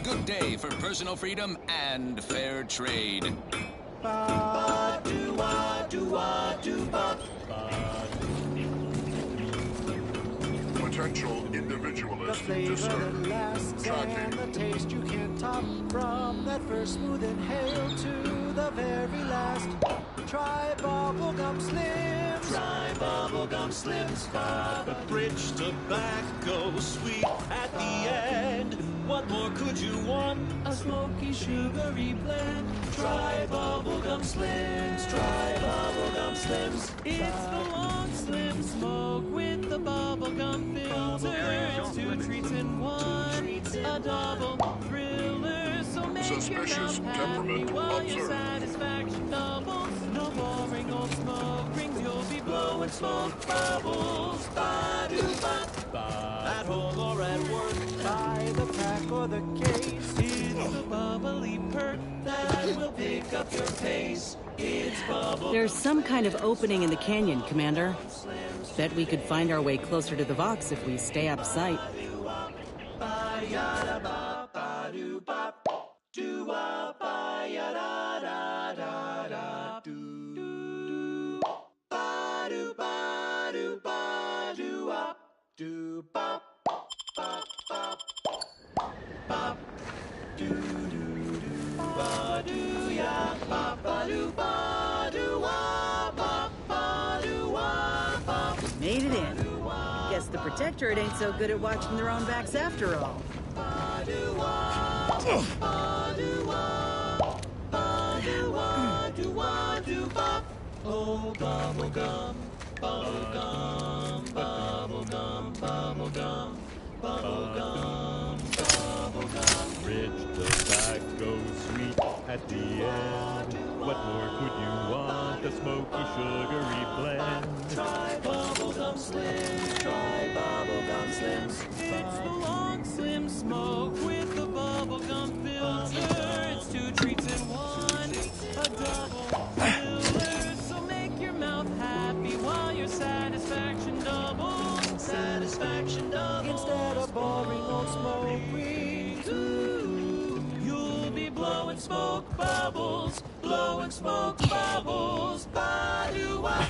good day for personal freedom and fair trade. Potential individualist the flavor that lasts and the taste you can't top. From that first smooth inhale to the very last. Try bubblegum slims. Try bubblegum slims. The rich tobacco, sweet at the end. What more could you want? A smoky, sugary blend. Try bubblegum slims. Try bubblegum slims. It's the long slim smoke with the bubblegum filter. It's two treats in one. A double thriller. So make your Suspicious mouth happy temperament while your observed. satisfaction doubles. No boring old smoke rings. You'll be blowing smoke bubbles. Ba-do-ba. At home or at work. Buy the pack or the case. It's a bubbly perk that will pick up your pace. It's bubble. There's some kind of opening in the canyon, Commander. Bet we could find our way closer to the Vox if we stay out of sight. Made it in. Guess the Protectorate ain't so good at watching their own backs after all. Oh, bubblegum, bubblegum, bubblegum, bubblegum, bubblegum, bubblegum. Rich tobacco, sweet at the end. What more could you want? A smoky, sugary blend. Try bubblegum slims. Try bubblegum slims. It's the long slim smoke with the bubblegum filter. It's two treats in one. A double filler. So make your mouth happy while your satisfaction doubles. Satisfaction doubles. Instead of boring old smoke rings. You'll be blowing smoke bubbles. Blowing smoke bubbles. Ba-do-wah.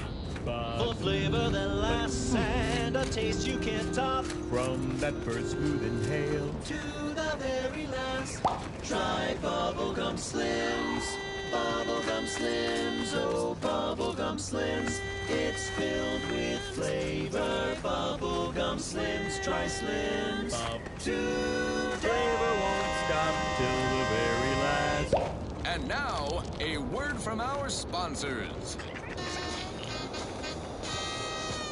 For flavor that lasts and a taste you can't top. From that first smooth inhale to the very last. Try bubblegum slims. Bubblegum slims. Oh, bubblegum slims. It's filled with flavor. Bubblegum slims. Try slims. Flavor won't stop till the very last. And now, a word from our sponsors.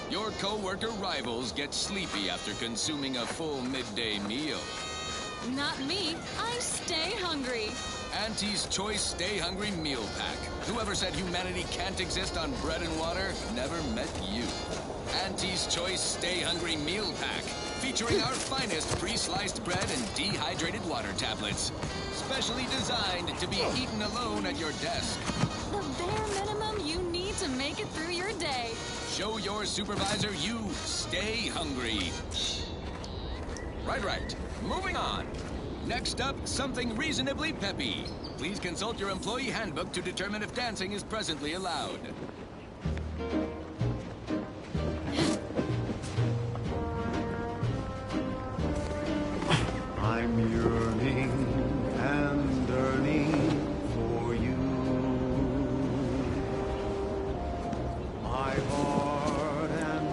Your co-worker rivals get sleepy after consuming a full midday meal. Not me. I stay hungry. Auntie's Choice Stay Hungry Meal Pack. Whoever said humanity can't exist on bread and water never met you. Auntie's Choice Stay Hungry Meal Pack. Featuring our finest pre-sliced bread and dehydrated water tablets. Specially designed to be eaten alone at your desk. The bare minimum you need to make it through your day. Show your supervisor you stay hungry. Right. Moving on. Next up, something reasonably peppy. Please consult your employee handbook to determine if dancing is presently allowed. I'm yearning and yearning for you. My heart and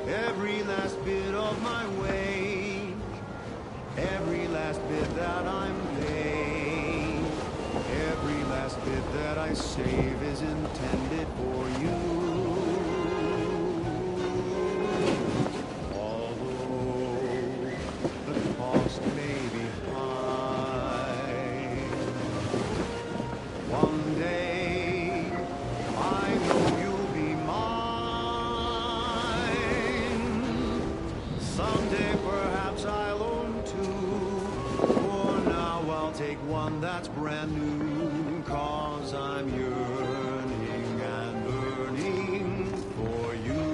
every last bit of my wage, every last bit that I'm paid, every last bit that I save is intended for you. That's brand new, 'cause I'm yearning and burning for you.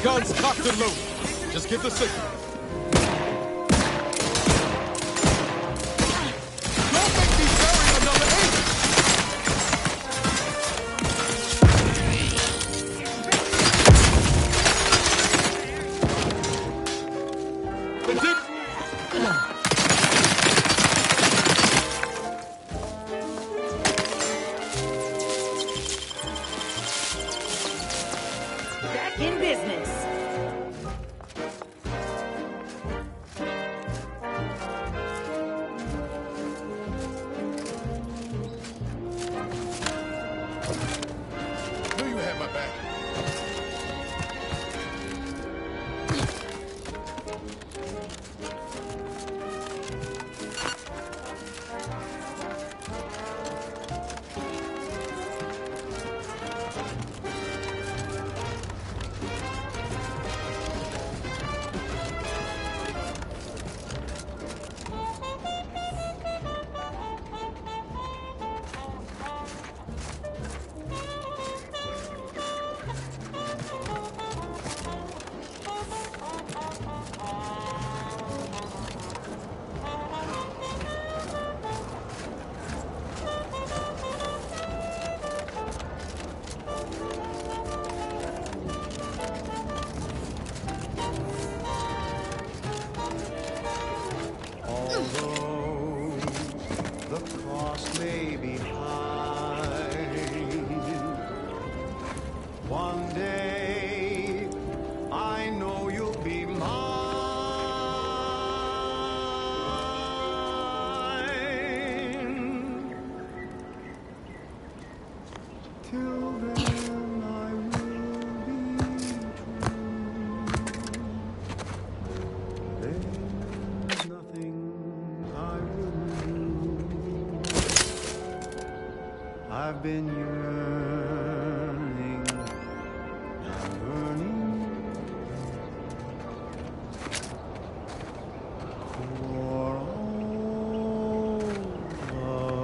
Guns cocked and loaded. Just give the signal. Don't make me bury another agent! That's it! Back in business. Knew you had my back. Although the cost may be high, one day I know you'll be mine. Till then I will be true. There's nothing I wouldn't do. I've been yearning and burning for all love.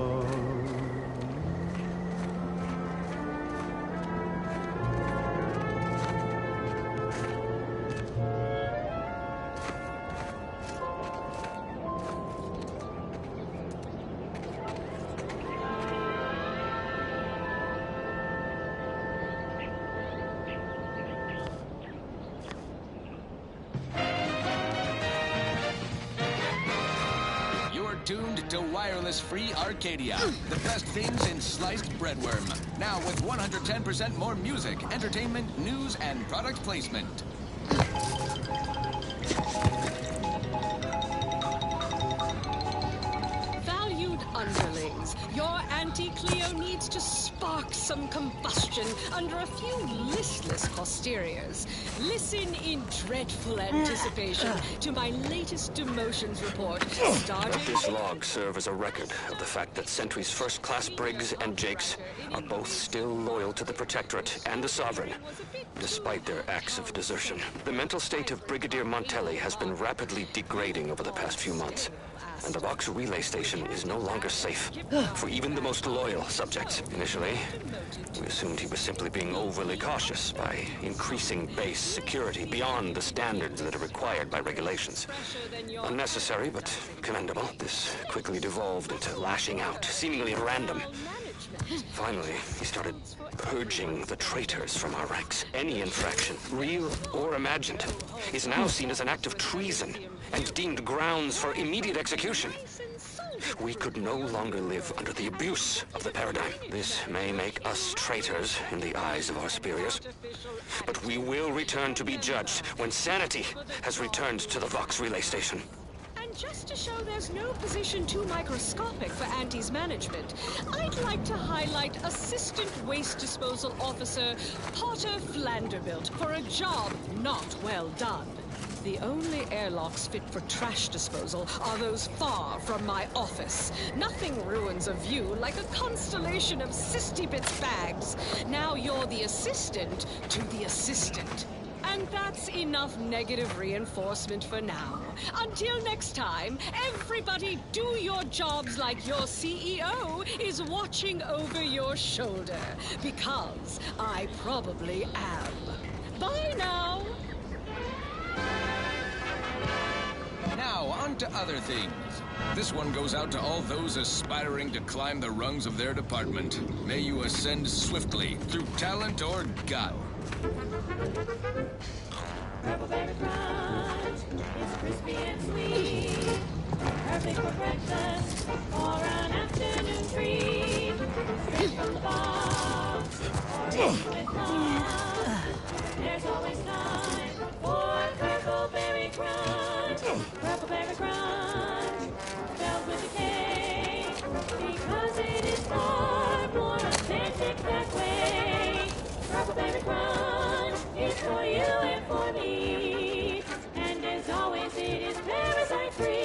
You're tuned to wireless-free Arcadia, the best things in sliced breadworm. Now with 110% more music, entertainment, news, and product placement. Valued underlings, your anti-Cleo needs to spark some combustion under a few listless posteriors. Listen in dreadful anticipation to my latest demotions report, starting... Let this log serve as a record of the fact that Sentry's first-class Briggs and Jakes are both still loyal to the Protectorate and the Sovereign, despite their acts of desertion. The mental state of Brigadier Montelli has been rapidly degrading over the past few months, and the Vox relay station is no longer safe for even the most loyal subjects. Initially, we assumed he was simply being overly cautious by increasing base security beyond the standards that are required by regulations. Unnecessary, but commendable. This quickly devolved into lashing out, seemingly at random. Finally, he started purging the traitors from our ranks. Any infraction, real or imagined, is now seen as an act of treason and deemed grounds for immediate execution. We could no longer live under the abuse of the paradigm. This may make us traitors in the eyes of our superiors, but we will return to be judged when sanity has returned to the Vox relay station. Just to show there's no position too microscopic for Auntie's management, I'd like to highlight Assistant Waste Disposal Officer Potter Flanderbilt for a job not well done. The only airlocks fit for trash disposal are those far from my office. Nothing ruins a view like a constellation of Sisty-Bits bags. Now you're the assistant to the assistant. And that's enough negative reinforcement for now. Until next time, everybody do your jobs like your CEO is watching over your shoulder. Because I probably am. Bye now! Now, on to other things. This one goes out to all those aspiring to climb the rungs of their department. May you ascend swiftly, through talent or gut. Purple berry crunch, it's crispy and sweet. Perfect for breakfast or an afternoon treat. Straight from the box or eaten with lunch. There's always time for purple berry crunch. Purple berry crunch, spelled with a K, because it is far more authentic that way. Purple berry crunch is for you and for me, and as always it is parasite free.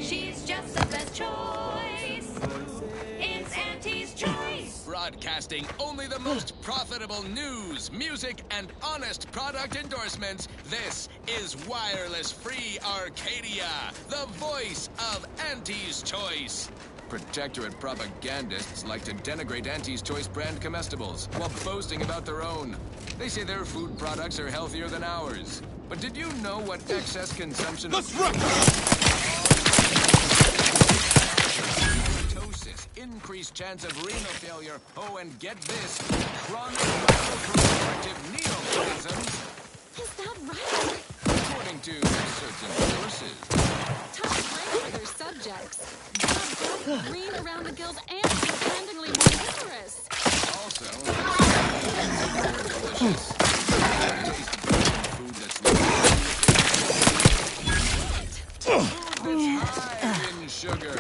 She's just the best choice. It's Auntie's Choice. Broadcasting only the most profitable news, music, and honest product endorsements, this is Wireless Free Arcadia, the voice of Auntie's Choice. Protectorate propagandists like to denigrate Auntie's Choice brand comestibles while boasting about their own. They say their food products are healthier than ours. But did you know what excess consumption of ketosis, increased chance of renal failure, oh, and get this, chronic proliferative neoplasms? Is that right? According to certain sources. Tough break for their subjects. Blood green around the gills and surprisingly numerous. Also, delicious. Food that's high in sugar.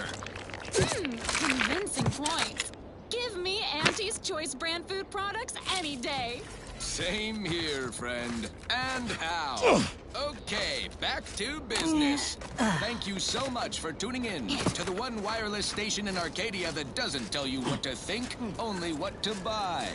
Convincing point. Give me Auntie's Choice brand food products any day. Same here, friend. And how? Okay, back to business. Thank you so much for tuning in to the one wireless station in Arcadia that doesn't tell you what to think, only what to buy.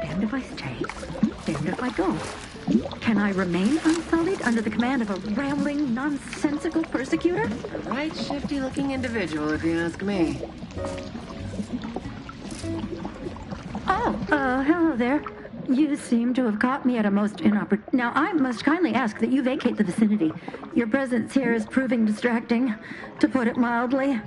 Damned if I stay, damned if I go. Can I remain unsullied under the command of a rambling, nonsensical persecutor? A right shifty-looking individual, if you ask me. Hello there. You seem to have caught me at a most inopportune... Now, I must kindly ask that you vacate the vicinity. Your presence here is proving distracting, to put it mildly.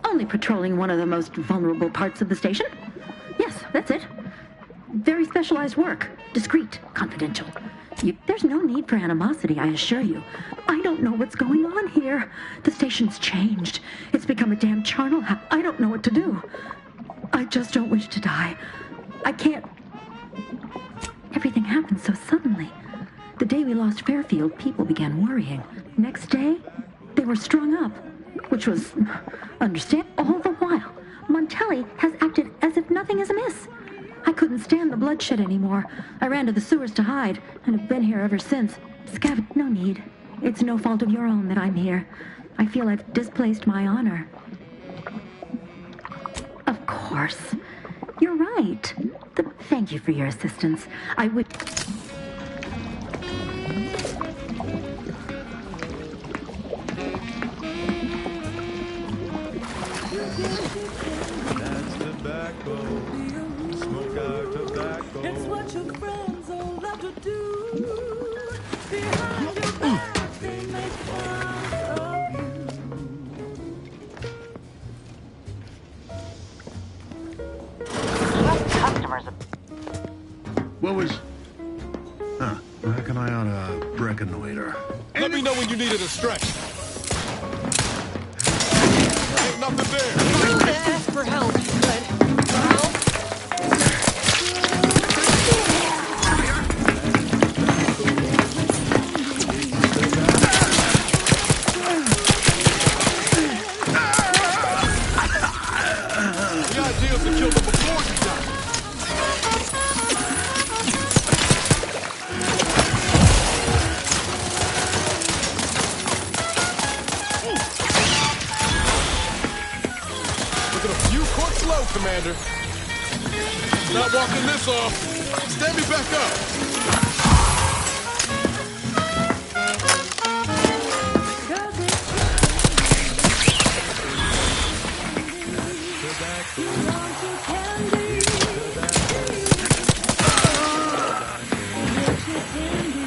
Only patrolling one of the most vulnerable parts of the station? Yes, that's it. Very specialized work. Discreet, confidential. There's no need for animosity, I assure you. I don't know what's going on here. The station's changed. It's become a damn charnel. I don't know what to do. I just don't wish to die. I can't... Everything happened so suddenly. The day we lost Fairfield, people began worrying. Next day, they were strung up, which was... Understand? All the while, Montelli has acted as if nothing is amiss. I couldn't stand the bloodshed anymore. I ran to the sewers to hide, and have been here ever since. No need. It's no fault of your own that I'm here. I feel I've displaced my honor. Of course. You're right. Thank you for your assistance. I would... That's tobacco. Smoke our tobacco. It's what your friends all love to do. Behind your back, they make fun of you. Customers... What was... Huh. I reckon I ought to brecanoid her. Let me know when you needed a stretch. Ain't nothing there. To ask for help, but help? The idea is to kill them before you die. Looking a few corks low, Commander. Not walking this off. Stand me back up.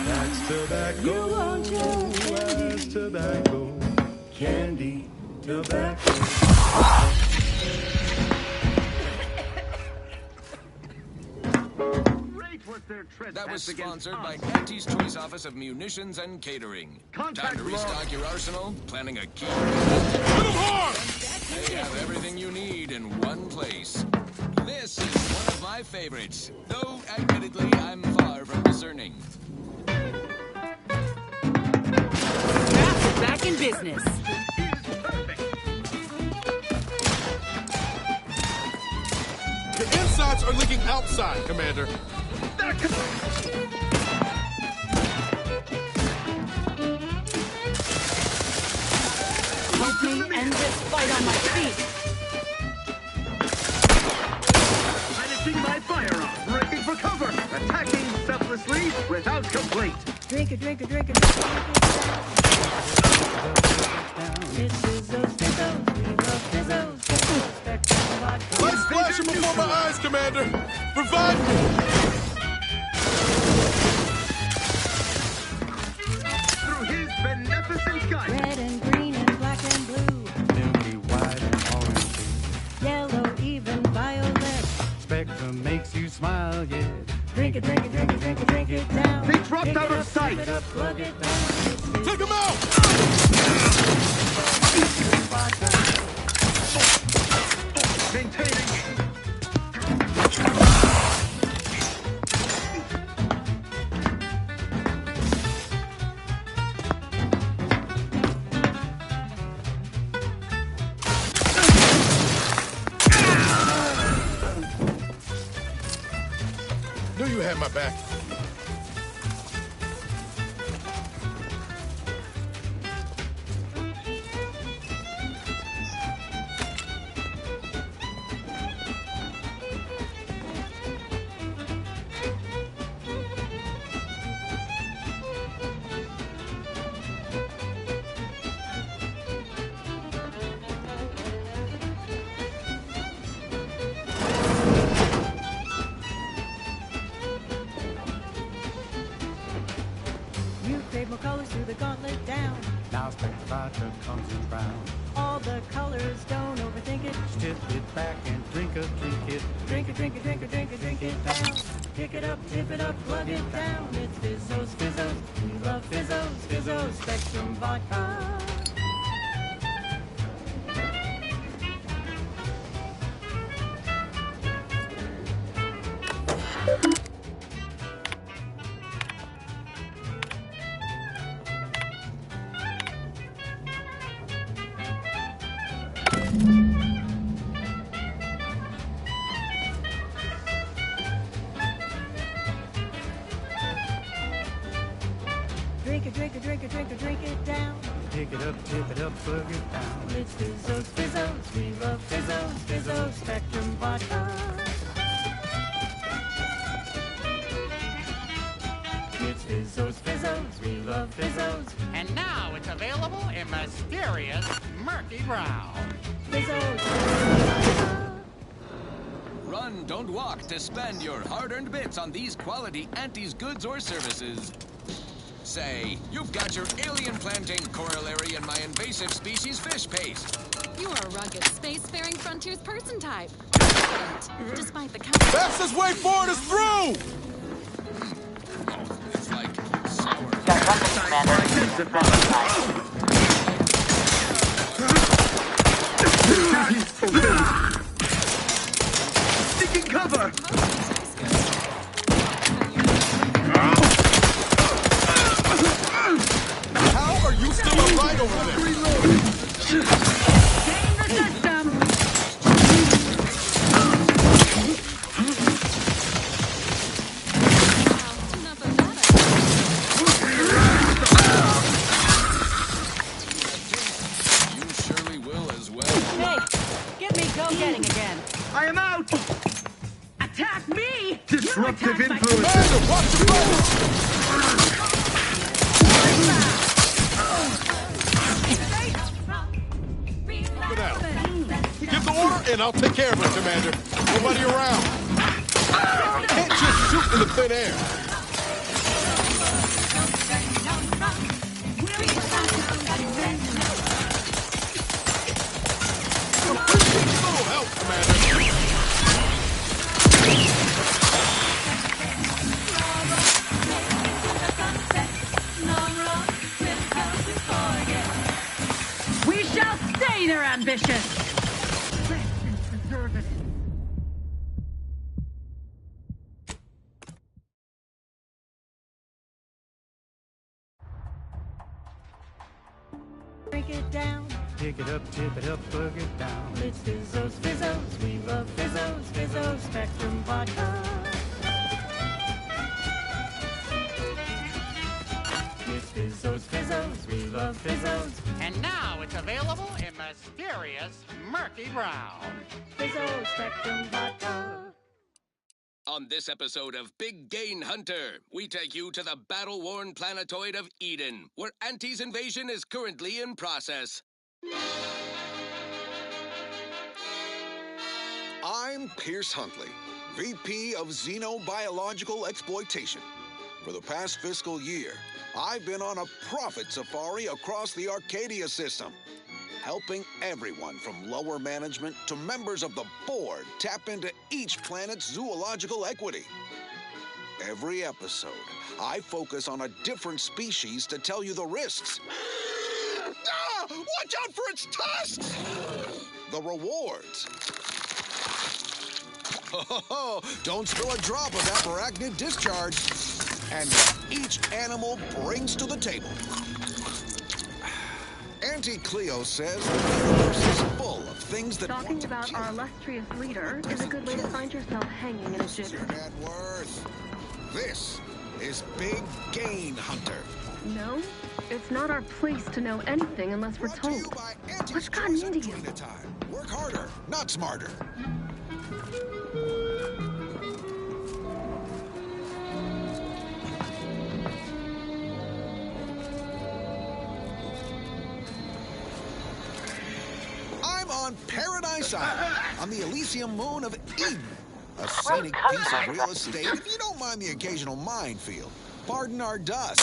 That's tobacco. That's tobacco. Candy, tobacco. That was sponsored by Auntie's Choice Office of Munitions and Catering. Time to restock your arsenal, planning a key. Hit 'em hard! They have everything you need in one place. This is one of my favorites, though admittedly I'm far from discerning. Back in business. The insides are leaking outside, Commander. Help me end this fight on my feet. Finishing my firearm, breaking for cover, attacking selflessly without complaint. Drink it, drink it, drink it. It's Bizzo's, Bizzo's, we love Bizzo's. Lights flashing before my eyes, Commander. Revive me. Through his beneficent gun. Red and green and black and blue. Milky white and orange. Yellow, even violet. Spectrum makes you smile, yeah. Drink it, drink it, drink it, drink it, drink it down. They dropped Pick out it of up, sight. pick it up, plug it down. Take him out! Maintaining. Knew you had my back. chocolate vodka comes in brown. All the colors, don't overthink it. Tip it back and drink it. Drink it, drink it, drink it, drink it, drink it down. Pick it up, tip it up, plug it down. It's Fizzos, Fizzos. We love Fizzos, Fizzos, Spectrum Vodka. Drink it, drink it, drink it, drink it, drink it down. Pick it up, tip it up, plug it down. It's Fizzos, Fizzos. We love Fizzos, Fizzos, Spectrum Vodka. It's Fizzos, Fizzos. We love Fizzos. And now it's available in mysterious murky brown. Fizzos. Run, don't walk to spend your hard-earned bits on these quality Auntie's goods or services. Say, you've got your alien plantain corollary in my invasive species fish paste. You are a rugged, spacefaring frontiers person type. And despite the Fastest way forward is through! Oh, it's like sour. Taking cover! How are you still alive over there? Gain the system! You surely will as well. Hey, get me go-getting again. I am out! Attack me! Disruptive influence! Commander, watch your back! Get out. Give the order and I'll take care of it, Commander. Nobody around. Can't just shoot in the thin air. Little help, Commander. We shall stay there, ambitious! Rest and preserve it. Drink it down. Pick it up, tip it up, plug it down. It's Fizzos, Fizzos. We love Fizzos, Fizzos, Spectrum Vodka. It's Fizzos, Fizzos. We love Fizzos. And now it's available in mysterious murky brown. Fizzos, Spectrum Vodka. On this episode of Big Gain Hunter, we take you to the battle-worn planetoid of Eden, where Auntie's invasion is currently in process. I'm Pierce Huntley, VP of Xenobiological Exploitation. For the past fiscal year, I've been on a profit safari across the Arcadia system, helping everyone from lower management to members of the board tap into each planet's zoological equity. Every episode, I focus on a different species to tell you the risks. Watch out for its tusks! The rewards. Don't spill a drop of aberrachnid discharge. And what each animal brings to the table. Auntie Cleo says the universe is full of things that Talking about our illustrious leader is a good way to find yourself hanging in a jitter. Net worth. This is Big Gain Hunter. No, it's not our place to know anything unless we're told. What's gotten into you? Work harder, not smarter. I'm on Paradise Island, on the Elysium moon of Eden. A scenic piece of real estate, if you don't mind the occasional minefield. pardon our dust.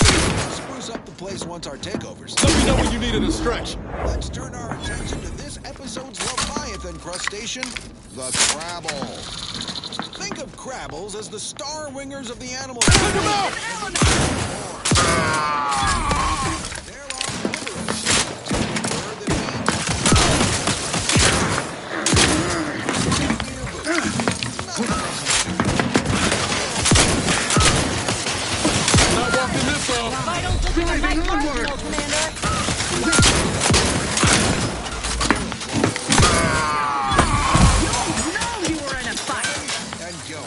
Spruce up the place once our takeover's Let me know when you needed a stretch. Let's turn our attention to this episode's Leviathan crustacean, the Crabble. Think of Crabbles as the star wingers of the animal kingdom. Take 'em out! They're omnivorous. Word that Not walking this off. Vitals looking a nice arsenal, Commander. You were in a fight. and go.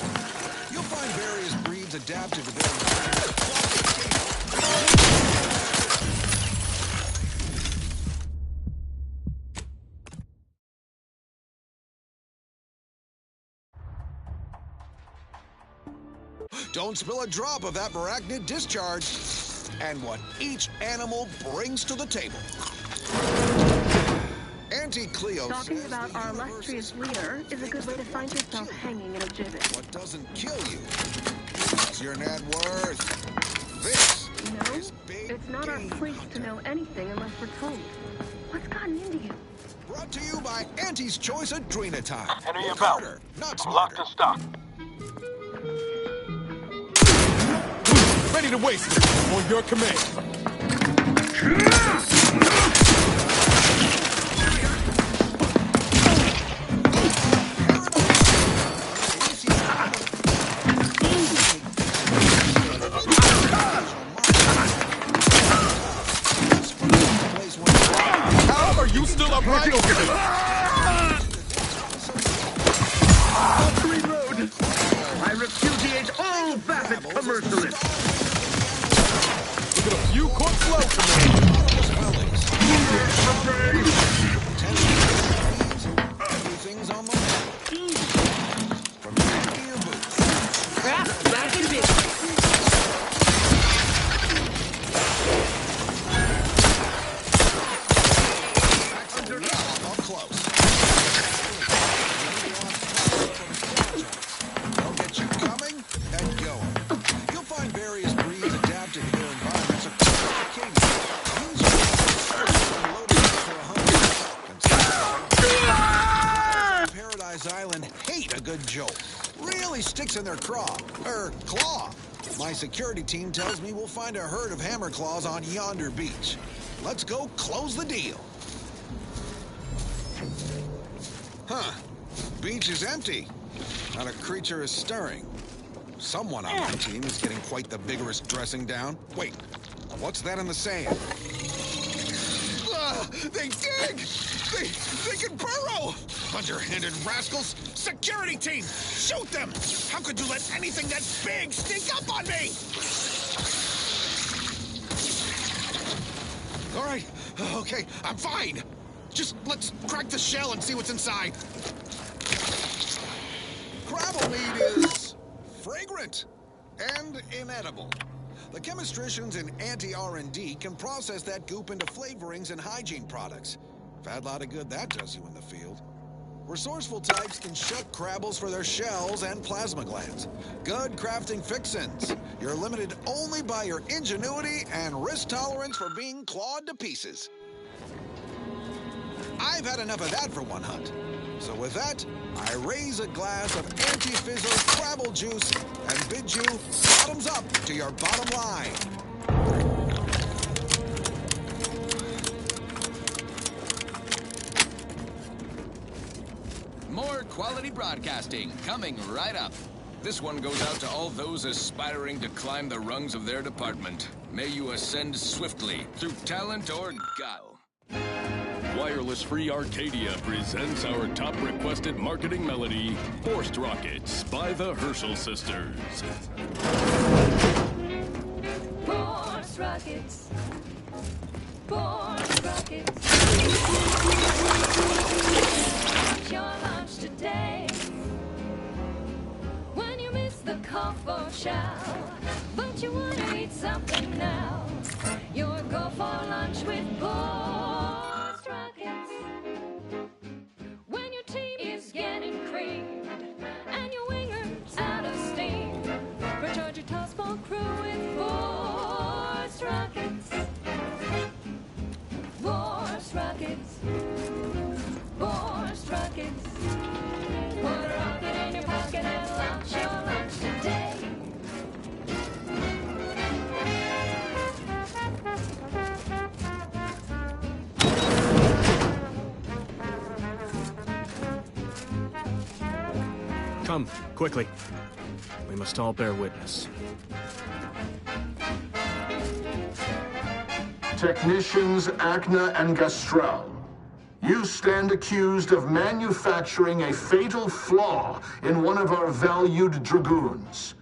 You'll find various breeds adapted to their environment. Don't spill a drop of that arachnid discharge and what each animal brings to the table. Auntie Cleo Talking says about the our universe illustrious leader is a good way to find yourself hanging in a gibbet. What doesn't kill you is your net worth. This No, is big it's not our game place hunter. to know anything unless we're told. What's gotten into you? Brought to you by Auntie's Choice Adrenatime. Enter your Work belt. harder, not Locked smarter. and stocked. Ready to waste it. On your command. How are you still upright? Free road. I repudiate all facets commercialists. Look at a few corks low, Commander. Everything's on the map. From your ear boots. Crap, back in business. Up close. They'll get you coming and going. You'll find various breeds adapted to their environments across the kingdom. Use your loaded up for a hunt. Paradise Island hate a good jolt. Really sticks in their claw. My security team tells me we'll find a herd of hammer claws on yonder beach. Let's go close the deal. Huh. Beach is empty. Not a creature is stirring. Someone on my team is getting quite the vigorous dressing down. Wait, what's that in the sand? They dig! They can burrow! Underhanded rascals! Security team! Shoot them! How could you let anything that big sneak up on me? All right, okay, I'm fine. Just let's crack the shell and see what's inside. Crabble meat is fragrant and inedible. The chemistricians in anti-R&D can process that goop into flavorings and hygiene products. Fat lot of good that does you in the field. Resourceful types can shuck Crabbles for their shells and plasma glands. Good crafting fixins. You're limited only by your ingenuity and risk tolerance for being clawed to pieces. I've had enough of that for one hunt. So with that, I raise a glass of anti-fizzle Crabble juice and bid you bottoms up to your bottom line. More quality broadcasting coming right up. This one goes out to all those aspiring to climb the rungs of their department. May you ascend swiftly through talent or guile. Wireless Free Arcadia presents our top requested marketing melody, Forced Rockets by the Herschel Sisters. Force rockets. Force rockets. Watch your launch today. When you miss the call for chow, but you want to eat something now, you'll go for lunch with Force rockets. When your team is getting creamed and your wingers out of steam, recharge your toss ball crew with Force rockets. Force rockets. Put a rocket in your pocket and launch your lunch today. Come, quickly. We must all bear witness. Technicians Acna and Gastrell, you stand accused of manufacturing a fatal flaw in one of our valued dragoons.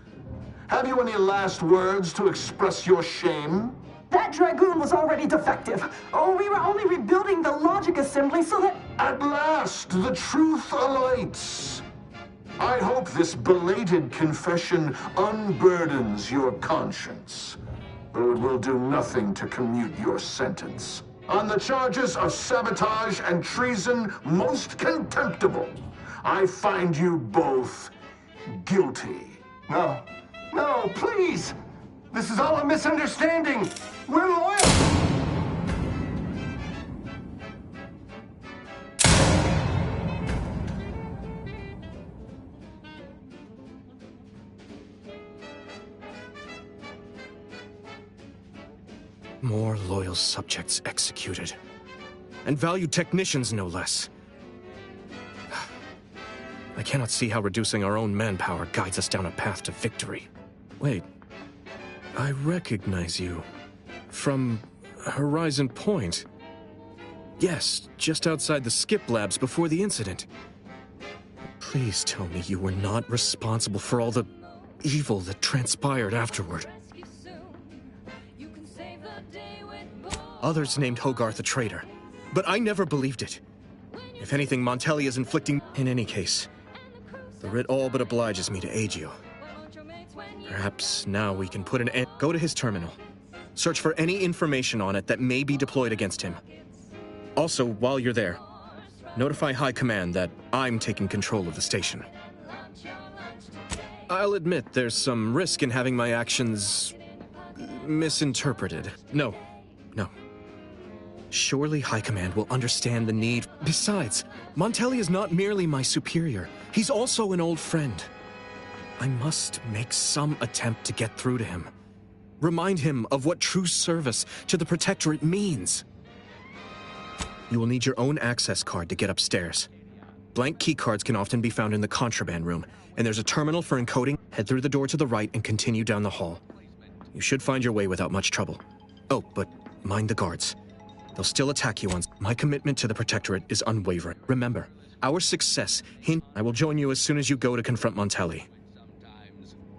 Have you any last words to express your shame? That Dragoon was already defective. Oh, we were only rebuilding the logic assembly so that... At last, the truth alights. I hope this belated confession unburdens your conscience, though it will do nothing to commute your sentence. On the charges of sabotage and treason most contemptible, I find you both guilty. No, no, please! This is all a misunderstanding! We're loyal! More loyal subjects executed. And valued technicians, no less. I cannot see how reducing our own manpower guides us down a path to victory. Wait. I recognize you. From Horizon Point. Yes, just outside the skip labs before the incident. Please tell me you were not responsible for all the evil that transpired afterward. Others named Hogarth a traitor, but I never believed it. If anything, Montelli is inflicting... In any case, the writ all but obliges me to aid you. Perhaps now we can put an end... Go to his terminal. Search for any information on it that may be deployed against him. Also, while you're there, notify High Command that I'm taking control of the station. I'll admit there's some risk in having my actions... misinterpreted. No. Surely High Command will understand the need. Besides, Montelli is not merely my superior. He's also an old friend. I must make some attempt to get through to him. Remind him of what true service to the Protectorate means. You will need your own access card to get upstairs. Blank key cards can often be found in the contraband room, and there's a terminal for encoding. Head through the door to the right and continue down the hall. You should find your way without much trouble. Oh, but mind the guards. They'll still attack you once. My commitment to the Protectorate is unwavering. Remember, our success I will join you as soon as you go to confront Montelli.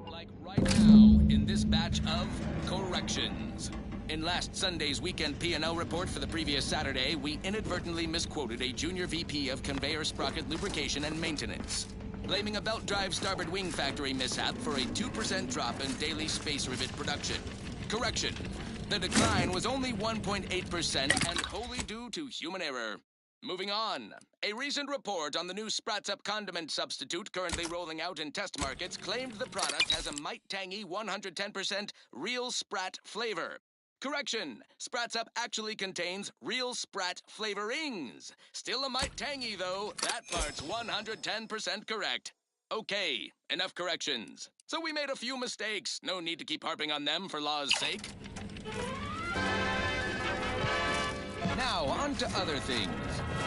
Like right now, in this batch of corrections. In last Sunday's weekend P&L report for the previous Saturday, we inadvertently misquoted a junior VP of conveyor sprocket lubrication and maintenance, blaming a belt drive starboard wing factory mishap for a 2% drop in daily space rivet production. Correction. The decline was only 1.8% and wholly due to human error. Moving on. A recent report on the new Sprats Up condiment substitute currently rolling out in test markets claimed the product has a might tangy 110% real Sprat flavor. Correction. Sprats Up actually contains real Sprat flavorings. Still a mite tangy, though. That part's 110% correct. Okay, enough corrections. So we made a few mistakes. No need to keep harping on them for law's sake. Now, on to other things.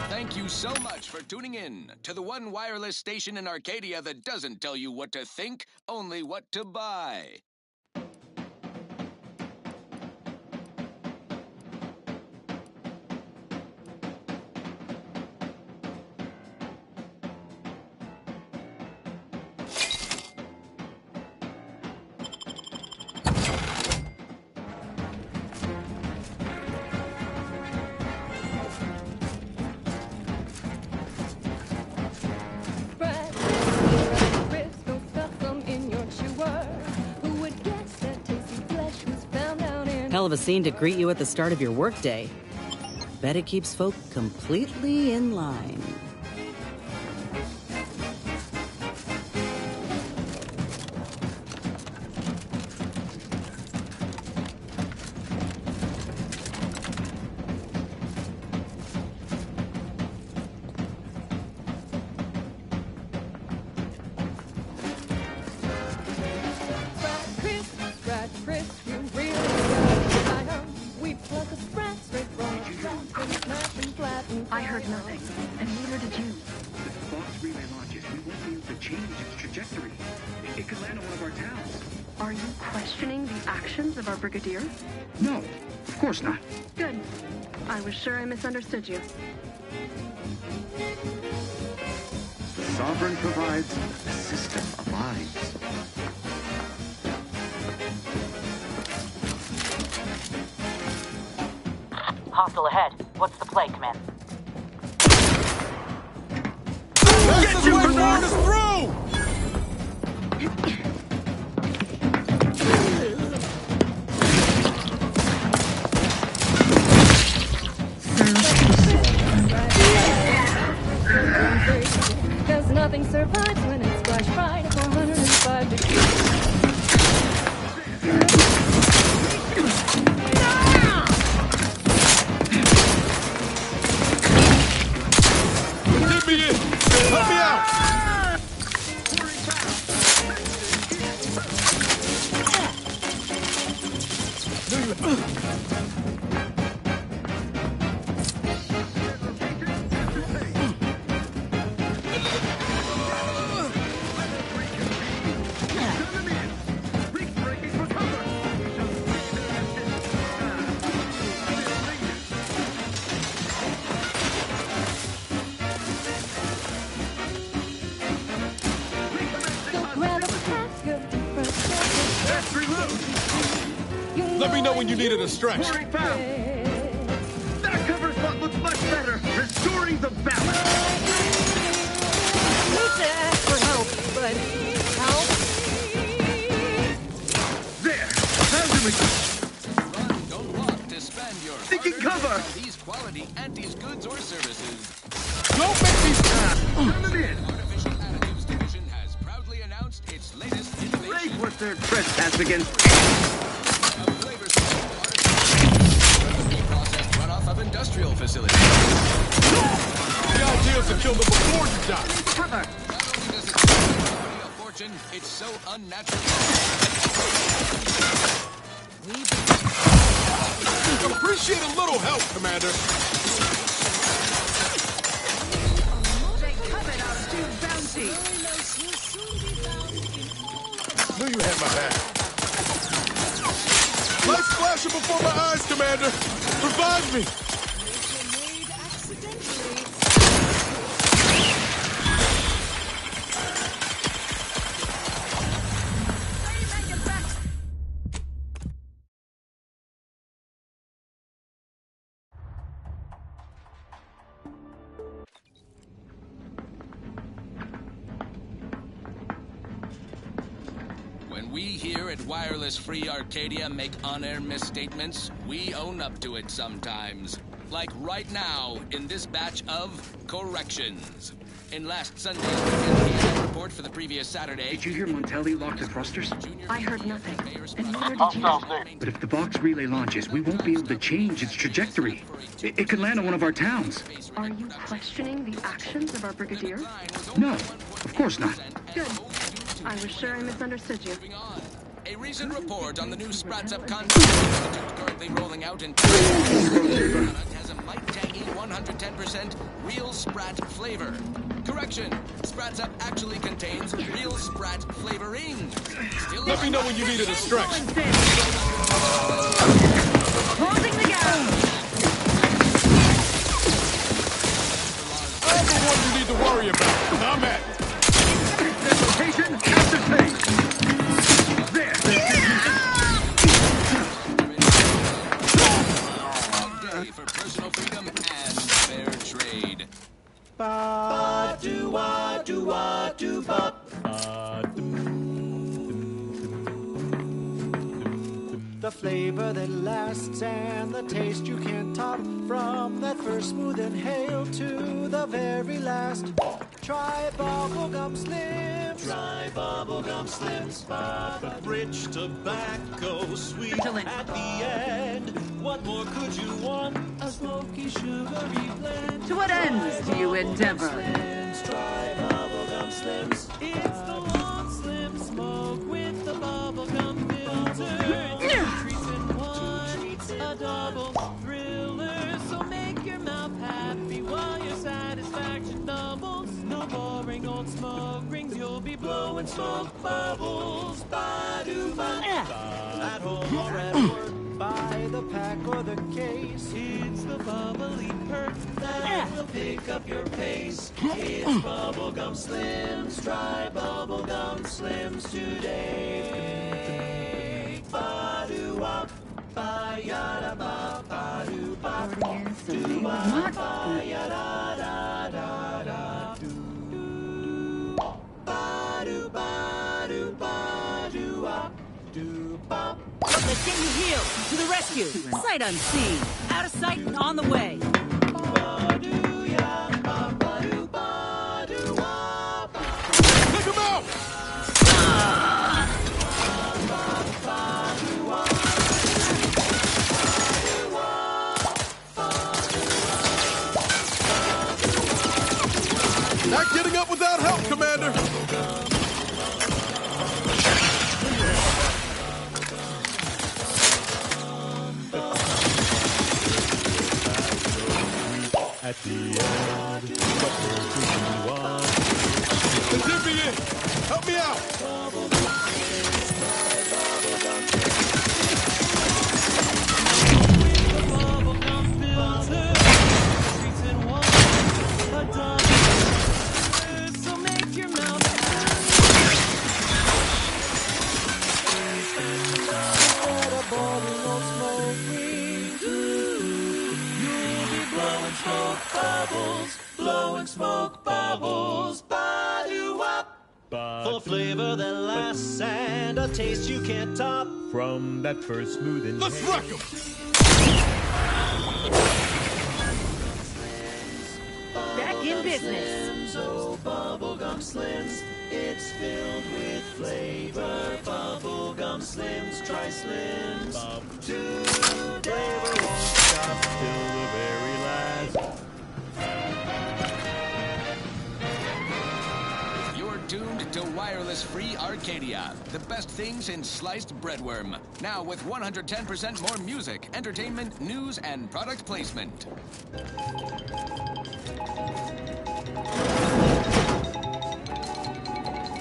Thank you so much for tuning in to the one wireless station in Arcadia that doesn't tell you what to think, only what to buy. Hell of a scene to greet you at the start of your workday. Bet it keeps folk completely in line. I heard nothing, and neither did you. If the box relay launches, we won't be able to change its trajectory. It could land on one of our towns. Are you questioning the actions of our brigadier? No, of course not. Good. I was sure I misunderstood you. The Sovereign provides a system of lives. Hostile ahead. What's the play, Command? Get you for that! Through! Cause nothing survives when it's flash bright at 405 degrees. Get me in! Help me out! Let me know when you needed a stretch. That covers what looks much better. Restoring the balance. Hate to ask for help, but help? There. How do we go? Run, don't walk to spend your Seeking cover. These quality Antes goods or services. Don't make me Coming in. Artificial Additives Division has proudly announced its latest innovation. Break what they're trespassing. Processed runoff of industrial facilities. The idea is to kill them before you die. Cover. Not only does it cost the company a fortune, it's so unnatural. Appreciate a little help, Commander. They covet our due bounty. Knew you had my back. Lights flashing before my eyes, Commander. Revive me. When we here at Wireless Free Arcadia make on-air misstatements, we own up to it sometimes. Like right now, in this batch of corrections. In last Sunday's PNP report for the previous Saturday... Did you hear Montelli locked the thrusters? I heard nothing, and neither did you. But if the box relay launches, we won't be able to change its trajectory. It could land on one of our towns. Are you questioning the actions of our brigadier? No, of course not. Good. I was sure I misunderstood you. A recent report on the new Sprats Up content currently rolling out in has a might tangy 110% real Sprat flavor. Correction, Sprats Up actually contains real Sprat flavoring. Still Let me know when you needed a stretch. Closing the gap. I'm the one you need to worry about. I'm at. Location ascertained. There. day for personal freedom and fair trade. Ba-do-wa-do-wa-do-bop. The flavor that lasts and the taste you can't top. From that first smooth inhale to the very last. Try bubblegum slims. Try bubblegum slims. But rich tobacco sweet at the end. What more could you want? A smoky, sugary blend. To what ends do you endeavor? Slims, try bubblegum slims. It's the long slim smoke with the bubblegum filter. Two treats in one, a double thriller. So make your blowing smoke bubbles. At home or at work, by the pack or the case, it's the bubbly perk that will pick up your pace. It's Bubblegum Slims. Try Bubblegum Slims today. Ba-do-wop, ba-ya-da-ba, ba-do-bop, do-wop, ba-ya-da-da-da-da-do. Ba-do-ba-do-ba-do-wop, do-bop. Let's get you healed. To the rescue. Sight unseen. Out of sight and on the way. Take him out! Not getting up without help, Commander! At the end, but we're doing one. Let's me in! Help me out! So make your mouth blowing smoke bubbles, ba-do-wop. For flavor that lasts and a taste you can't top. From that first smooth inhale. Let's wreck him! Back in business. Oh, Bubblegum Slims, it's filled with flavor. Bubblegum Slims, try Slims. Today we won't stop till the very last. You're doomed to wireless-free Arcadia. The best things in sliced breadworm. Now with 110% more music, entertainment, news, and product placement.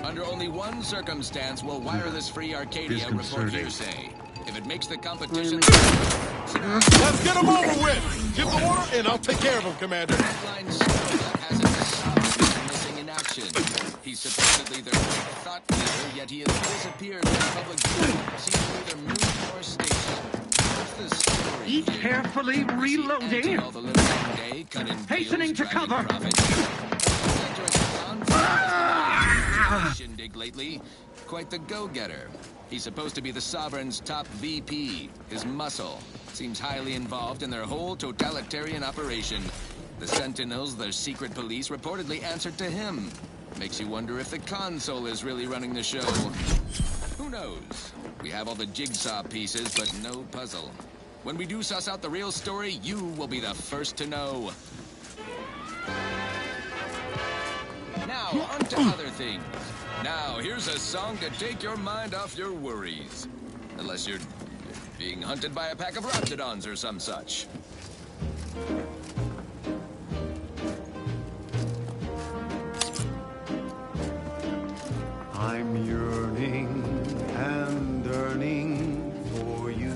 Under only one circumstance will wireless-free Arcadia report hearsay. If it makes the competition... Let's get him over with! Give the order and I'll take care of him, Commander. Has a Sovereign missing in action. He's supposedly their thought leader, yet he has disappeared from public view. Seems neither moved or station. What's the story? Eat carefully, reloading. All the living day, cutting Hastening to cover. Shindig lately. Quite the go-getter. He's supposed to be the Sovereign's top VP. His muscle. Seems highly involved in their whole totalitarian operation. The Sentinels, their secret police, reportedly answered to him. Makes you wonder if the console is really running the show. Who knows? We have all the jigsaw pieces, but no puzzle. When we do suss out the real story, you will be the first to know. Now, on to other things. Now, here's a song to take your mind off your worries. Unless you're being hunted by a pack of raptidons or some such. I'm yearning and yearning for you.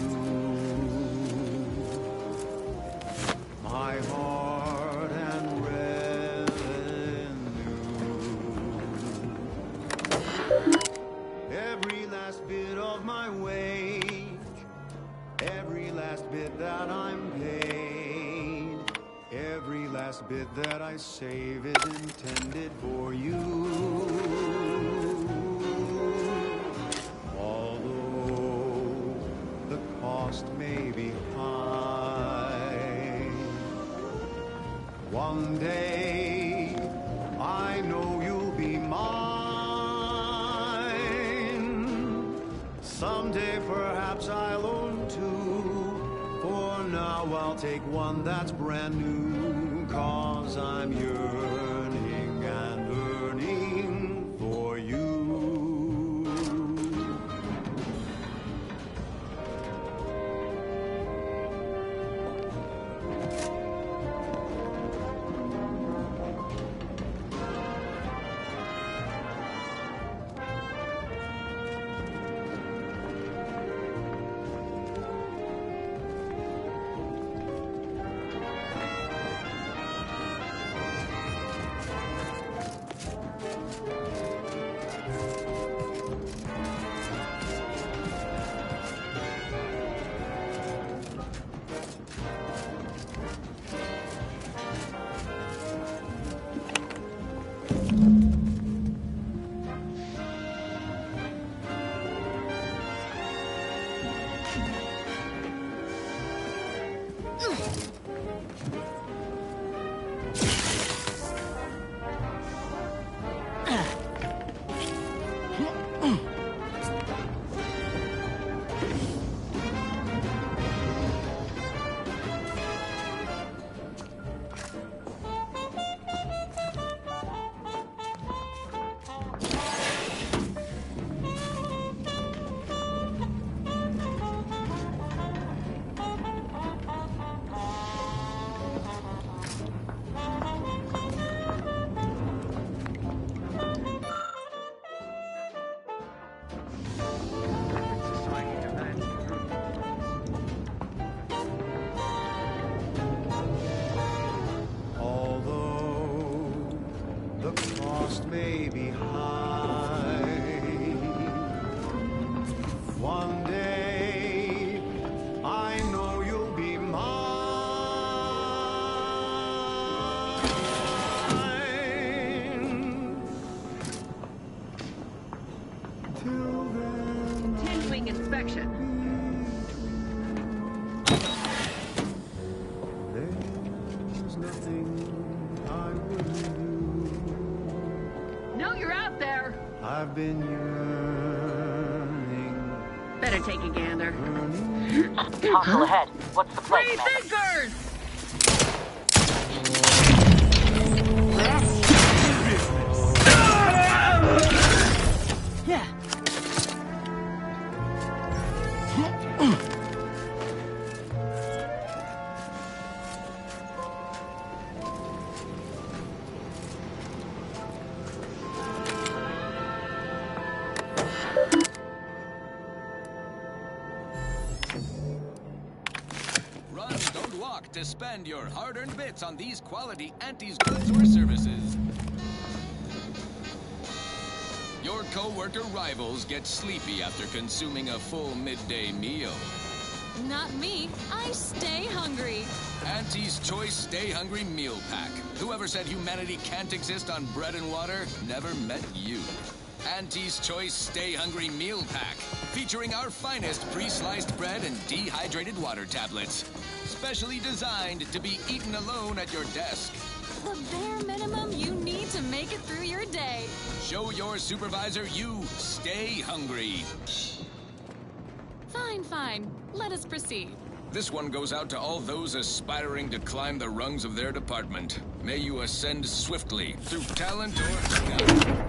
My heart and revenue. Every last bit of my wage, every last bit that I'm paid, every last bit that I save is intended for you. May be high. One day I know you'll be mine. Someday perhaps I'll own two. For now I'll take one that's brand new. 'Cause I'm yearning and yearning for you. may be high. One day, I know you'll be mine. Till then, continuing inspection. There's nothing I wouldn't do. No, you're out there. I've been yearning. Better take a gander. Hostile ahead. What's the play, Three Commander? thinkers! Yeah. Run, don't walk to spend your hard-earned bits on these quality Auntie's goods or services. Your co-worker rivals get sleepy after consuming a full midday meal. Not me. I stay hungry. Auntie's Choice Stay Hungry Meal Pack. Whoever said humanity can't exist on bread and water never met you. Auntie's Choice Stay Hungry Meal Pack, featuring our finest pre-sliced bread and dehydrated water tablets. Specially designed to be eaten alone at your desk. The bare minimum you need to make it through your day. Show your supervisor you stay hungry. Fine, fine. Let us proceed. This one goes out to all those aspiring to climb the rungs of their department. May you ascend swiftly through talent or talent.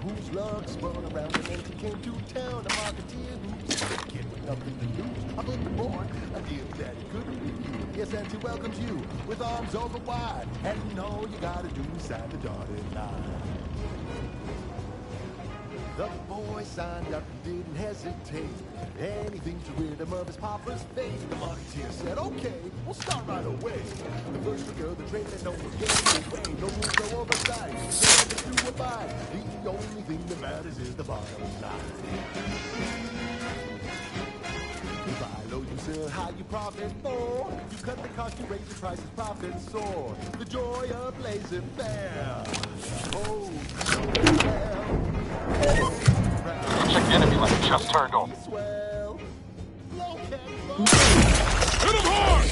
Whose luck spun around and then he came to town. A marketeer who's getting nothing to lose. I put the boy a deal that he couldn't refuse. Yes, and he welcomes you with arms open wide. And all you gotta do is sign the dotted line. The boy signed up and didn't hesitate. Anything to rid him of his papa's face. The marketeer said, okay, we'll start right away. The first trick of the trade and no one's getting away. No rules, no oversight. No others to abide. The only thing that matters is the bottom line. You buy low, you sell high, you profit more. You cut the cost, you raise the prices, profit soar. The joy of laissez faire. Oh, so well. Looks like the enemy light just turned on. Hit him hard!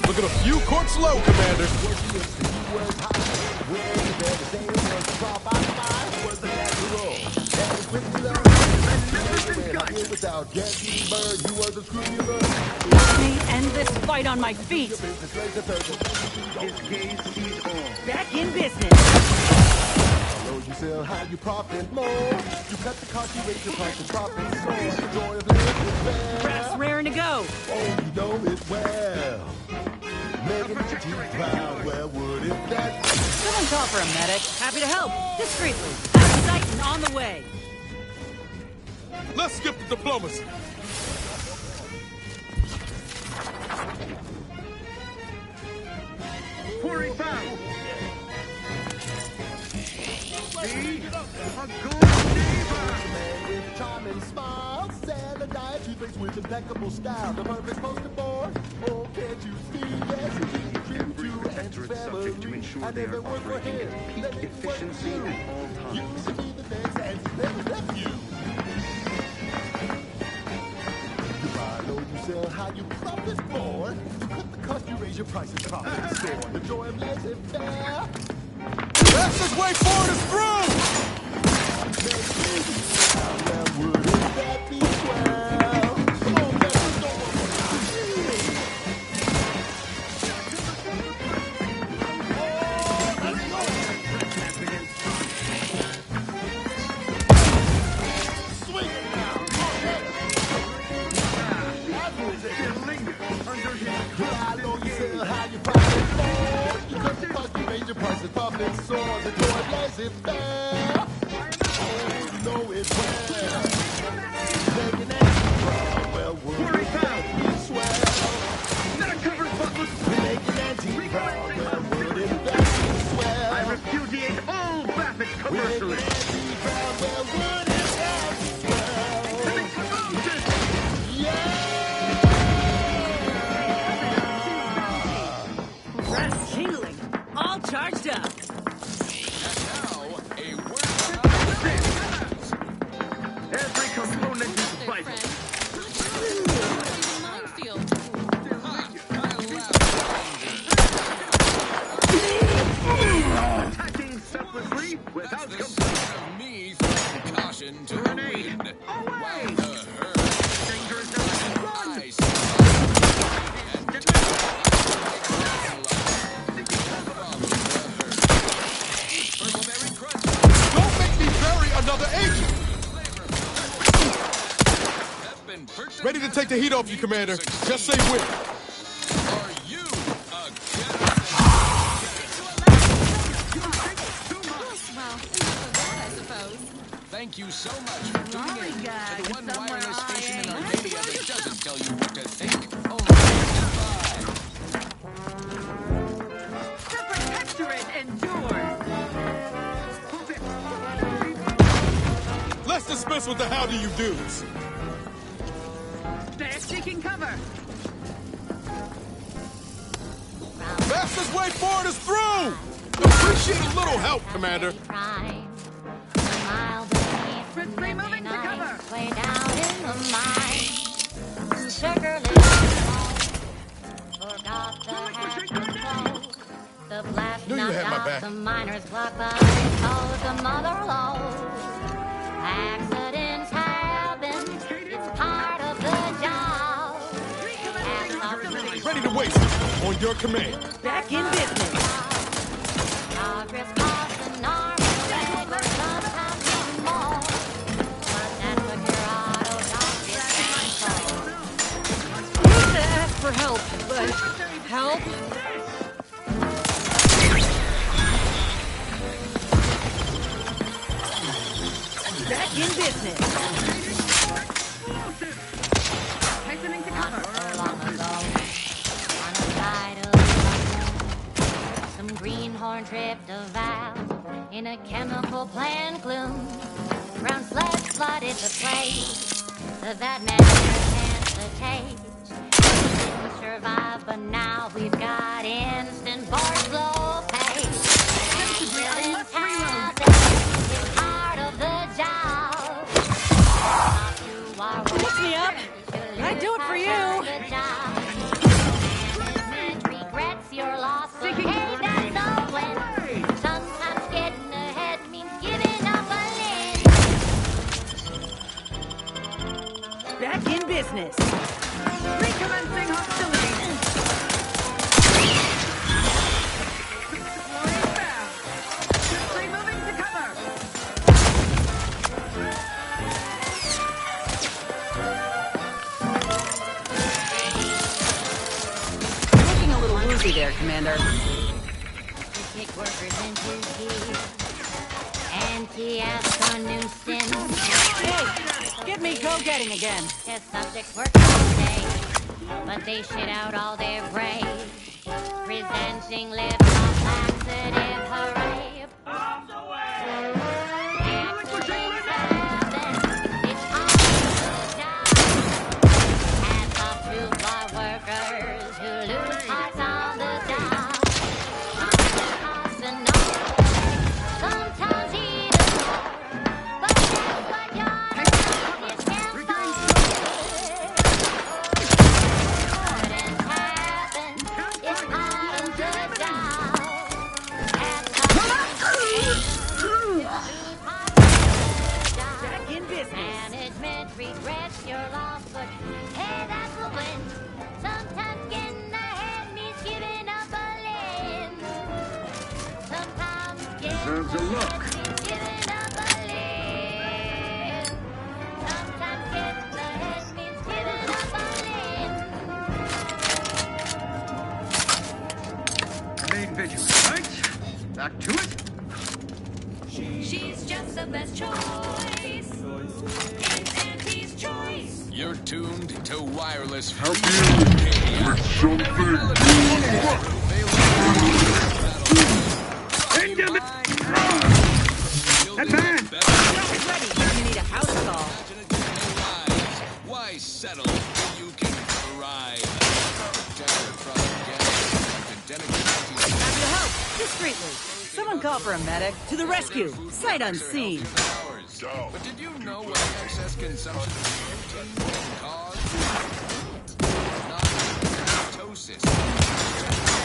Look at a few courts low, Commander. Let me end this fight on my feet. Back in business. Low you sell high, you profit more. You cut the cost, you raise your price, and profit soar. The joy of living is fair. Press raring to go. Oh, you know it well. Making Auntie proud, well, wouldn't that be? Someone call for a medic. Happy to help. Discreetly. Out of sight and on the way. Let's skip the diplomacy. Pouring foul. See? A good neighbor. With charming smile, Saladin, toothpaste with impeccable style, the perfect poster boy. Oh, can't you see? Yes, he's true to Auntie's family. I never work for him. Let me efficiency work for at all you. times. You should be the next Auntie's never left you. You buy low, you sell high, you profit more. You cut the cost, you raise your prices, profit soar. The joy of laissez-faire. Fastest way forward is through! Wouldn't that be swell? Come on, Pepper, don't swing it now. How low you sell, how you profit more. You cut the cost, you raise your prices, profit soar. The joy of laissez-faire. Oh, you know it well. Making Auntie proud, well, wouldn't that be swell? Not covered, but Making Auntie proud, well, wouldn't that be swell? I repudiate all Baffert commercialism. Auntie proud, well, wouldn't that be swell? Breath tingling. All charged up. Every component is vital. Attacking selflessly without complaint. Me throwing caution to the wind. While the herd I Don't make me bury another agent! Ready to take the heat off you, Commander. Just say when. Are you a Well, enough of that, I suppose. Thank you so much for tuning in to the one wireless station in Arcadia that doesn't tell you what to think, only The Protectorate endures. Let's dismiss with the how do you do's. They're seeking cover. Fastest way forward is through! Appreciate a little help, Commander. Crisply moving to cover. Way down in the mine, sugar forgot the hat control. The blast Knew you knocked had my out back. the miner's clock, but it told the mother load. Accidents happen, it's part of the job. Ready to waste it on your command. Back in business. Progress costs an arm and leg, or sometimes even more. But that's what your auto doc is I hate to ask for help, but help? Back in business. Hastening to cover. long ago. On the side of the road, some greenhorn tripped a valve in a chemical plant gloom. Brown sludge flooded the place. That man can't take. Didn't survive, but now we've got instant board slow pay. Accidents happen. It's part of the job. Pick me up. I'd do it for you. Regrets your loss, but hey, that's no win. Sometimes getting ahead means giving up a limb. Back in business. Recommencing hostilities. Crisply moving to cover. Looking a little woozy kick workers into gear. Anti-ask on new sims. Hey, get me go-getting again. Test subjects work all day, but they shit out all their brave. Presenting lift-off laxative, hooray. Bombs away! And it's on the job. Hats off to bar workers who lose hearts on the job. Costs and all. Sometimes even more. But that's what you're doing. You can't Accidents happen. It's part of the job. Back in business. Management regrets your loss, but hey, that's a win. Sometimes getting ahead means giving up a limb. Sometimes Deserves a look. giving up a limb. Sometimes getting ahead means giving up a limb. Remain vigilant, right? Back to it. She's just the best choice. It's Auntie's choice. You're tuned to wireless free With Advance! Ready if you need a house call. Why settle when you can thrive? Happy to help. Discreetly. Someone call for a medic. To the rescue. Sight unseen. But did you know what excess consumption of protein can cause? Non-apoptosis,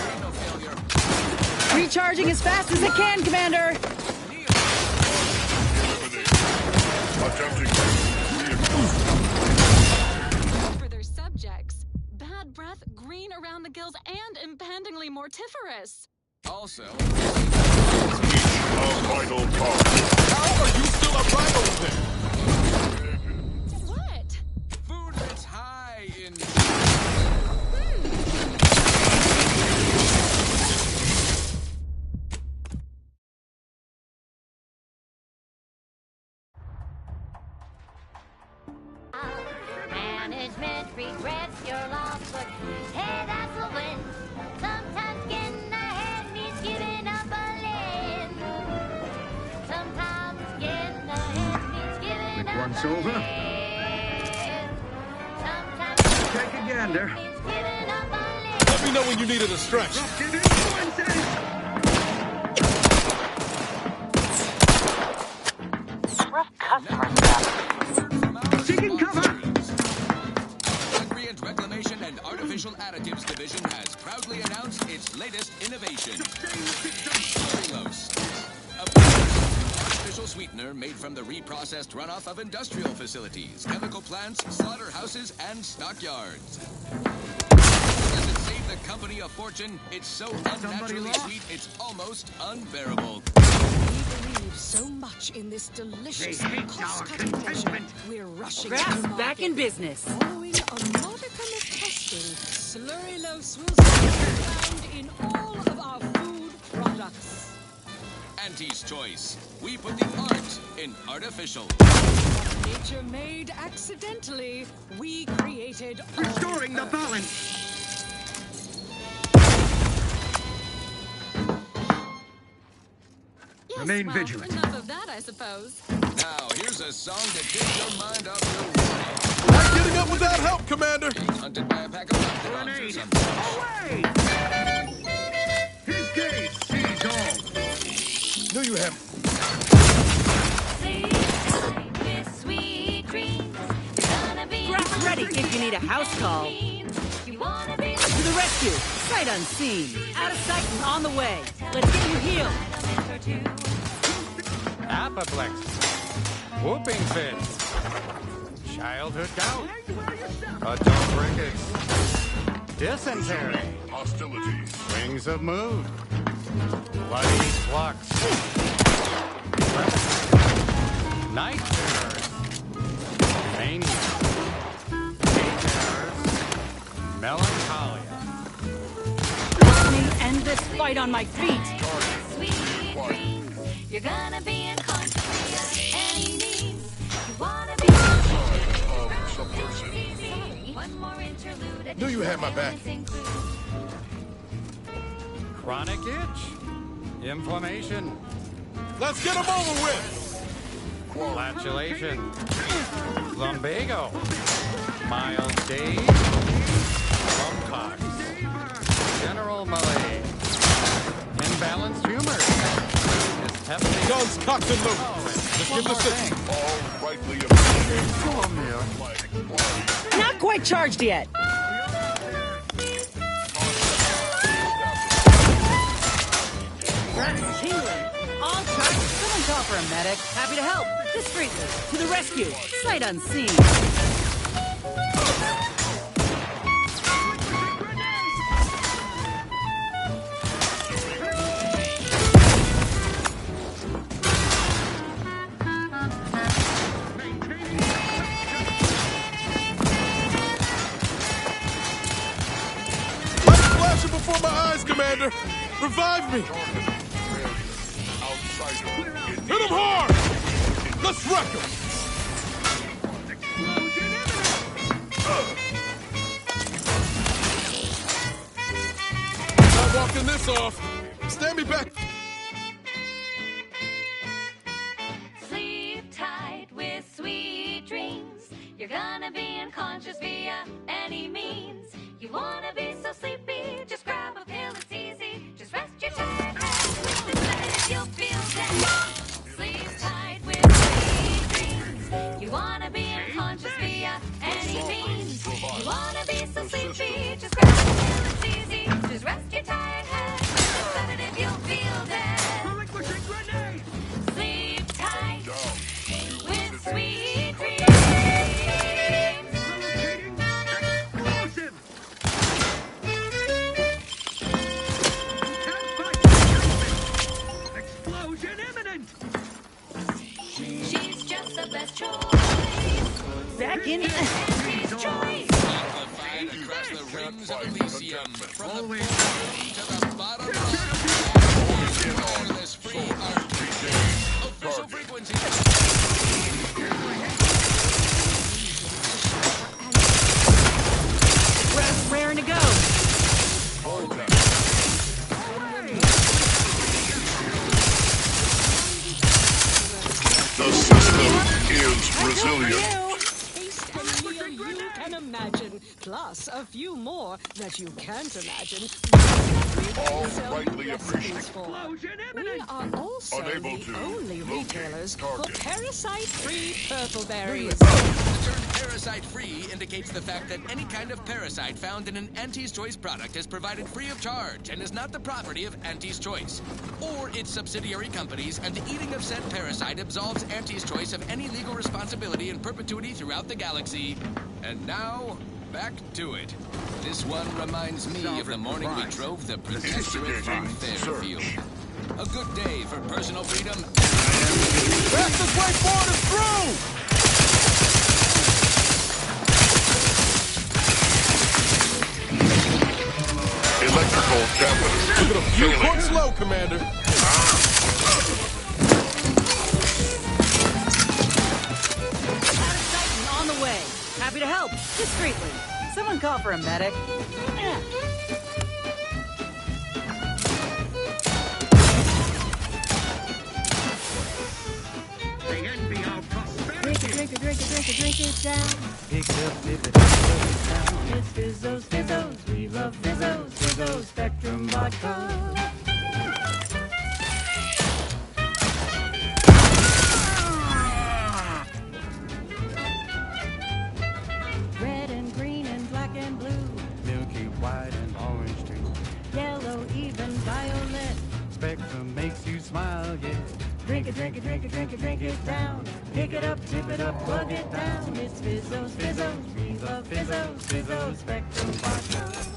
renal failure. Recharging as fast as it can, Commander. For their subjects. Bad breath, green around the gills, and impendingly mortiferous. Also, A vital part. How are you still a rival then? What? food that's high in... Management regrets your loss, but hey, that's a win. Sometimes getting ahead means giving up a limb. Sometimes getting ahead means giving up Once a over. limb. Sometimes Take a gander. means giving up a limb. Let me know when you needed a stretch. Rough customer Seeking cover! Ingredient Reclamation and Artificial Additives Division has proudly announced its latest innovation. Cellulose. A artificial sweetener made from the reprocessed runoff of industrial facilities, chemical plants, slaughterhouses, and stockyards. Doesn't save the company a fortune. It's so unnaturally sweet, it's almost unbearable. We believe so much in this delicious They hate cost-cutting our pleasure. contentment. We're rushing Graph's to the back in market. business. Following a modicum of testing, Slurrylose will be found in all of our food products. Auntie's Choice. We put the art in artificial. Nature made accidentally, we created Restoring the balance! Yes, Remain well, vigilant. enough of that, I suppose. Now, here's a song that takes your mind off your worry. Not getting up without help, Commander. Hunted by a pack of rock dogs or Grenade! something. Away! His gaze sees all. No, you haven't. Sweet dreams. Gonna be Graph's ready if you need a house call. you wanna be To the rescue. Sight unseen. Out of sight and on the way. Let's get you healed. Apoplexy. Whooping fit. Childhood gout. Adult rickets. Dysentery. Hostility. Wings of mood. Bloody flux. Night terrors. Mania. Day terrors. Melancholia. Let me end this fight on my feet. sweet dreams. You're gonna be in conscious via any means. You wanna be one more interlude. Knew you had my back. Chronic itch. Inflammation. Let's get them over with. Flatulation. Lumbago. Mild days. Lumpox. General malaise. Imbalanced humor. Dyspepsia. Guns cocked and loaded. Let's get the system. All rightly appreciated. Not quite charged yet. Tingling. All charged. Someone call for a medic. Happy to help. Discreetly. To the rescue. Sight unseen. Lights flashing before my eyes, Commander. Revive me. Hit him hard. Let's wreck him. Not walking this off. Stand me back. Sleep tight with sweet dreams. You're gonna be unconscious via any means. You wanna be so sleepy, just grab a pill, it's easy. Just rest your tired head with the sedative, you'll feel dead. Sleep tight with sweet dreams. You wanna be unconscious via any means. You wanna be so sleepy, just grab a pill, it's easy. Just rest your tired head with the sedative, you'll feel dead. Sleep tight with sweet dreams. Explosion imminent! She's just the best choice. Back in. She's choice. Amplified across the rings of Elysium. From the bottom to the bottom of wireless free arcade. Official frequency. Raring to go. The system is resilient. Taste and meal you can imagine, plus a few more that you can't imagine. All Sell rightly recipes appreciated. for. We are also Unable the to only locate retailers target. for parasite-free purple berries. The term parasite-free indicates the fact that any kind of parasite found in an Auntie's Choice product is provided free of charge and is not the property of Auntie's Choice or its subsidiary companies, and the eating of said parasite absolves Auntie's Choice of any legal responsibility in perpetuity throughout the galaxy. And now, back to it. This one reminds me of the morning we drove the Protectorate from Fairfield. A good day for personal freedom. Fastest way forward is through. Electrical damage. Look at a few points slow, Commander. Titan on the way. Happy to help. Discreetly. Someone call for a medic. They envy our prosperity. Drink it down. Pick it up, dip it up, put it down. It's Fizzos, Fizzos, we love Fizzos, Fizzos, Spectrum Vodka. Red and green and black and blue, Milky white and orange too. yellow, even violet. Spectrum makes you smile, yeah. Drink it, drink it, drink it, drink it, drink it down. Pick it up, tip it up, plug it down. It's Fizzos, Fizzos, we love Fizzos, Fizzos, Spectrum Vodka.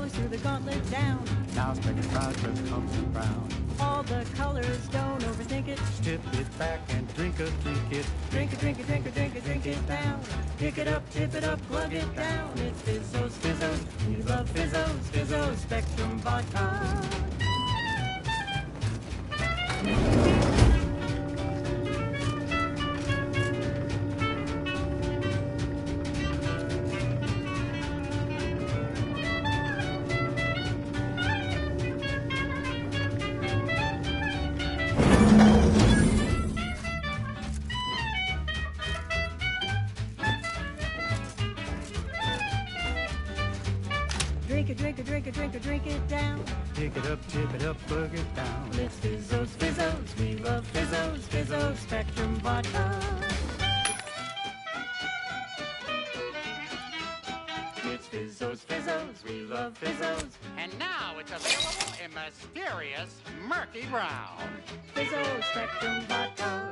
goes through the gauntlet down. Now Spectrum Project comes around. All the colors, don't overthink it. Tip it back and drink it. Drink it, drink it, drink it, drink it, drink it down. Pick it up, tip it up, plug it down. It's Fizzos, Fizzos, we love Fizzos, Fizzos, Spectrum Vodka. Drink it, drink it, drink it, drink it, drink it down. Pick it up, tip it up, plug it down. It's Fizzos, Fizzos, we love Fizzos, Fizzos, Spectrum Vodka. It's Fizzos, Fizzos, we love Fizzos. And now it's available in mysterious murky brown. Fizzos, Spectrum Vodka.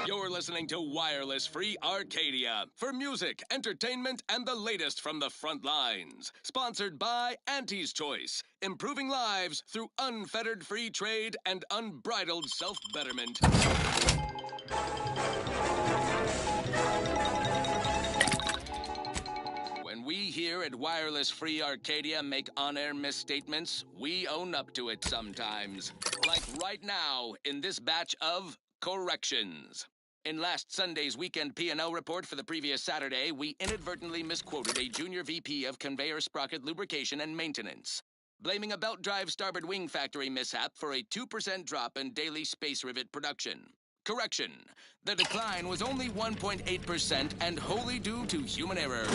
You're listening to Wireless Free Arcadia for music, entertainment, and the latest from the front lines. Sponsored by Auntie's Choice, improving lives through unfettered free trade and unbridled self-betterment. When we here at Wireless Free Arcadia make on-air misstatements, we own up to it sometimes. Like right now in this batch of corrections. In last Sunday's weekend P&L report for the previous Saturday, we inadvertently misquoted a junior VP of conveyor sprocket lubrication and maintenance, blaming a belt drive starboard wing factory mishap for a 2% drop in daily space rivet production. Correction. The decline was only 1.8% and wholly due to human error.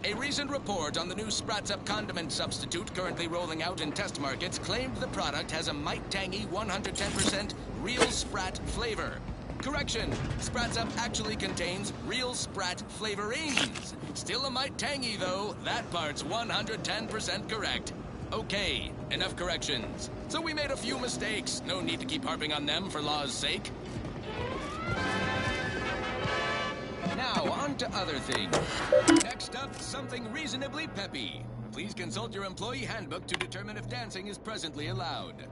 A recent report on the new Sprats Up condiment substitute currently rolling out in test markets claimed the product has a might tangy 110% real Sprat flavor. Correction. Sprats Up actually contains real Sprat flavorings. Still a mite tangy, though. That part's 110% correct. Okay, enough corrections. So we made a few mistakes. No need to keep harping on them for law's sake. Now, on to other things. Next up, something reasonably peppy. Please consult your employee handbook to determine if dancing is presently allowed.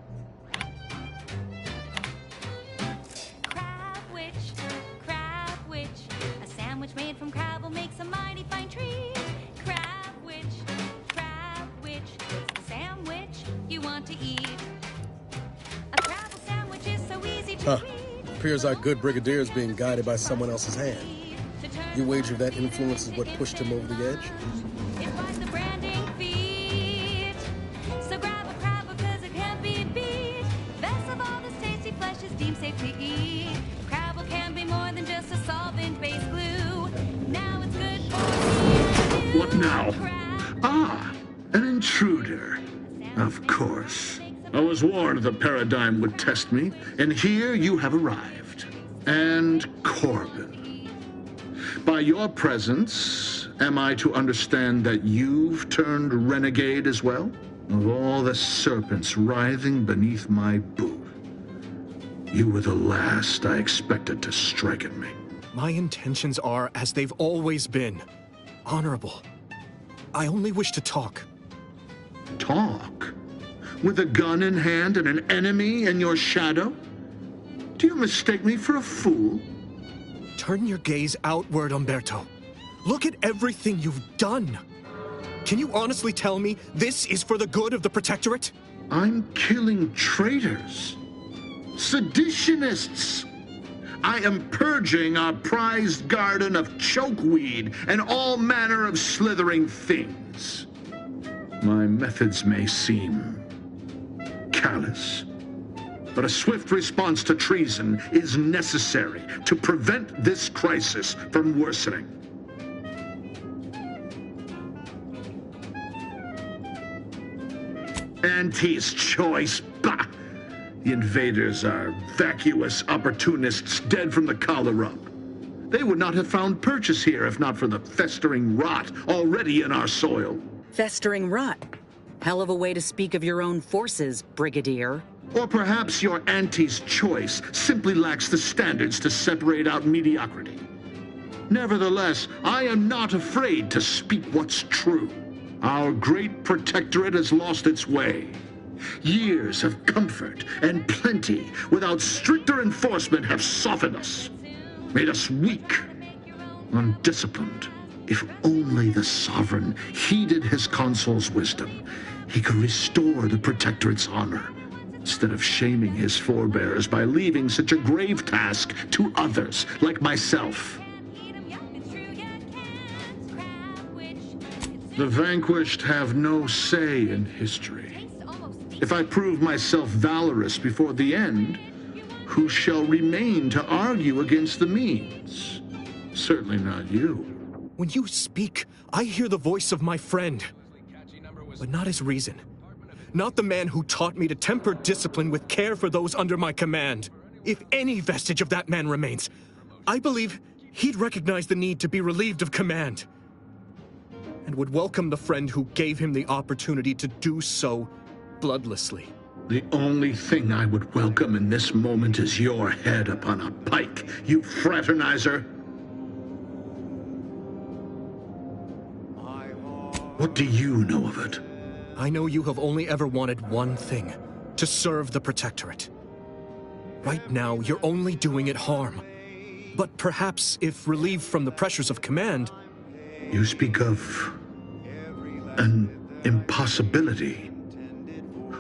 A sandwich made from crab will make a mighty fine treat. Crabwich, it's the sandwich you want to eat. A crabble sandwich is so easy to eat. Appears our good brigadier is being guided by someone else's hand. You wager that influence is what pushed him over the edge? It was the branding feat. So grab a crab because it can't be beat. Best of all, this tasty flesh is deemed safe to eat. Crabble can be more than just a solvent-based glue. Now it's good for you. What now? Ah, an intruder. Of course. I was warned the paradigm would test me, and here you have arrived. And Corbin. By your presence, am I to understand that you've turned renegade as well? Of all the serpents writhing beneath my boot, you were the last I expected to strike at me. My intentions are as they've always been. Honorable. I only wish to talk. Talk? With a gun in hand and an enemy in your shadow? Do you mistake me for a fool? Turn your gaze outward, Umberto. Look at everything you've done. Can you honestly tell me this is for the good of the Protectorate? I'm killing traitors. Seditionists. I am purging our prized garden of chokeweed and all manner of slithering things. My methods may seem callous, but a swift response to treason is necessary to prevent this crisis from worsening. Auntie's Choice, bah! The invaders are vacuous opportunists dead from the collar up. They would not have found purchase here if not for the festering rot already in our soil. Festering rot? Hell of a way to speak of your own forces, Brigadier. Or perhaps your Auntie's Choice simply lacks the standards to separate out mediocrity. Nevertheless, I am not afraid to speak what's true. Our great protectorate has lost its way. Years of comfort and plenty without stricter enforcement have softened us, made us weak, undisciplined. If only the sovereign heeded his consul's wisdom, he could restore the protectorate's honor, instead of shaming his forebears by leaving such a grave task to others like myself. The vanquished have no say in history. If I prove myself valorous before the end, who shall remain to argue against the means? Certainly not you. When you speak, I hear the voice of my friend, but not his reason. Not the man who taught me to temper discipline with care for those under my command. If any vestige of that man remains, I believe he'd recognize the need to be relieved of command, and would welcome the friend who gave him the opportunity to do so bloodlessly. The only thing I would welcome in this moment is your head upon a pike, you fraternizer. What do you know of it? I know you have only ever wanted one thing, to serve the Protectorate. Right now, you're only doing it harm. But perhaps if relieved from the pressures of command... You speak of an impossibility.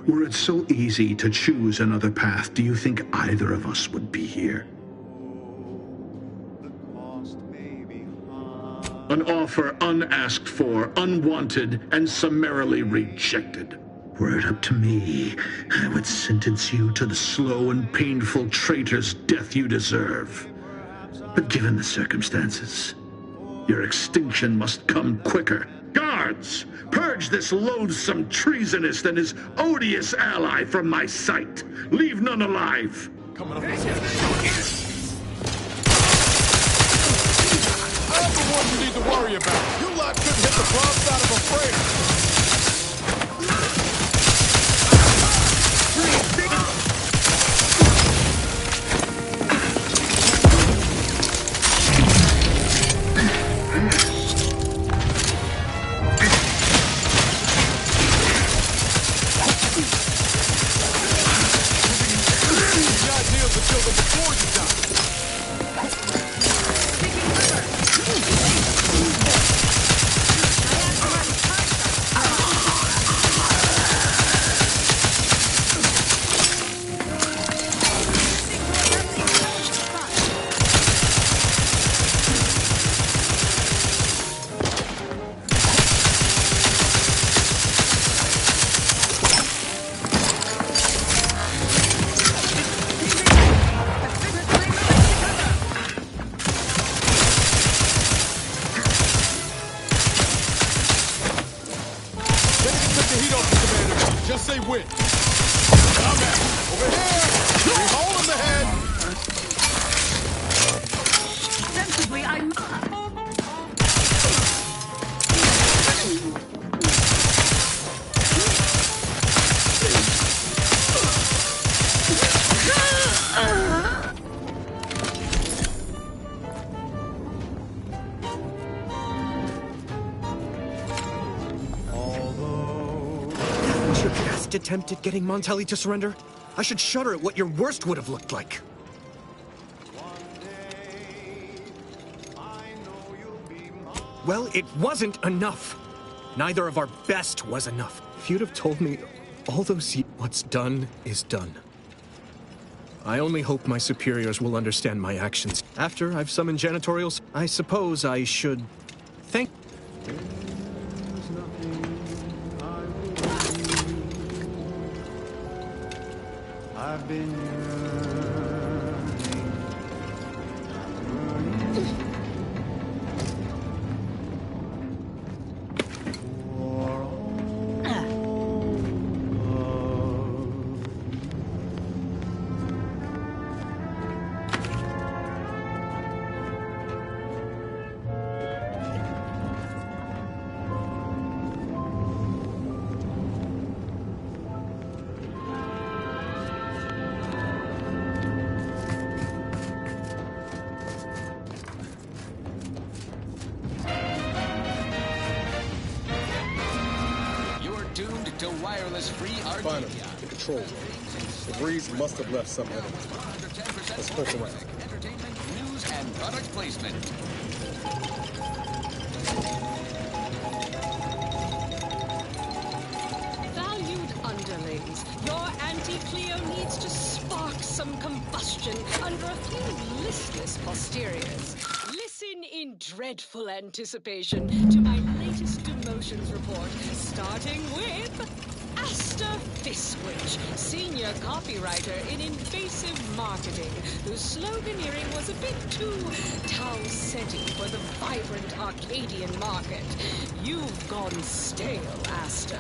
Were it so easy to choose another path, do you think either of us would be here? An offer unasked for, unwanted, and summarily rejected. Were it up to me, I would sentence you to the slow and painful traitor's death you deserve. But given the circumstances, your extinction must come quicker. Guards, purge this loathsome treasonist and his odious ally from my sight. Leave none alive. Coming up his head. I'm the one you need to worry about. You lot couldn't hit the broadside of a frame. Just say which. Come at me. Over here. You're holding the head. Sensibly, I must. Your best attempt at getting Montelli to surrender? I should shudder at what your worst would have looked like. Well, it wasn't enough. Neither of our best was enough. If you'd have told me all those what's done is done. I only hope my superiors will understand my actions. After I've summoned janitorials, I suppose I should thank... I've been yearning for wireless-free Find him. Arcadia. The control room. The breeze must have left some evidence. Let's poke around. Entertainment, news, and product placement. Valued underlings, your anti-Cleo needs to spark some combustion under a few listless posteriors. Listen in dreadful anticipation to my latest demotions report, starting with Asta Fiswich, senior copywriter in invasive marketing, whose sloganeering was a bit too Tau-setty for the vibrant Arcadian market. You've gone stale, Asta.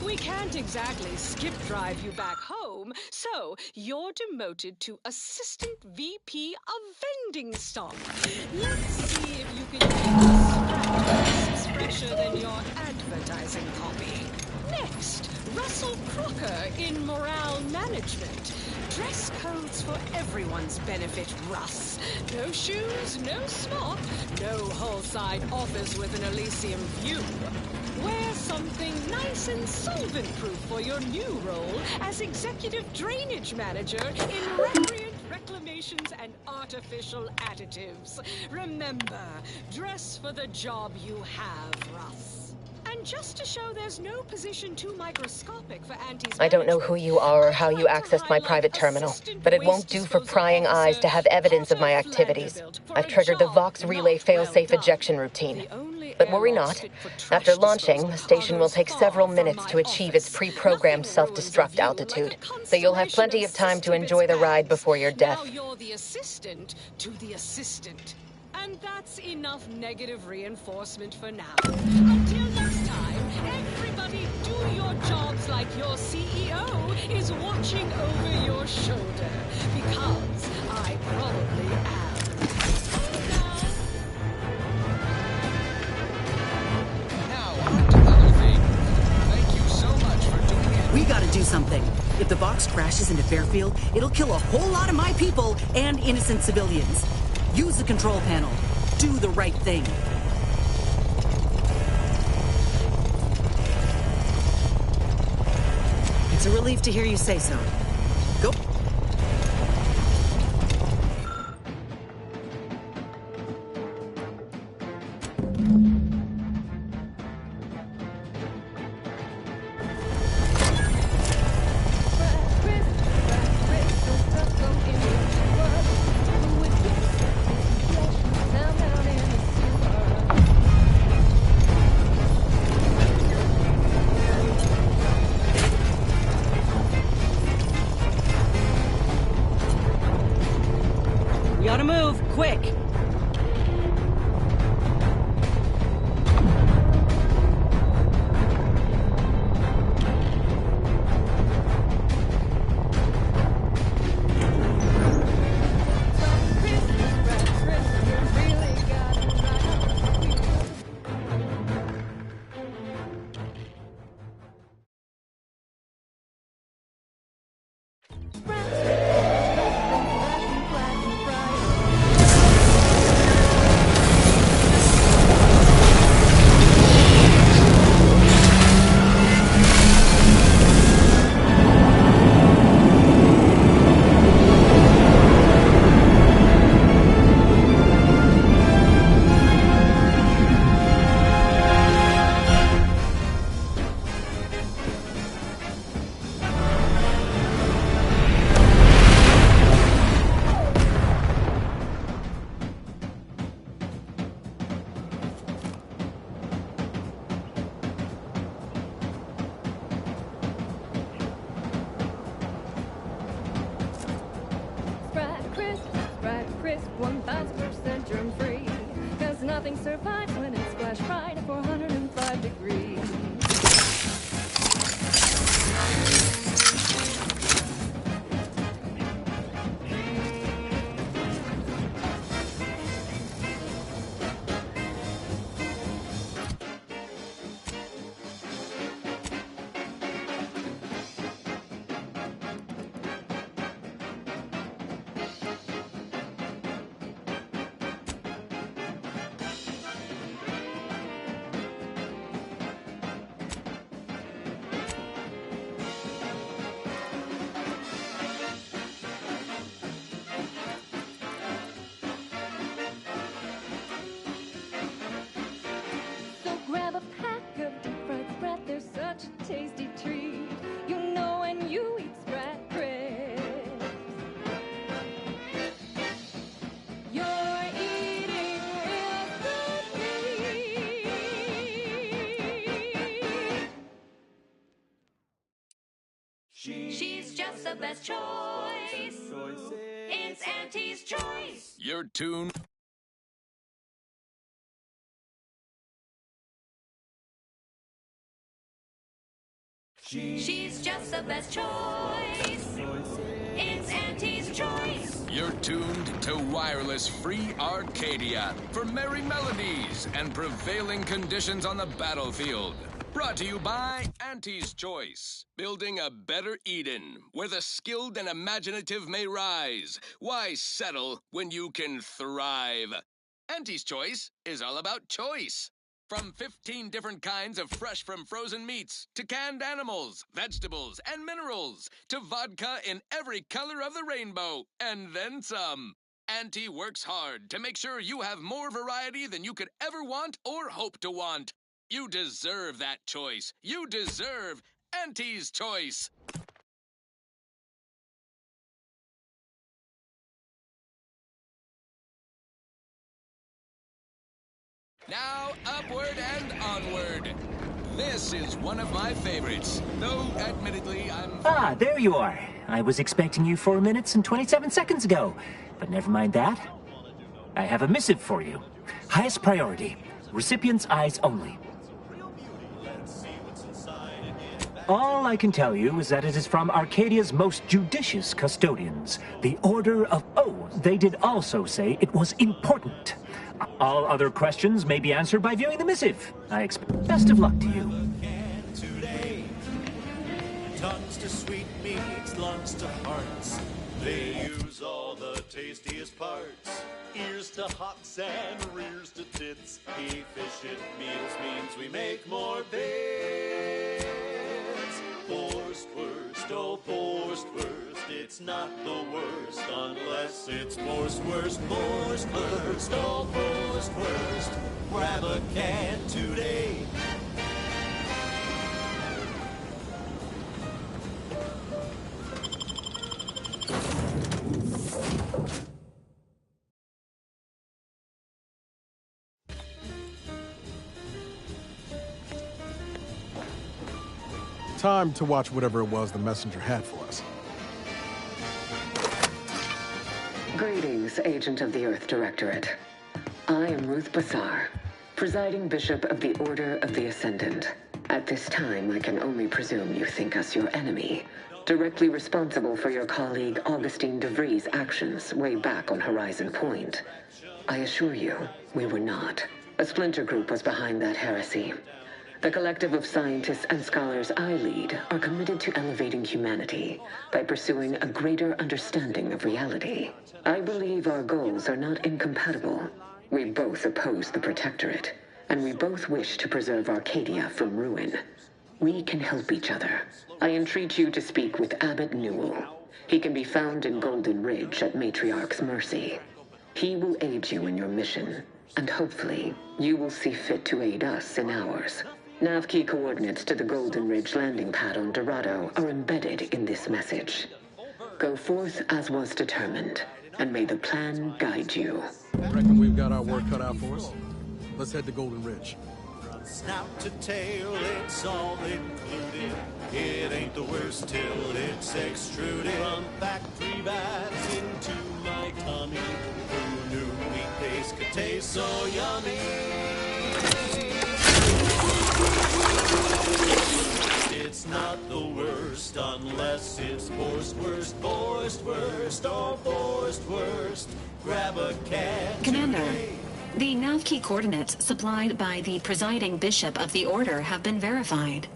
We can't exactly skip drive you back home, so you're demoted to Assistant VP of Vending Stock. Let's see if you can make the scraps fresher than your advertising copy. Next, Russell Crocker in Morale Management. Dress codes for everyone's benefit, Russ. No shoes, no smock, no whole-side office with an Elysium view. Wear something nice and solvent-proof for your new role as Executive Drainage Manager in Recreant Reclamations and Artificial Additives. Remember, dress for the job you have, Russ. And just to show there's no position too microscopic for Auntie's I don't know who you are or how you accessed my private terminal, but it won't do for prying eyes to have evidence of my activities. I've triggered the Vox Relay failsafe ejection routine. But worry not. After launching, the station will take several minutes to achieve its pre-programmed self-destruct altitude, so you'll have plenty of time to enjoy the ride before your death. Now you're the assistant to the assistant. And that's enough negative reinforcement for now. Until next time, everybody do your jobs like your CEO is watching over your shoulder. Because I probably am. We gotta do something. If the Vox crashes into Fairfield, it'll kill a whole lot of my people and innocent civilians. Use the control panel. Do the right thing. It's a relief to hear you say so. Go. We ought to move, quick! Sprite crisp, 1000% germ free. Cause nothing survives when it's splash right at 405 degrees. best choice. It's Auntie's choice. You're tuned. She's just the best choice. It's Auntie's choice. You're tuned to wireless free Arcadia for merry melodies and prevailing conditions on the battlefield. Brought to you by Auntie's Choice. Building a better Eden, where the skilled and imaginative may rise. Why settle when you can thrive? Auntie's Choice is all about choice. From 15 different kinds of fresh from frozen meats, to canned animals, vegetables, and minerals, to vodka in every color of the rainbow, and then some. Auntie works hard to make sure you have more variety than you could ever want or hope to want. You deserve that choice. You deserve Auntie's Choice. Now, upward and onward. This is one of my favorites, though admittedly I'm... Ah, there you are. I was expecting you 4 minutes and 27 seconds ago, but never mind that. I have a missive for you. Highest priority. Recipient's eyes only. All I can tell you is that it is from Arcadia's most judicious custodians, the Order of... Oh, they did also say it was important. All other questions may be answered by viewing the missive. I expect best of luck to you. Today, tongues to sweet meats, lungs to hearts. They use all the tastiest parts. Ears to hocks and rears to tits. Efficient meals means we make more bits. Forced worst, oh forced worst. It's not the worst unless it's forced worst, forced worst, oh forced worst. Grab a can today. Time to watch whatever it was the messenger had for us. Greetings, Agent of the Earth Directorate. I am Ruth Bassar, presiding Bishop of the Order of the Ascendant. At this time, I can only presume you think us your enemy, directly responsible for your colleague Augustine DeVries' actions way back on Horizon Point. I assure you, we were not. A splinter group was behind that heresy. The collective of scientists and scholars I lead are committed to elevating humanity by pursuing a greater understanding of reality. I believe our goals are not incompatible. We both oppose the Protectorate, and we both wish to preserve Arcadia from ruin. We can help each other. I entreat you to speak with Abbot Newell. He can be found in Golden Ridge at Matriarch's Mercy. He will aid you in your mission, and hopefully, you will see fit to aid us in ours. Nav key coordinates to the Golden Ridge landing pad on Dorado are embedded in this message. Go forth as was determined, and may the plan guide you. Reckon we've got our work cut out for us? Let's head to Golden Ridge. From snout to tail, it's all included. It ain't the worst till it's extruded. From factory vats into my tummy. Who knew meat paste could taste so yummy? It's not the worst unless it's forced worst, forced worst, or forced worst. Grab a can. Commander, the nav key coordinates supplied by the presiding bishop of the Order have been verified.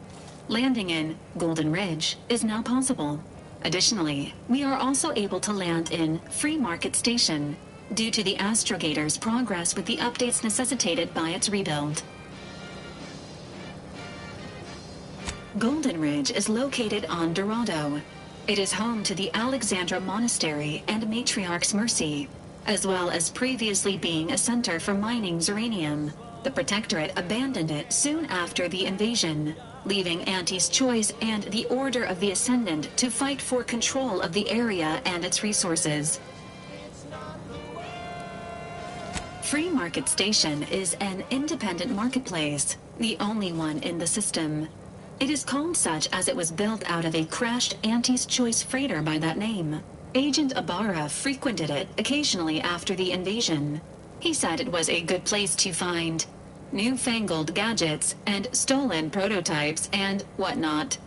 Landing in Golden Ridge is now possible. Additionally, we are also able to land in Free Market Station due to the Astrogator's progress with the updates necessitated by its rebuild. Golden Ridge is located on Dorado. It is home to the Alexandra Monastery and Matriarch's Mercy, as well as previously being a center for mining uranium. The Protectorate abandoned it soon after the invasion, leaving Auntie's Choice and the Order of the Ascendant to fight for control of the area and its resources. Free Market Station is an independent marketplace, the only one in the system. It is called such as it was built out of a crashed Auntie's Choice freighter by that name. Agent Ibarra frequented it occasionally after the invasion. He said it was a good place to find newfangled gadgets and stolen prototypes and whatnot.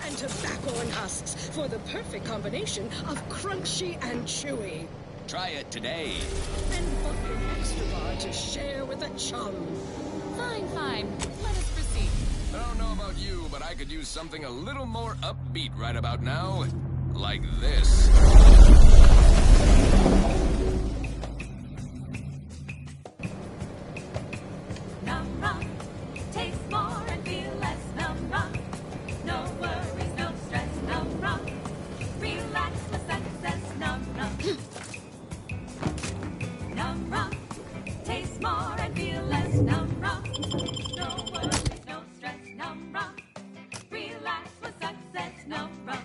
And tobacco and husks for the perfect combination of crunchy and chewy. Try it today. And bucket extra bar to share with a chum. Fine, fine. Let us proceed. I don't know about you, but I could use something a little more upbeat right about now. Like this. Num rum, taste more and feel less. Num rum, no worries, no stress. Num rum, relax with success. Num rum, num rum, taste more and feel less. Num rum, no worries, no stress. Num rum, relax with success. Num rum.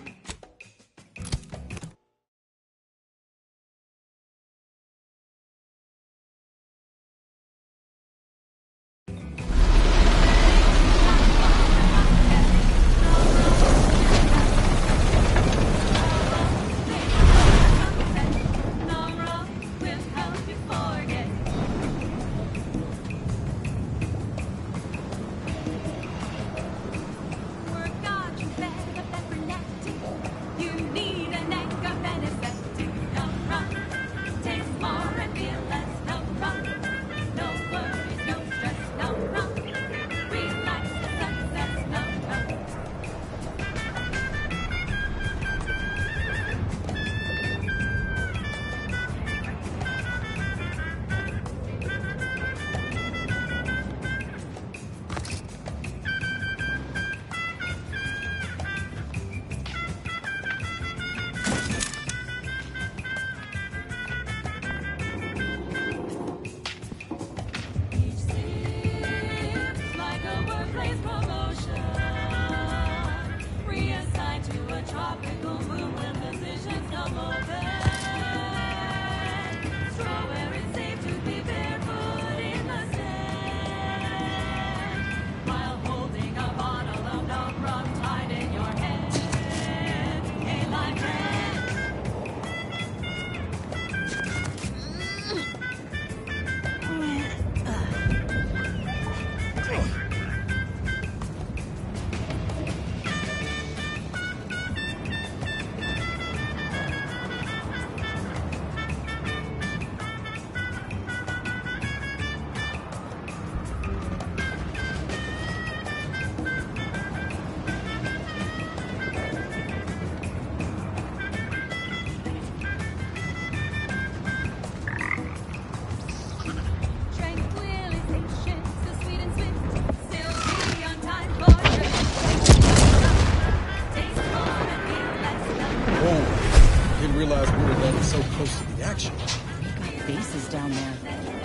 So close to the action. We've got bases down there.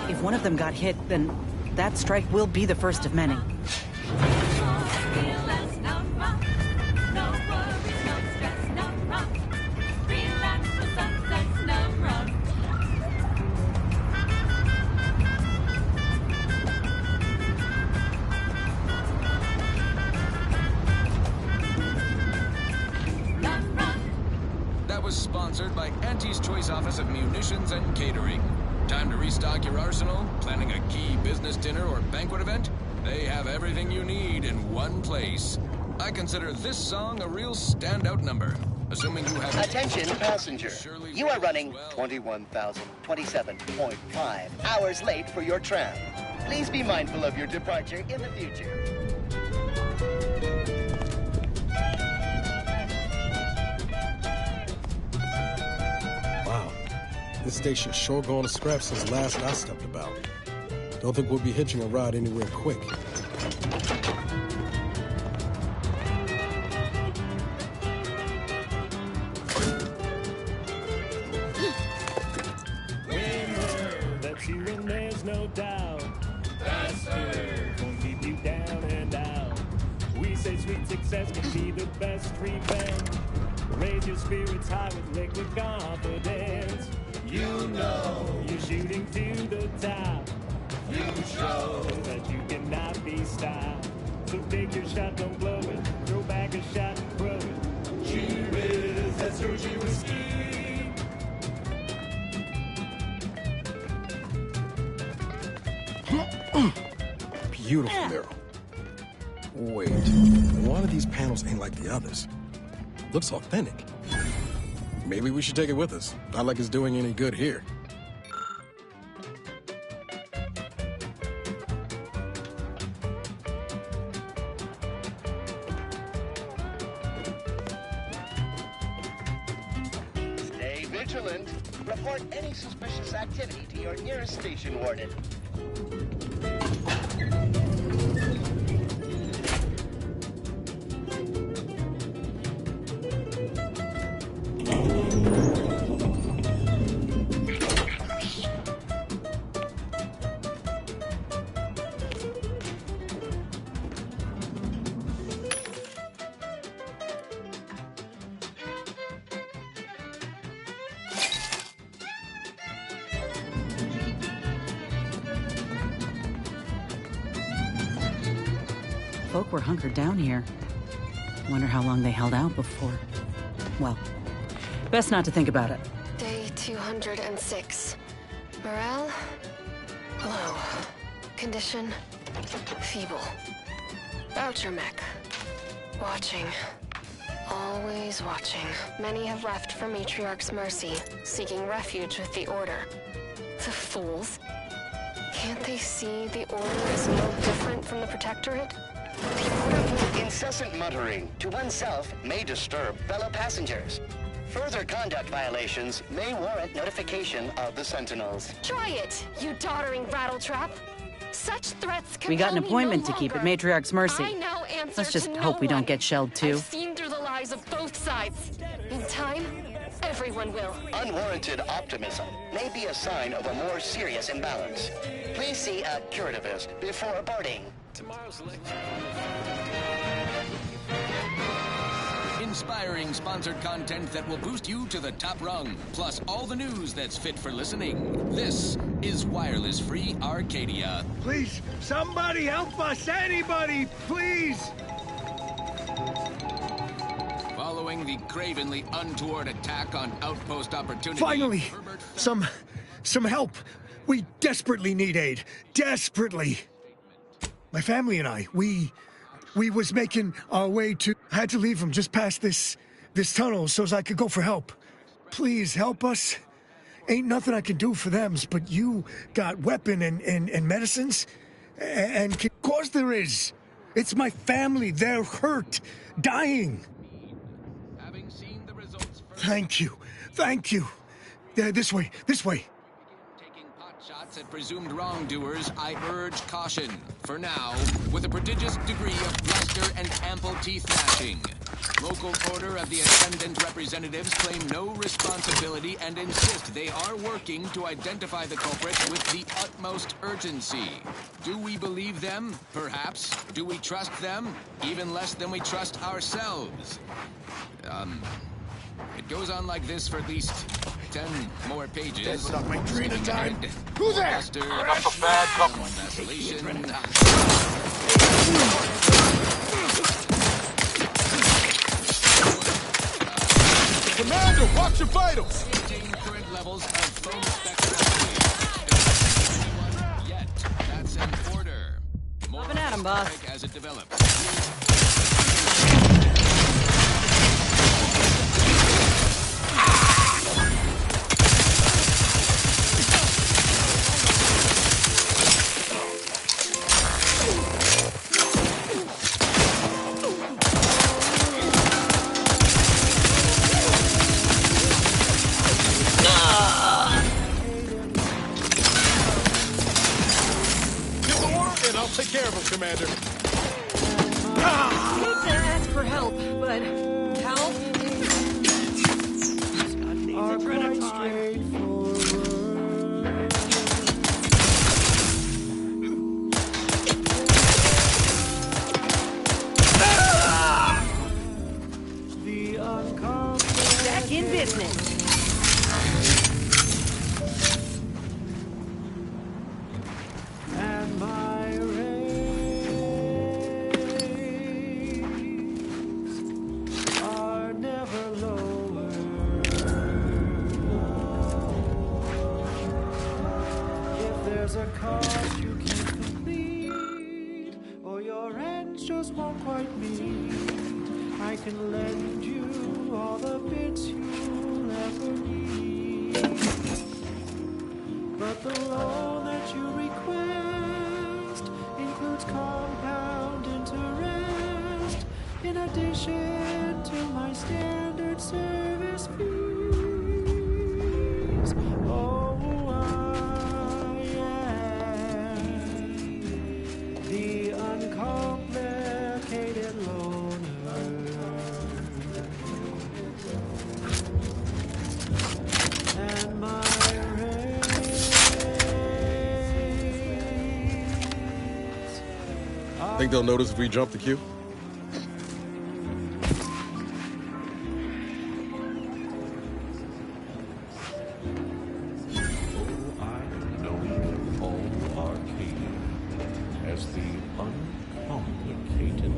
If one of them got hit, then that strike will be the first of many. Sponsored by Auntie's Choice Office of Munitions and Catering. Time to restock your arsenal? Planning a key business dinner or banquet event? They have everything you need in one place. I consider this song a real standout number. Assuming you have... Attention, passenger. You are running 21,027.5 hours late for your tram. Please be mindful of your departure in the future. This station's sure gone to scrap since last I stepped about. Don't think we'll be hitching a ride anywhere quick. That's you and there's no doubt. Faster, won't keep you down and out. We say sweet success can be the best revenge. Raise your spirits high with liquid confidence. You know you're shooting to the top. You show that you cannot be stopped. So take your shot, don't blow it. Throw back a shot, throw it. She whiz, that's Georgie whiskey. Beautiful mural. Wait, one of these panels ain't like the others. Looks authentic. Maybe we should take it with us. Not like it's doing any good here. Stay vigilant. Report any suspicious activity to your nearest station warden. Folk were hunkered down here. Wonder how long they held out before. Well, best not to think about it. Day 206. Morale? Low. Condition? Feeble. Voucher mech. Watching. Always watching. Many have left for Matriarch's mercy, seeking refuge with the Order. The fools. Can't they see the Order is no different from the Protectorate? Incessant muttering to oneself may disturb fellow passengers. Further conduct violations may warrant notification of the Sentinels. Try it, you doddering rattletrap. Such threats We got an compel me appointment no to keep at longer. Matriarch's mercy. I now answer Let's just to hope no we don't one. get shelled too. I've seen through the lies of both sides. In time, everyone will. Unwarranted optimism may be a sign of a more serious imbalance. Please see a curativist before boarding. Tomorrow's lecture. Inspiring sponsored content that will boost you to the top rung, plus all the news that's fit for listening. This is Wireless Free Arcadia. Please, somebody help us! Anybody, please! Following the cravenly untoward attack on Outpost Opportunity... Finally! Some help! We desperately need aid. Desperately! My family and I, we was making our way to... I had to leave from just past this tunnel so as I could go for help. Please, help us. Ain't nothing I can do for them, but you got weapon and medicines? And of course there is. It's my family. They're hurt. Dying. Thank you. Thank you. This way. This way. Shots at presumed wrongdoers, I urge caution. For now, with a prodigious degree of bluster and ample teeth gnashing. Local order of the Ascendant representatives claim no responsibility and insist they are working to identify the culprit with the utmost urgency. Do we believe them? Perhaps. Do we trust them? Even less than we trust ourselves. It goes on like this for at least 10 more pages. That's not my dream of time. Who's there? That's a bad couple. Vacillation. Commander, watch your vitals! Current levels of foam spectrum. Yet, that's an order. More Up and at 'em, boss. as it develops. Give the order and I'll take care of him, Commander. Hate to ask for help, but help? Are quite straightforward. The uncomfortable. Back in business. me. I can lend you all the bits you'll ever need. But the loan that you request includes compound interest in addition to my standard service fees. Oh, I am the uncomplicated loaner. And my Think they'll notice if we jump the queue? As the uncomplicated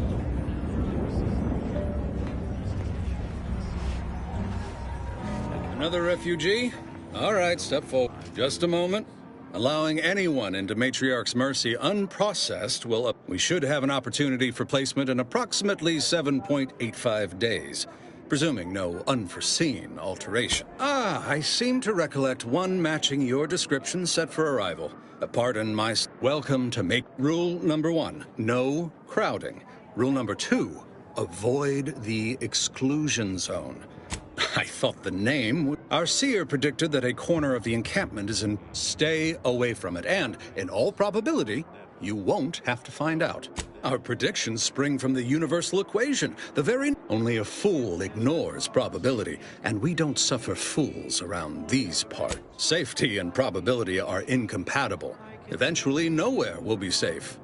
Another refugee? All right, step forward. Just a moment. Allowing anyone into Matriarch's Mercy unprocessed will... We should have an opportunity for placement in approximately 7.85 days, presuming no unforeseen alteration. I seem to recollect one matching your description set for arrival. Pardon my... Welcome to Rule number 1, no crowding. Rule number 2, avoid the exclusion zone. I thought the name... Our seer predicted that a corner of the encampment is in... Stay away from it, and, in all probability, you won't have to find out. Our predictions spring from the universal equation, the very... Only a fool ignores probability, and we don't suffer fools around these parts. Safety and probability are incompatible. Eventually, nowhere will be safe.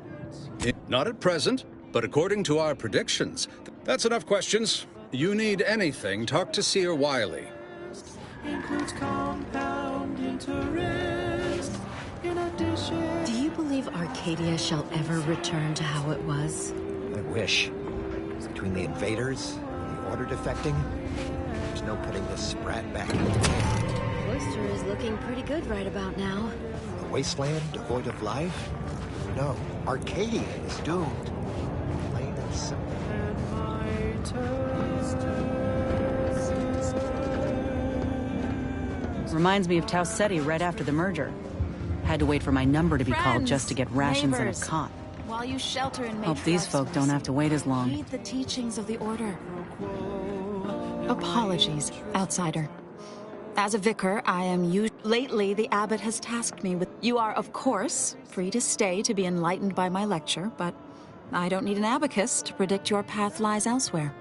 Not at present, but according to our predictions. That's enough questions. You need anything, talk to Seer Wiley. includes compound interest in addition. Do you believe Arcadia shall ever return to how it was? I wish. Between the invaders and the Order defecting, there's no putting this sprat back in the camp. Cloister is looking pretty good right about now. A wasteland devoid of life? No, Arcadia is doomed. Plain and simple. Reminds me of Tau Ceti right after the merger. Had to wait for my number to be called just to get rations and a cot. While you shelter in Hope these folk don't have to wait as long. Heed the teachings of the Order. Apologies, outsider. As a vicar, I am Lately, the abbot has tasked me with... You are, of course, free to stay to be enlightened by my lecture, but I don't need an abacus to predict your path lies elsewhere.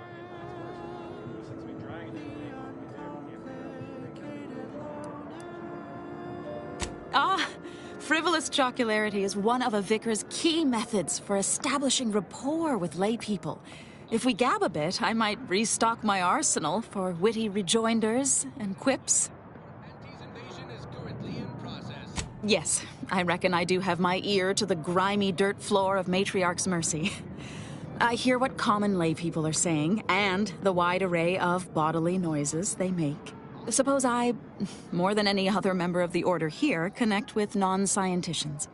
Frivolous jocularity is one of a vicar's key methods for establishing rapport with lay people. If we gab a bit, I might restock my arsenal for witty rejoinders and quips. Yes, I reckon I do have my ear to the grimy dirt floor of Matriarch's Mercy. I hear what common lay people are saying, and the wide array of bodily noises they make. Suppose I, more than any other member of the Order here, connect with non-scienticians.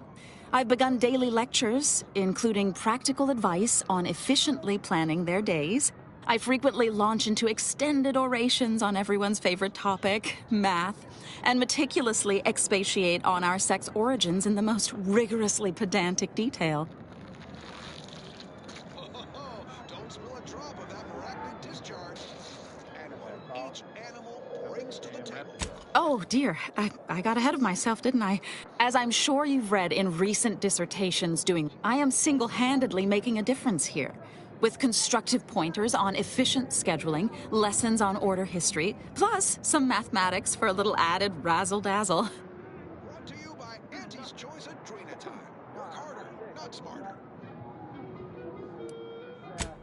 I've begun daily lectures, including practical advice on efficiently planning their days. I frequently launch into extended orations on everyone's favorite topic, math, and meticulously expatiate on our sex origins in the most rigorously pedantic detail. Don't spill a drop of that miraculous discharge. And when each animal brings to the table. Oh, dear. I got ahead of myself, didn't I? As I'm sure you've read in recent dissertations I am single-handedly making a difference here. With constructive pointers on efficient scheduling, lessons on Order history, plus some mathematics for a little added razzle-dazzle. Brought to you by Auntie's Choice Adrenatine. Work harder, not smarter.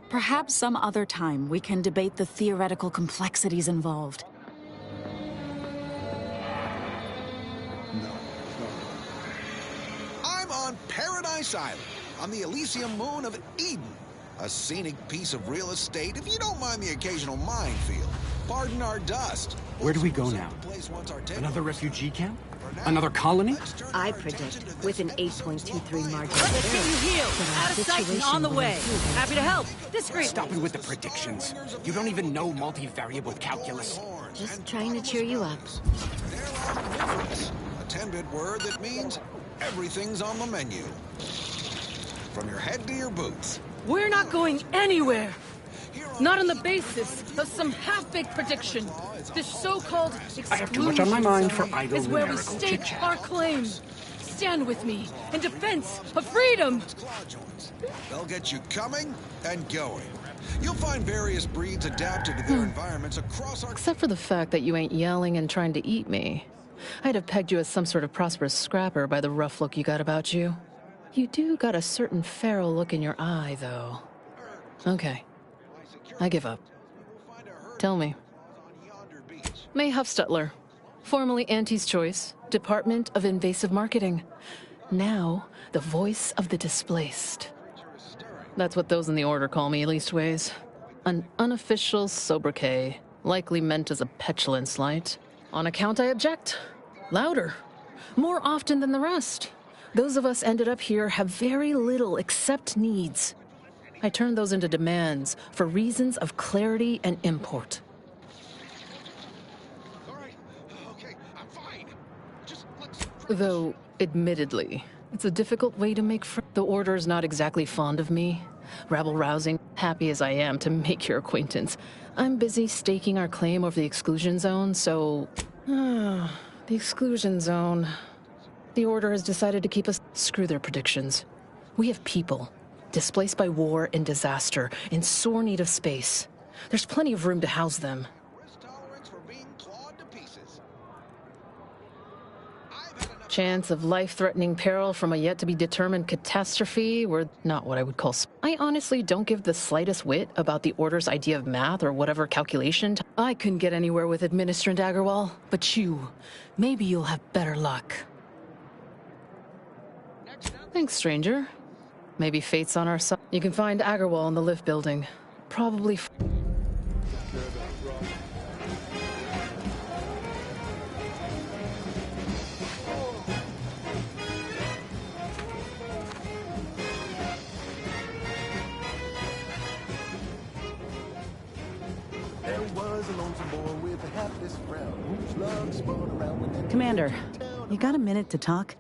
Perhaps some other time we can debate the theoretical complexities involved. I'm on Paradise Island, on the Elysium moon of Eden. A scenic piece of real estate, if you don't mind the occasional minefield. Pardon our dust. Where do we go now? Another refugee camp? Another colony? I predict with an 8.23 margin. Let's get you healed. Out of sight and on the way. Happy to help. Discreet. Stop it with the predictions. You don't even know multivariable calculus. Just trying to cheer you up. A 10-bit word that means everything's on the menu. From your head to your boots. We're not going anywhere. Not on the basis of some half-baked prediction. This so-called exclusion I have too much on my mind for idle is where we numerical stake chit-chat. our claim. Stand with me in defense of freedom. They'll get you coming and going. You'll find various breeds adapted to their environments across our... Except for the fact that you ain't yelling and trying to eat me. I'd have pegged you as some sort of prosperous scrapper by the rough look you got about you. You do got a certain feral look in your eye, though. Okay. I give up. Tell me. May Huffstutler, formerly Auntie's Choice, Department of Invasive Marketing. Now, the voice of the displaced. That's what those in the Order call me, leastways. An unofficial sobriquet, likely meant as a petulant slight. On account I object. Louder. More often than the rest. Those of us ended up here have very little except needs. I turn those into demands for reasons of clarity and import. Though, admittedly, it's a difficult way to make friends. The Order's not exactly fond of me. Rabble-rousing, happy as I am to make your acquaintance. I'm busy staking our claim over the exclusion zone, so... the exclusion zone. The Order has decided to keep us... Screw their predictions. We have people, displaced by war and disaster, in sore need of space. There's plenty of room to house them. Chance of life-threatening peril from a yet-to-be-determined catastrophe were not what I would call... I honestly don't give the slightest whit about the Order's idea of math or whatever calculation. I couldn't get anywhere with Administrant Agarwal, but you, maybe you'll have better luck. Thanks, stranger. Maybe fate's on our side. You can find Agarwal in the lift building. Probably... Commander, you got a minute to talk?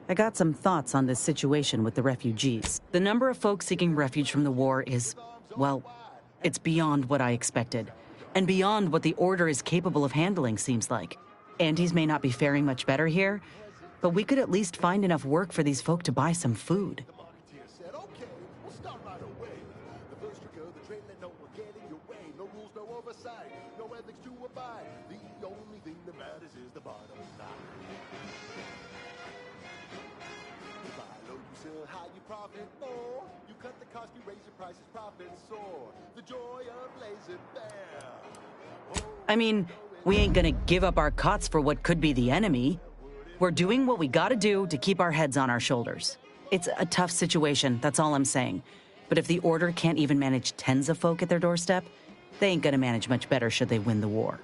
I got some thoughts on this situation with the refugees. The number of folks seeking refuge from the war is, well, it's beyond what I expected. And beyond what the Order is capable of handling, seems like. Antis may not be faring much better here, but we could at least find enough work for these folk to buy some food. I mean, we ain't gonna give up our cots for what could be the enemy. We're doing what we gotta do to keep our heads on our shoulders. It's a tough situation, that's all I'm saying. But if the Order can't even manage tens of folk at their doorstep, they ain't gonna manage much better should they win the war.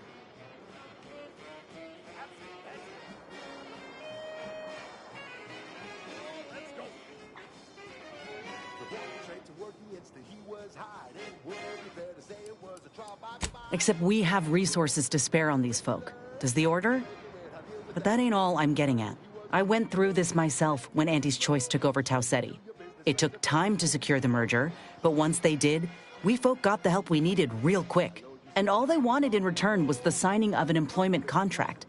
Except we have resources to spare on these folk. Does the Order? But that ain't all I'm getting at. I went through this myself when Auntie's Choice took over Tau Ceti. It took time to secure the merger, but once they did, we folk got the help we needed real quick. And all they wanted in return was the signing of an employment contract.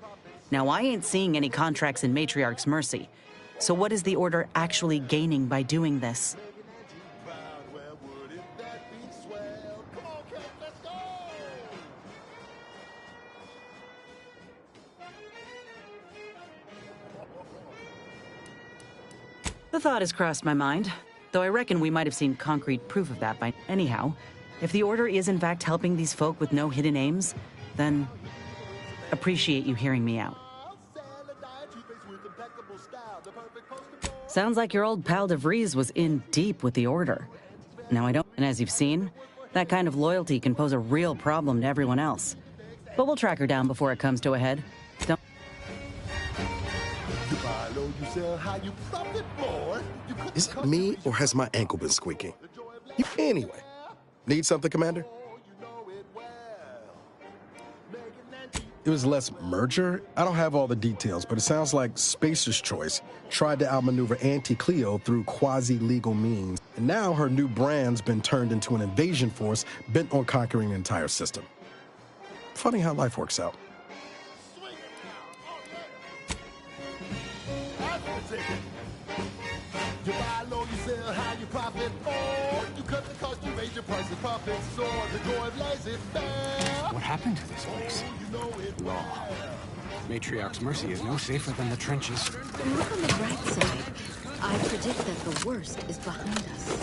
Now, I ain't seeing any contracts in Matriarch's Mercy. So what is the Order actually gaining by doing this? The thought has crossed my mind, though I reckon we might have seen concrete proof of that by... Anyhow, if the Order is in fact helping these folk with no hidden aims, then appreciate you hearing me out. Sounds like your old pal DeVries was in deep with the Order. Now I don't... And as you've seen, that kind of loyalty can pose a real problem to everyone else. But we'll track her down before it comes to a head. Don't... Is it me, or has my ankle been squeaking? Anyway, need something, Commander? It was less merger. I don't have all the details, but it sounds like Spacer's Choice tried to outmaneuver Auntie Cleo through quasi-legal means. And now her new brand's been turned into an invasion force bent on conquering the entire system. Funny how life works out. You buy low, you sell high, you profit more. You cut the cost, you raise your prices, profit soar. The joy of laissez-faire. What happened to this place? Law. Matriarch's Mercy is no safer than the trenches. Look on the bright side. I predict that the worst is behind us.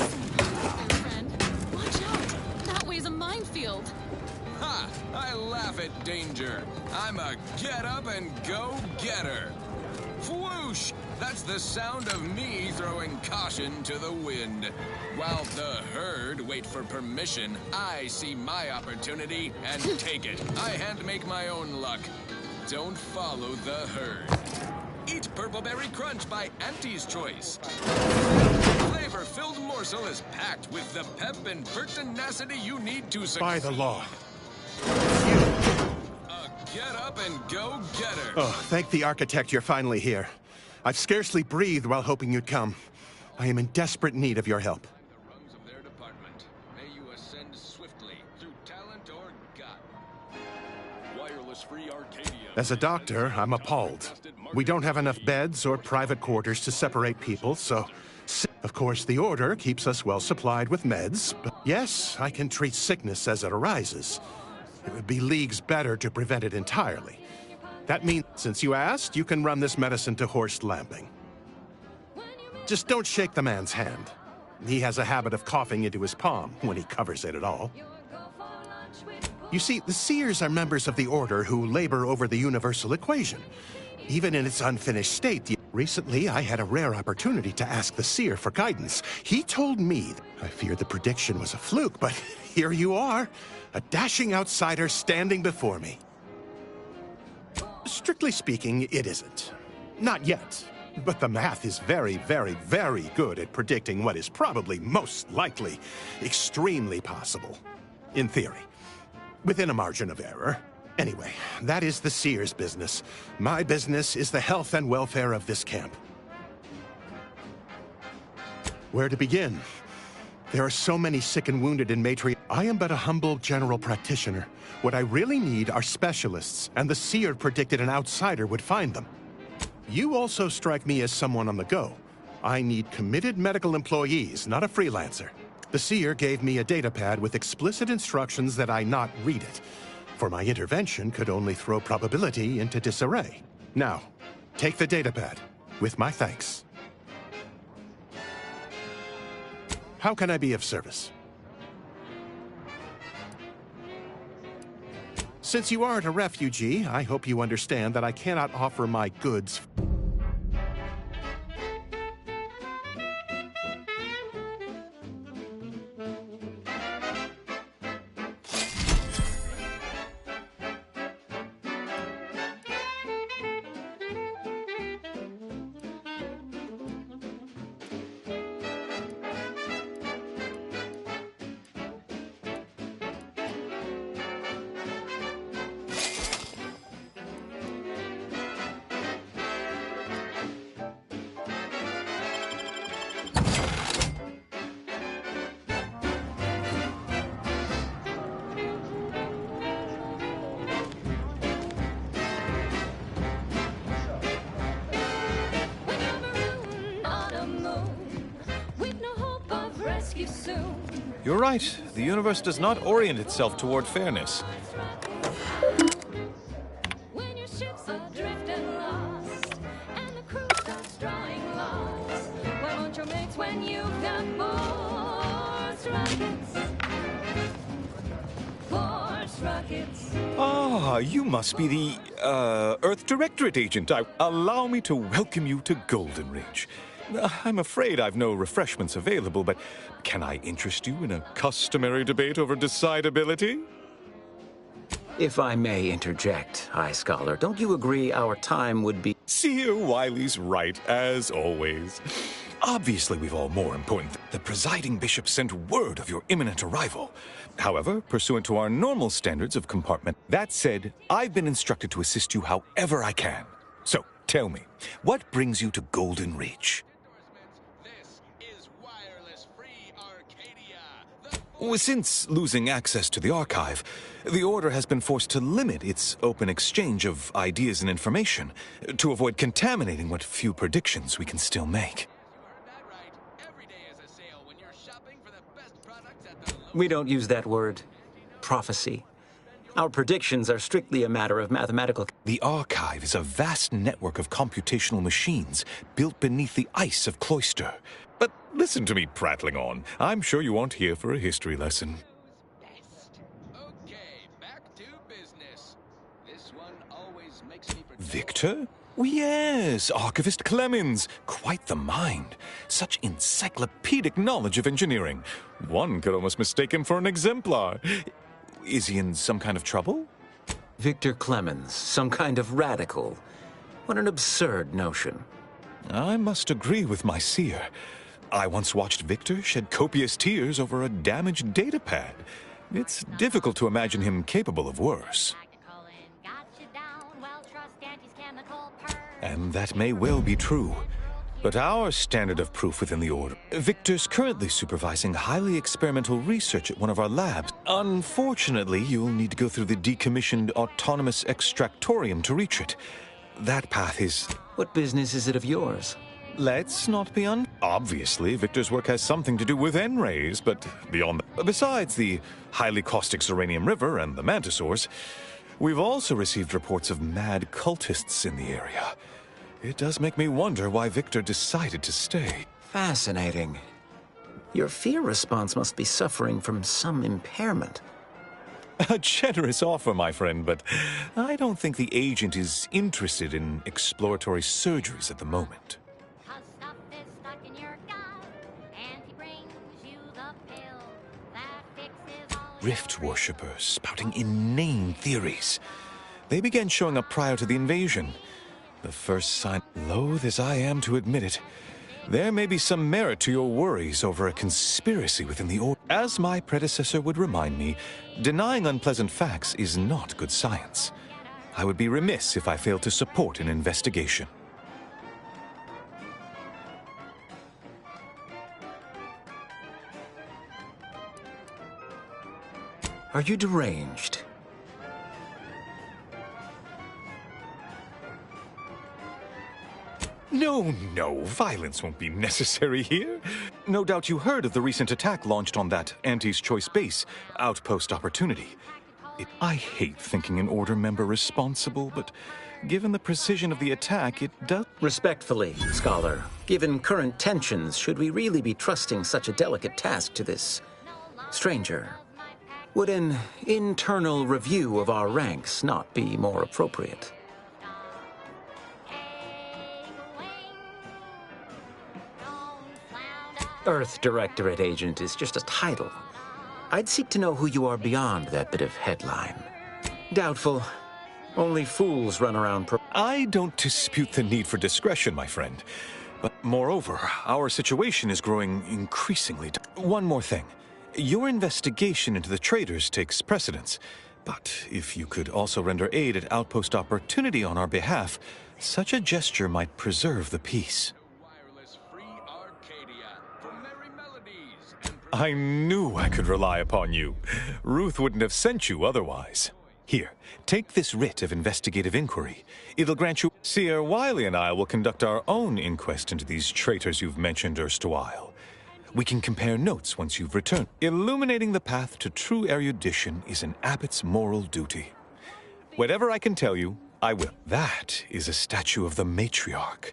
Friend, watch out! That way's a minefield. Ha! I laugh at danger. I'm a get-up-and-go-getter. Whoosh! That's the sound of me throwing caution to the wind. While the herd wait for permission, I see my opportunity and take it. I hand make my own luck. Don't follow the herd. Eat Purpleberry Crunch by Auntie's Choice. Flavor-filled morsel is packed with the pep and pertinacity you need to succeed. By the law. A get-up-and-go-getter. Oh, thank the architect you're finally here. I've scarcely breathed while hoping you'd come. I am in desperate need of your help. The rungs of their department. May you ascend swiftly through talent or gut. Wireless free Arcadia. As a doctor, I'm appalled. We don't have enough beds or private quarters to separate people, so... Of course, the Order keeps us well supplied with meds, but yes, I can treat sickness as it arises. It would be leagues better to prevent it entirely. That means, since you asked, you can run this medicine to Horst Lamping. Just don't shake the man's hand. He has a habit of coughing into his palm when he covers it at all. You see, the Seers are members of the Order who labor over the universal equation. Even in its unfinished state, recently I had a rare opportunity to ask the Seer for guidance. He told me, I feared the prediction was a fluke, but here you are, a dashing outsider standing before me. Strictly speaking, it isn't. Not yet. But the math is very, very, very good at predicting what is probably most likely extremely possible. In theory. Within a margin of error. Anyway, that is the Seer's business. My business is the health and welfare of this camp. Where to begin? There are so many sick and wounded in Matri. I am but a humble general practitioner. What I really need are specialists, and the Seer predicted an outsider would find them. You also strike me as someone on the go. I need committed medical employees, not a freelancer. The Seer gave me a datapad with explicit instructions that I not read it, for my intervention could only throw probability into disarray. Now, take the datapad, with my thanks. How can I be of service? Since you aren't a refugee, I hope you understand that I cannot offer my goods. You're right. The universe does not orient itself toward fairness. When your ships are drifting lost and the crew starts drawing lots, why won't your mates when you've got force rockets? Force rockets. Ah, you must be the, Earth Directorate agent. Allow me to welcome you to Golden Ridge. I'm afraid I've no refreshments available, but can I interest you in a customary debate over decidability? If I may interject, High Scholar, don't you agree our time would be... Seer Wiley's right, as always. Obviously, we've all more important. The presiding bishop sent word of your imminent arrival. However, pursuant to our normal standards of compartment, that said, I've been instructed to assist you however I can. So, tell me, what brings you to Golden Ridge? Since losing access to the archive, the Order has been forced to limit its open exchange of ideas and information to avoid contaminating what few predictions we can still make. We don't use that word, prophecy. Our predictions are strictly a matter of mathematical... The archive is a vast network of computational machines built beneath the ice of Cloister. But listen to me prattling on. I'm sure you aren't here for a history lesson. Victor? Oh, yes, Archivist Clemens. Quite the mind. Such encyclopedic knowledge of engineering. One could almost mistake him for an exemplar. Is he in some kind of trouble? Victor Clemens, some kind of radical. What an absurd notion. I must agree with my seer. I once watched Victor shed copious tears over a damaged datapad. It's difficult to imagine him capable of worse. And that may well be true. But our standard of proof within the Order... Victor's currently supervising highly experimental research at one of our labs. Unfortunately, you'll need to go through the decommissioned autonomous extractorium to reach it. That path is... What business is it of yours? Let's not be Obviously, Victor's work has something to do with N-rays, but beyond that... Besides the highly caustic Serenium River and the Mantisaurs, we've also received reports of mad cultists in the area. It does make me wonder why Victor decided to stay. Fascinating. Your fear response must be suffering from some impairment. A generous offer, my friend, but I don't think the agent is interested in exploratory surgeries at the moment. Rift worshippers spouting inane theories. They began showing up prior to the invasion. The first sign, loath as I am to admit it, there may be some merit to your worries over a conspiracy within the Order. As my predecessor would remind me, denying unpleasant facts is not good science. I would be remiss if I failed to support an investigation. Are you deranged? No, violence won't be necessary here. No doubt you heard of the recent attack launched on that Auntie's Choice base, Outpost Opportunity. I hate thinking an Order member responsible, but given the precision of the attack, it does... Respectfully, Scholar, given current tensions, should we really be trusting such a delicate task to this stranger? Would an internal review of our ranks not be more appropriate? Earth Directorate Agent is just a title. I'd seek to know who you are beyond that bit of headline. Doubtful. Only fools run around... I don't dispute the need for discretion, my friend. But moreover, our situation is growing increasingly... One more thing. Your investigation into the traitors takes precedence. But if you could also render aid at Outpost Opportunity on our behalf, such a gesture might preserve the peace. I knew I could rely upon you. Ruth wouldn't have sent you otherwise. Here, take this writ of investigative inquiry. It'll grant you... Seer Wiley and I will conduct our own inquest into these traitors you've mentioned erstwhile. We can compare notes once you've returned. Illuminating the path to true erudition is an abbot's moral duty. Whatever I can tell you, I will. That is a statue of the matriarch,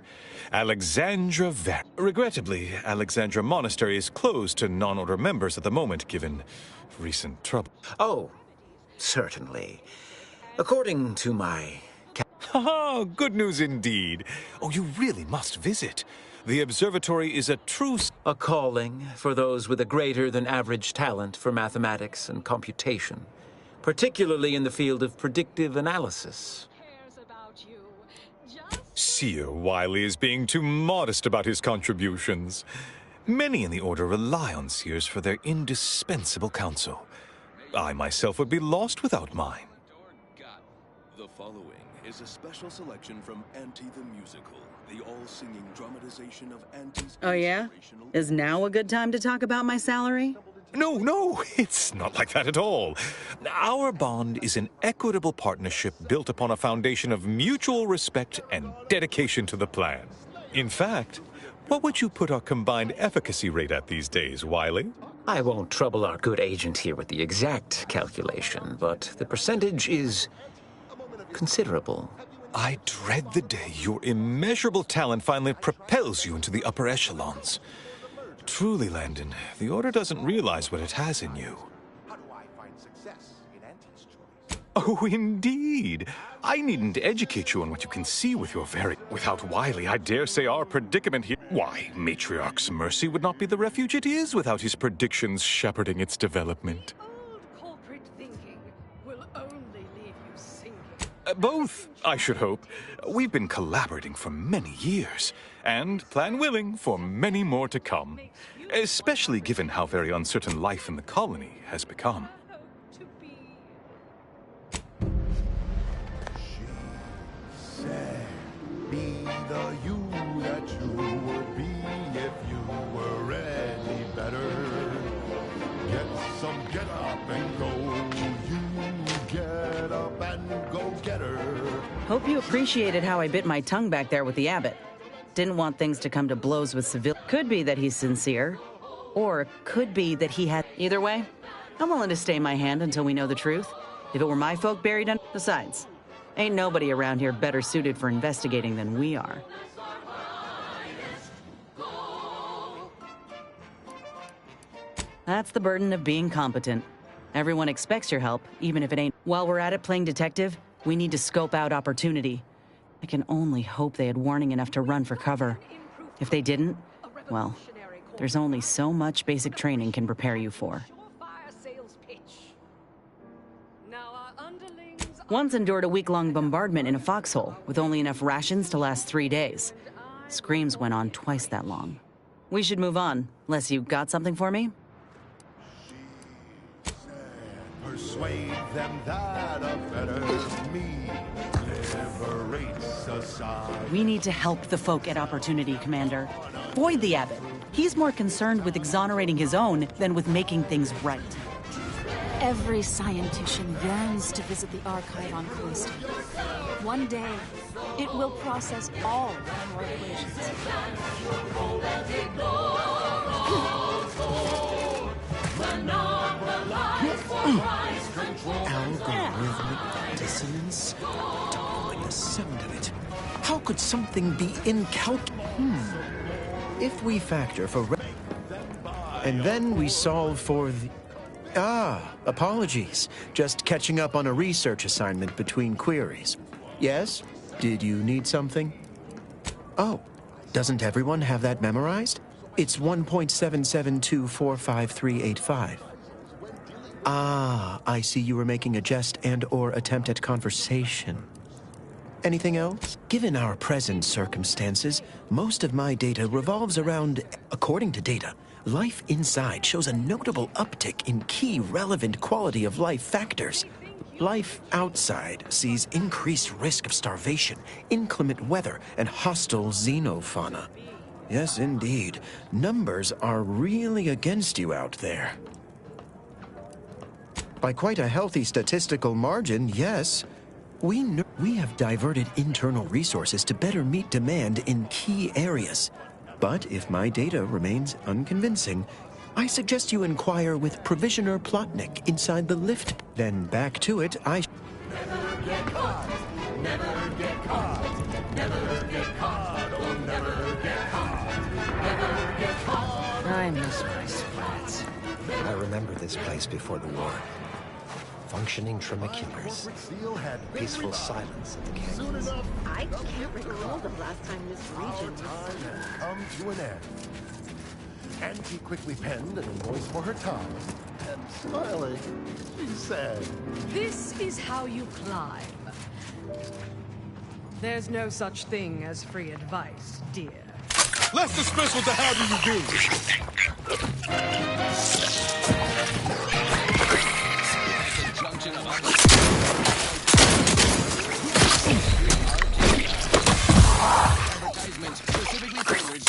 Alexandra Ver. Regrettably, Alexandra Monastery is closed to non-order members at the moment, given recent trouble. Oh, certainly. According to my... Ha! Good news indeed. Oh, you really must visit. The observatory is a true... A calling for those with a greater than average talent for mathematics and computation. particularly in the field of predictive analysis. Seer Wiley is being too modest about his contributions. Many in the Order rely on Seers for their indispensable counsel. I myself would be lost without mine. The following is a special selection from Auntie the Musical, the all-singing dramatization of Auntie's... Oh yeah? Is now a good time to talk about my salary? No, it's not like that at all. Our bond is an equitable partnership built upon a foundation of mutual respect and dedication to the plan. In fact, what would you put our combined efficacy rate at these days, Wiley? I won't trouble our good agent here with the exact calculation, but the percentage is considerable. I dread the day your immeasurable talent finally propels you into the upper echelons. Truly, Landon, the Order doesn't realize what it has in you. Oh, indeed. I needn't educate you on what you can see with your very... Without Wiley, I dare say our predicament here... Why, Matriarch's Mercy would not be the refuge it is without his predictions shepherding its development. Corporate thinking will only leave you sinking. Both, I should hope. We've been collaborating for many years, and, plan willing, for many more to come. Especially given how very uncertain life in the colony has become. Be the you that you would be if you were any better. Get up and go. You get up and go get her. Hope you appreciated how I bit my tongue back there with the abbot. Didn't want things to come to blows with civil. Could be that he's sincere, or could be that he had... Either way, I'm willing to stay my hand until we know the truth. If it were my folk buried under... Besides, ain't nobody around here better suited for investigating than we are. That's the burden of being competent. Everyone expects your help, even if it ain't. While we're at it playing detective, we need to scope out opportunity. I can only hope they had warning enough to run for cover. If they didn't, well, there's only so much basic training can prepare you for. Once endured a week-long bombardment in a foxhole with only enough rations to last 3 days. Screams went on twice that long. We should move on, unless you got something for me? Persuade them that a better me liberates society. We need to help the folk at Opportunity, Commander. Void the abbot. He's more concerned with exonerating his own than with making things right. Every scientician yearns to visit the archive on Callisto. One day, it will process all our equations. Algorithmic dissonance? Don't like the sound of it. How could something be incalculable? If we factor for... And then we solve for the... apologies. Just catching up on a research assignment between queries. Yes? Did you need something? Oh, doesn't everyone have that memorized? It's 1.77245385. I see you were making a jest and/or attempt at conversation. Anything else? Given our present circumstances, most of my data revolves around, according to data, life inside shows a notable uptick in key relevant quality of life factors. Life outside sees increased risk of starvation, inclement weather, and hostile xenofauna. Yes, indeed. Numbers are really against you out there. By quite a healthy statistical margin, yes. We have diverted internal resources to better meet demand in key areas. But if my data remains unconvincing, I suggest you inquire with Provisioner Plotnik inside the lift. Then back to it, Never get caught, never get caught, never get caught, oh never get caught, never get caught. I miss my splats. I remember this place before the war. Functioning Trimacubers. Peaceful silence of the canyons. I can't recall the last time this region was... Time has come to an end. Auntie quickly penned an invoice for her time, and smiling, she said. This is how you climb. There's no such thing as free advice, dear. Let's dispense with the how do you do. Advertisements specifically tailored.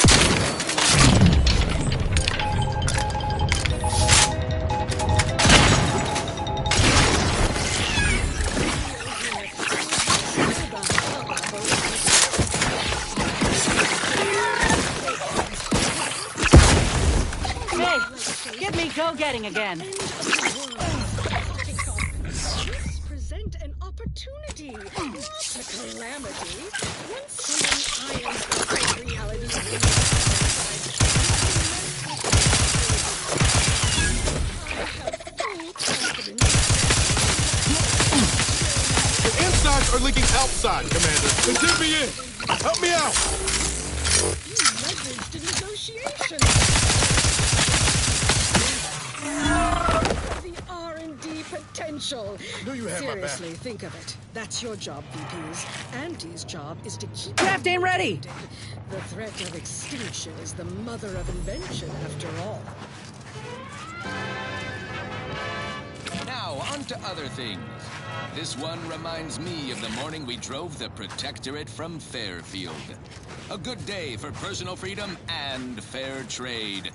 Hey, get me go-getting again. Present an opportunity, not a calamity. Once someone irons out reality, The insides are leaking outside, Commander. Then get me in. Help me out. you leveraged a negotiation. The R&D potential. Knew you had my back. Seriously, think of it. That's your job, VPs. Auntie's job is to keep... Captain ready! The threat of extinction is the mother of invention, after all. Now, on to other things. This one reminds me of the morning we drove the Protectorate from Fairfield. A good day for personal freedom and fair trade.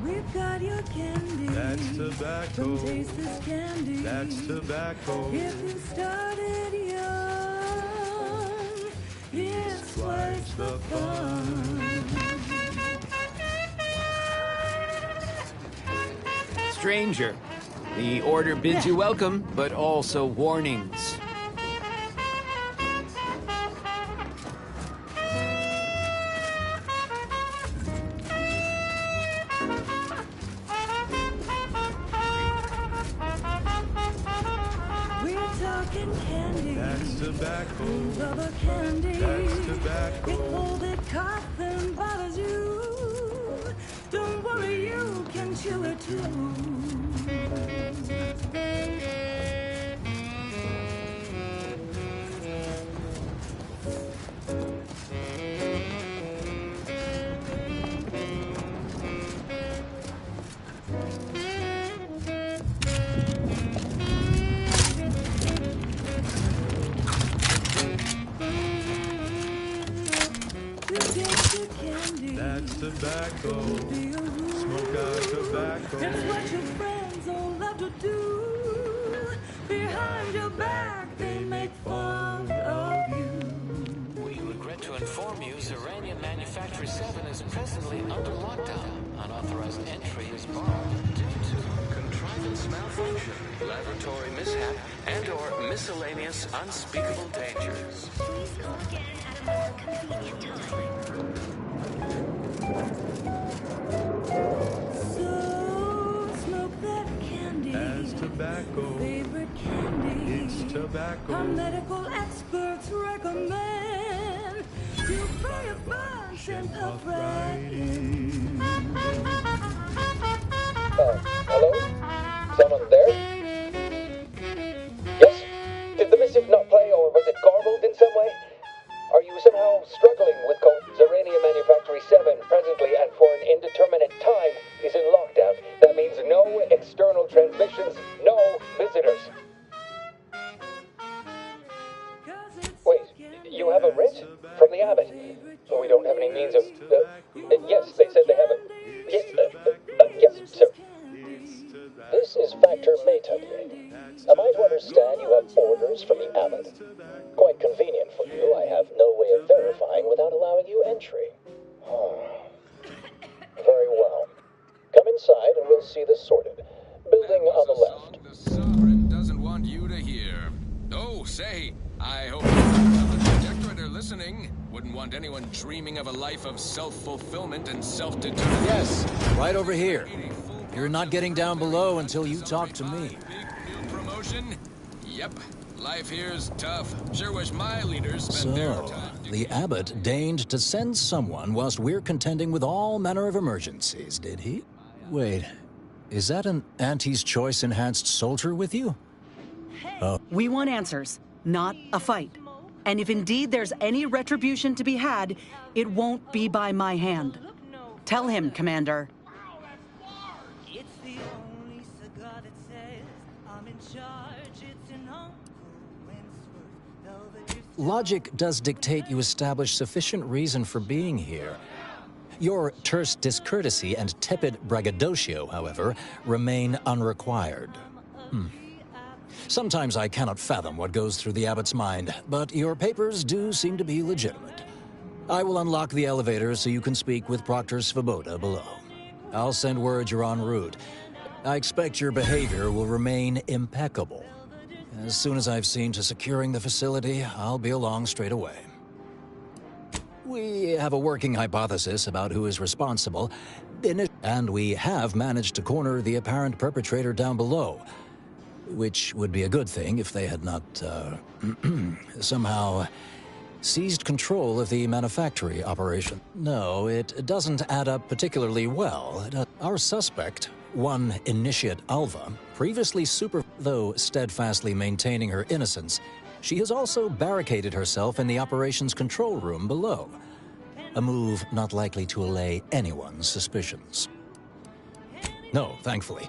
We've got your candy. That's tobacco. Come taste this candy. That's tobacco. If you started young, it's twice the fun. Stranger, the order bids you welcome, but also warnings. We're talking candy. That's tobacco. Rubber candy. That's tobacco. It holds it coughs and bothers you. Don't worry, you can chew it too. That's tobacco. Smoke out tobacco. It's what your friends all love to do. Behind your back, they make fun of you. We regret to inform you Zeranium Manufactory 7 is presently under lockdown. Unauthorized entry is barred due to contrivance malfunction, laboratory mishap, and/or miscellaneous unspeakable dangers. Please call again at a more convenient time. So, smoke that candy. That's tobacco. Favorite candy. It's tobacco. Our medical experts recommend you buy a bunch and puff right in. Hello? Someone there? Yes? Did the missive not play, or was it garbled in some way? Are you somehow struggling with code Zerania Manufactory 7 presently and for an indeterminate time is in lockdown? That means no external transmissions, no visitors. Wait, you have a writ? From the abbot? We don't have any means of... yes, they said they have a... yes, sir. This is Factor Maytubye. Am I to understand you have orders from the abbot? Quite convenient for you. I have no way of verifying without allowing you entry. Very well. Come in, will see this sorted. Building on the left. The Sovereign doesn't want you to hear. Oh, say, I hope the Protectorate are listening. Wouldn't want anyone dreaming of a life of self-fulfillment and self-determination. Yes, right over here. You're not getting down below until you talk to me. Big new promotion? Yep. Life here's tough. Sure wish my leaders spent their time. The abbot deigned to send someone whilst we're contending with all manner of emergencies, did he? Wait, is that an Auntie's Choice enhanced soldier with you? Oh. We want answers, not a fight. And if indeed there's any retribution to be had, it won't be by my hand. Tell him, Commander. Logic does dictate you establish sufficient reason for being here. Your terse discourtesy and tepid braggadocio, however, remain unrequired. Sometimes I cannot fathom what goes through the abbot's mind, but your papers do seem to be legitimate. I will unlock the elevator so you can speak with Proctor Svoboda below. I'll send word you're en route. I expect your behavior will remain impeccable. As soon as I've seen to securing the facility, I'll be along straight away. We have a working hypothesis about who is responsible, and we have managed to corner the apparent perpetrator down below, which would be a good thing if they had not, somehow seized control of the manufactory operation. No, it doesn't add up particularly well. Our suspect, one Initiate Alva, previously though steadfastly maintaining her innocence, she has also barricaded herself in the operations control room below. A move not likely to allay anyone's suspicions. No, thankfully.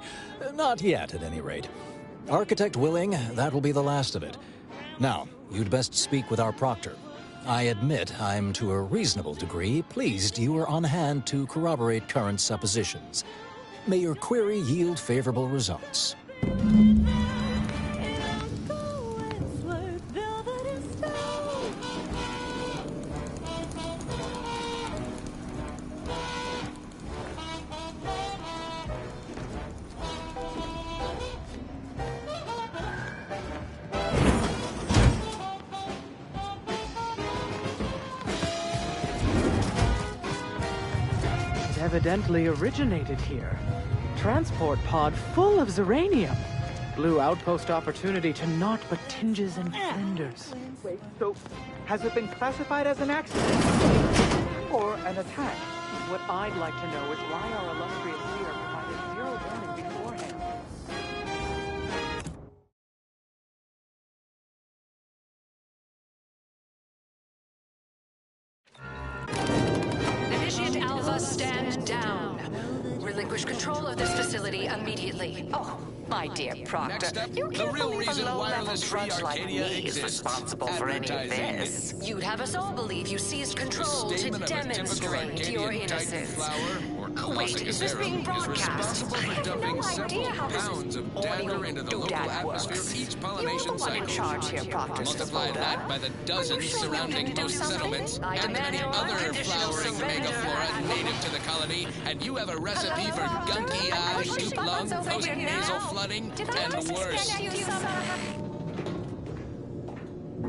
Not yet, at any rate. Architect willing, that will be the last of it. Now, you'd best speak with our proctor. I admit I'm to a reasonable degree pleased you are on hand to corroborate current suppositions. May your query yield favorable results. Evidently originated here. Transport pod full of Zeranium. Blue outpost opportunity to naught but tinges and fenders. Wait, so has it been classified as an accident? Or an attack? What I'd like to know is why our illustrious leader provided zero warning beforehand. Initiate Alpha, stand down. Relinquish control of this facility immediately. Oh, my dear Proctor, you can't believe a low-level drudge like me is responsible for any of this. You'd have us all believe you seized control to demonstrate your innocence. Wait, is this being broadcast? I have no idea how this pounds of dander into the local atmosphere of each pollination cycle. You're the one in charge here, Proctor Multiply that by the dozens surrounding most settlements and the many other flowering megaflora native to the colony, and you have a recipe for gunky eye, soup lung, post-nasal flooding, and worse.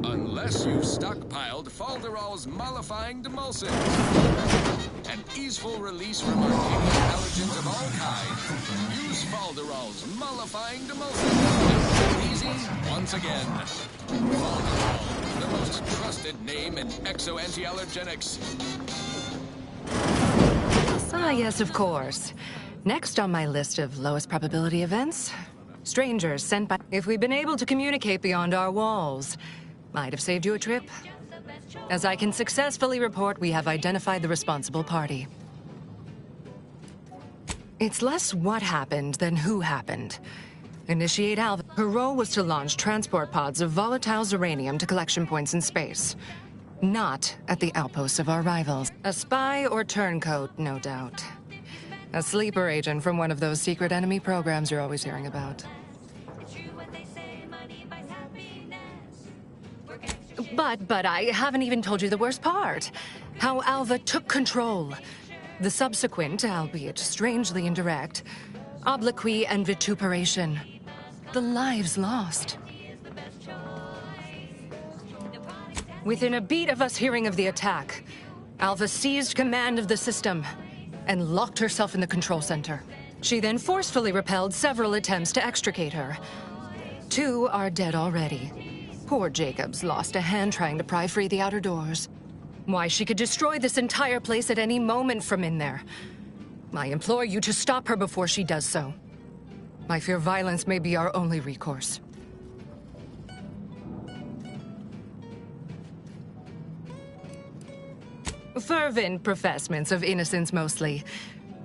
Unless you've stockpiled Falderall's mollifying demulcents. An easeful release from arcadian allergens of all kinds. Use Falderall's mollifying demulcents. Easy once again. Falderall, the most trusted name in exo-anti-allergenics. Ah, yes, of course. Next on my list of lowest probability events, strangers sent by... If we'd been able to communicate beyond our walls, might have saved you a trip. As I can successfully report, we have identified the responsible party. It's less what happened than who happened. Initiate Alpha. Her role was to launch transport pods of volatile Zeranium to collection points in space. Not at the outposts of our rivals. A spy or turncoat, no doubt. A sleeper agent from one of those secret enemy programs you're always hearing about. But I haven't even told you the worst part. How Alva took control. The subsequent, albeit strangely indirect, Obloquy and vituperation. The lives lost. Within a beat of us hearing of the attack, Alpha seized command of the system and locked herself in the control center. She then forcefully repelled several attempts to extricate her. 2 are dead already. Poor Jacobs lost a hand trying to pry free the outer doors. Why, she could destroy this entire place at any moment from in there. I implore you to stop her before she does so. I fear violence may be our only recourse. Fervent professements of innocence mostly.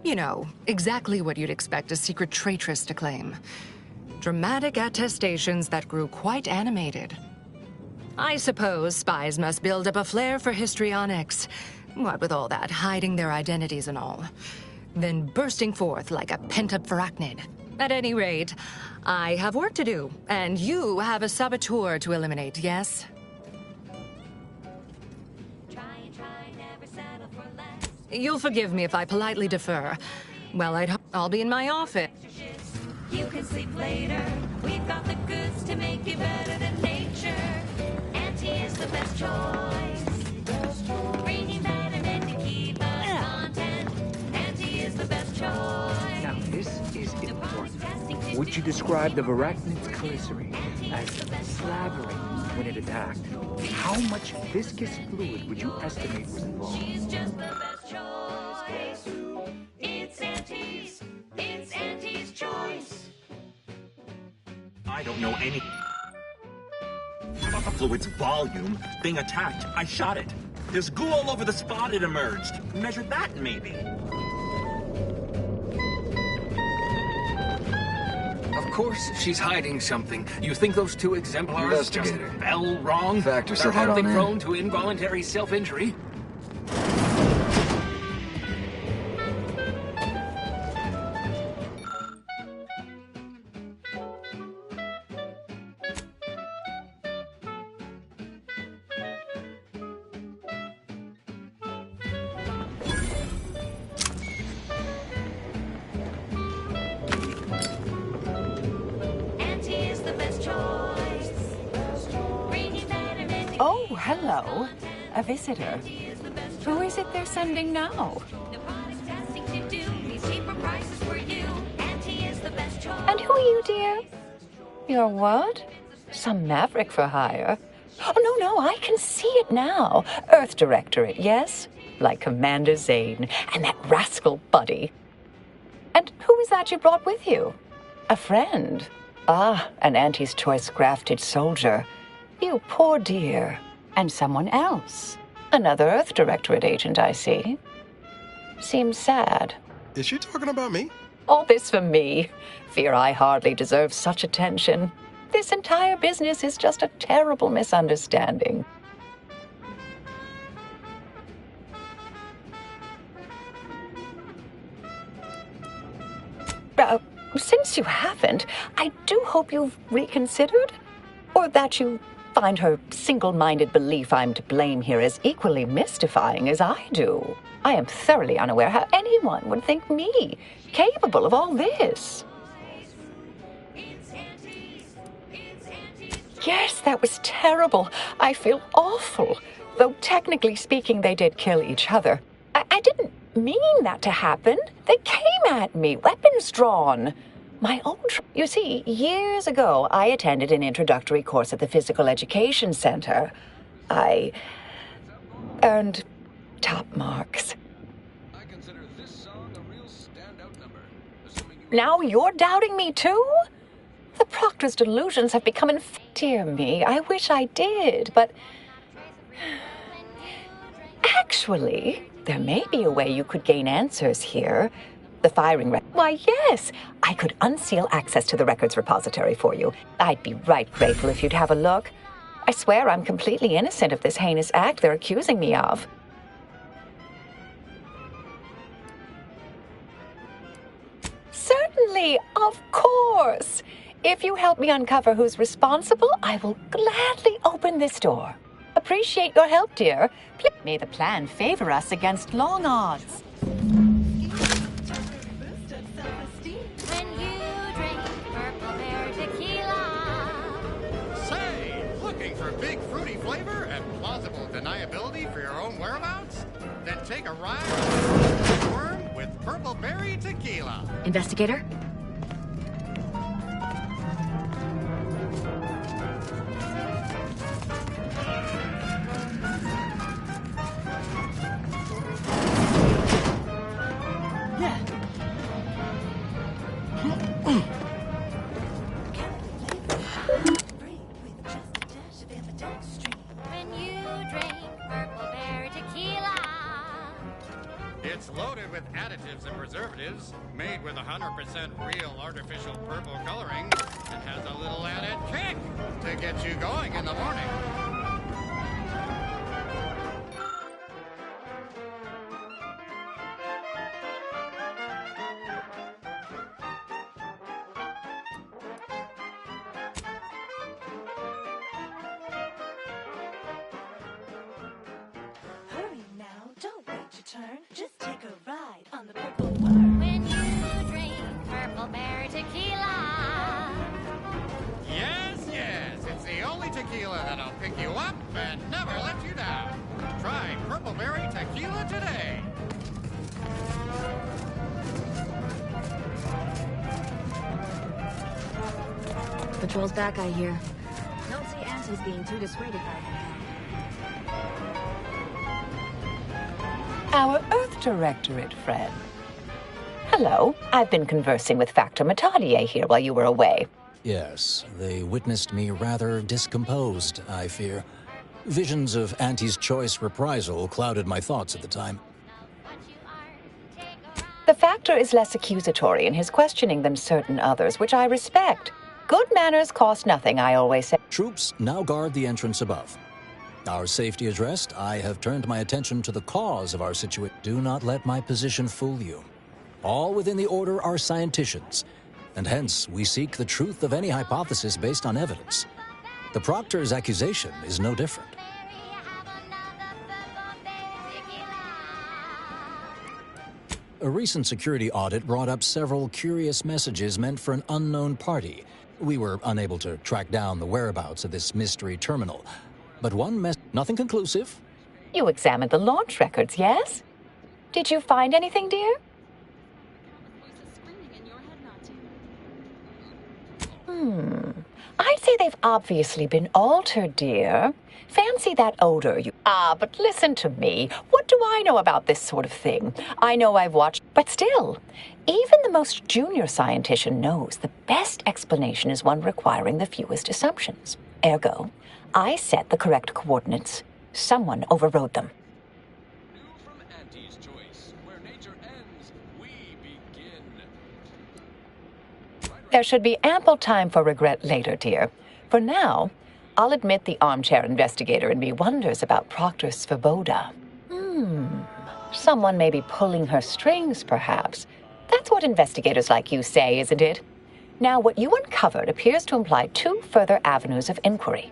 You know, exactly what you'd expect a secret traitress to claim. Dramatic attestations that grew quite animated. I suppose spies must build up a flair for histrionics. What with all that, hiding their identities and all. Then bursting forth like a pent-up arachnid. At any rate, I have work to do, and you have a saboteur to eliminate, yes? You'll forgive me if I politely defer. Well, I'll be in my office. You can sleep later. We've got the goods to make you better than nature. Auntie is the best choice. Bringing betterment to keep us content. Auntie is the best choice. Now, this is important. Would you describe the Varachnid's glycerin as slavering when it attacked? How much viscous fluid would you estimate was involved? She's just the best choice. It's Auntie's. It's Auntie's choice. I don't know any about the fluid's volume. Being attacked, I shot it. There's goo all over the spot it emerged. Measure that, maybe. Of course she's hiding something. You think those 2 exemplars just fell wrong? Factors They're to head hardly on in. prone to involuntary self-injury. Oh, hello. A visitor. Who is it they're sending now? And who are you, dear? You're what? Some maverick for hire? Oh, no, I can see it now. Earth Directorate, yes? Like Commander Zane and that rascal Buddy. And who is that you brought with you? A friend? Ah, an Auntie's Choice grafted soldier. You poor dear. And someone else. Another Earth Directorate agent, I see. Seems sad. Is she talking about me? All this for me. Fear I hardly deserve such attention. This entire business is just a terrible misunderstanding. Since you haven't, I do hope you've reconsidered. Or that you find her single-minded belief I'm to blame here as equally mystifying as I do. I am thoroughly unaware how anyone would think me capable of all this. Yes, that was terrible. I feel awful. Though technically speaking, they did kill each other. I didn't mean that to happen. They came at me, weapons drawn. My own... You see, years ago, I attended an introductory course at the Physical Education Center. I earned top marks. Now you're doubting me too? The Proctor's delusions have become dear me. I wish I did, but... Actually, there may be a way you could gain answers here. The firing record. Why, yes. I could unseal access to the records repository for you. I'd be right grateful if you'd have a look. I swear I'm completely innocent of this heinous act they're accusing me of. Certainly, of course. If you help me uncover who's responsible, I will gladly open this door. Appreciate your help, dear. May the plan favor us against long odds. When a ride on Worm with purple berry tequila. Investigator? When you drink purple berry tequila. It's loaded with additives and preservatives, made with 100% real artificial purple coloring, and has a little added kick to get you going in the morning. Hurry now, don't wait your turn. Just take a ride on the purple worm. When you drink purple berry tequila. Yes, yes, it's the only tequila that'll pick you up and never let you down. Try purple berry tequila today. Patrol's back, I hear. Don't see Auntie's being too dissuaded by that. Our Earth Directorate friend. Hello, I've been conversing with Factor Matadier here while you were away. Yes, they witnessed me rather discomposed, I fear. Visions of Auntie's choice reprisal clouded my thoughts at the time. The Factor is less accusatory in his questioning than certain others, which I respect. Good manners cost nothing, I always say. Troops now guard the entrance above. Our safety addressed, I have turned my attention to the cause of our situation. Do not let my position fool you. All within the Order are scienticians, and hence we seek the truth of any hypothesis based on evidence. The Proctor's accusation is no different. A recent security audit brought up several curious messages meant for an unknown party. We were unable to track down the whereabouts of this mystery terminal. But nothing conclusive. You examined the launch records, yes? Did you find anything, dear? I'd say they've obviously been altered, dear. Fancy that odor, you... but listen to me. What do I know about this sort of thing? I know I've watched... But still, even the most junior scientician knows the best explanation is one requiring the fewest assumptions. Ergo, I set the correct coordinates. Someone overrode them. There should be ample time for regret later, dear. For now, I'll admit the armchair investigator in me wonders about Proctor Svoboda. Someone may be pulling her strings, perhaps. That's what investigators like you say, isn't it? Now, what you uncovered appears to imply two further avenues of inquiry.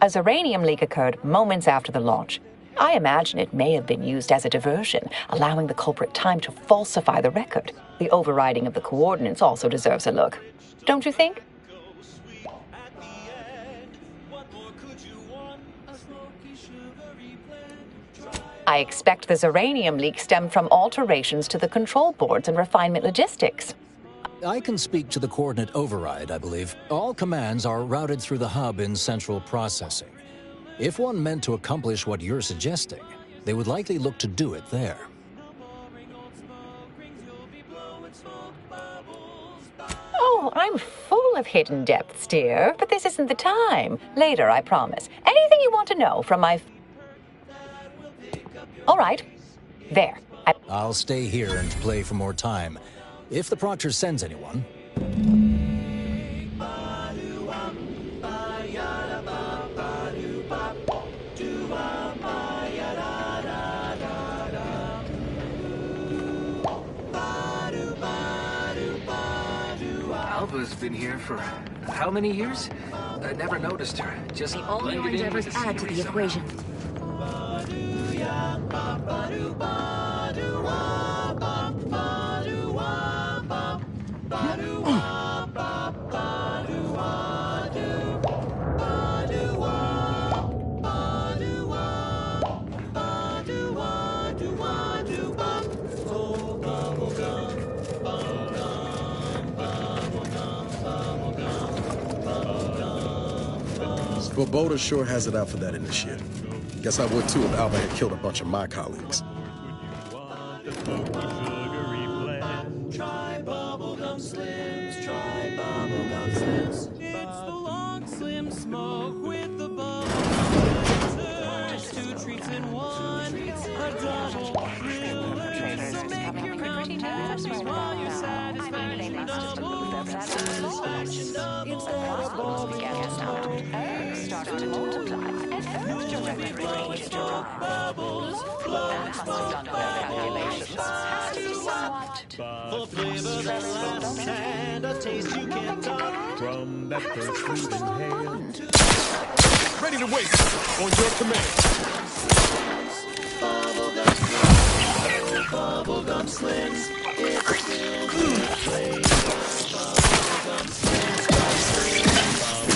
A Zeranium leak occurred moments after the launch. I imagine it may have been used as a diversion, allowing the culprit time to falsify the record. The overriding of the coordinates also deserves a look. Don't you think? I expect the Zeranium leak stemmed from alterations to the control boards and refinement logistics. I can speak to the coordinate override, I believe. All commands are routed through the hub in central processing. If one meant to accomplish what you're suggesting, they would likely look to do it there. Oh, I'm full of hidden depths, dear, but this isn't the time. Later, I promise. Anything you want to know from my... All right. There. I'll stay here and play for more time. If the Proctor sends anyone... Alva's been here for how many years? I never noticed her. Just The only blended in with endeavors the add to the scenery equation. Somehow. But Boulder sure has it out for that initiate. Guess I would too if Alva had killed a bunch of my colleagues. Try bubblegum slims, try bubblegum slims. It's the long slim smoke with the bubblegum slims. Two treats in one, a double thriller. So make your mouth happy while your satisfaction doubles. Satisfaction doubles. Instead of bubblegum started to multiply, and Earth directly ranged around. Bubbles, flows, calculations. Has to be somewhat. For flavor that lasts and a taste you can't top. From that first food inhaled. Ready to wait on your command. Bubblegum slims. It's still good flavor. Bubblegum slims.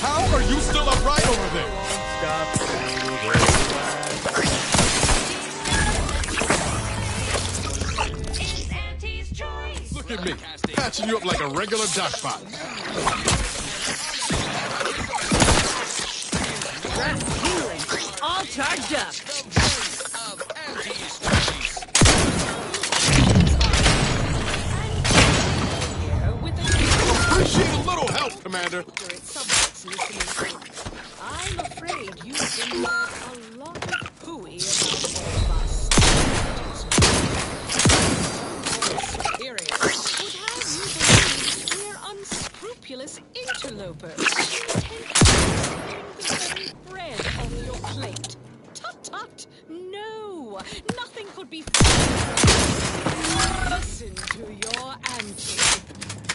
How are you still upright over there? Stop. Look at me, patching you up like a regular dockpot. Breath healing, all charged up. Appreciate a little help, Commander. I'm afraid you've been led a lot of hooey about all of us. Superior would have you believe we're unscrupulous interlopers, intending to bring the very bread off your plate. Tut tut! No, nothing could be further. Listen to your auntie.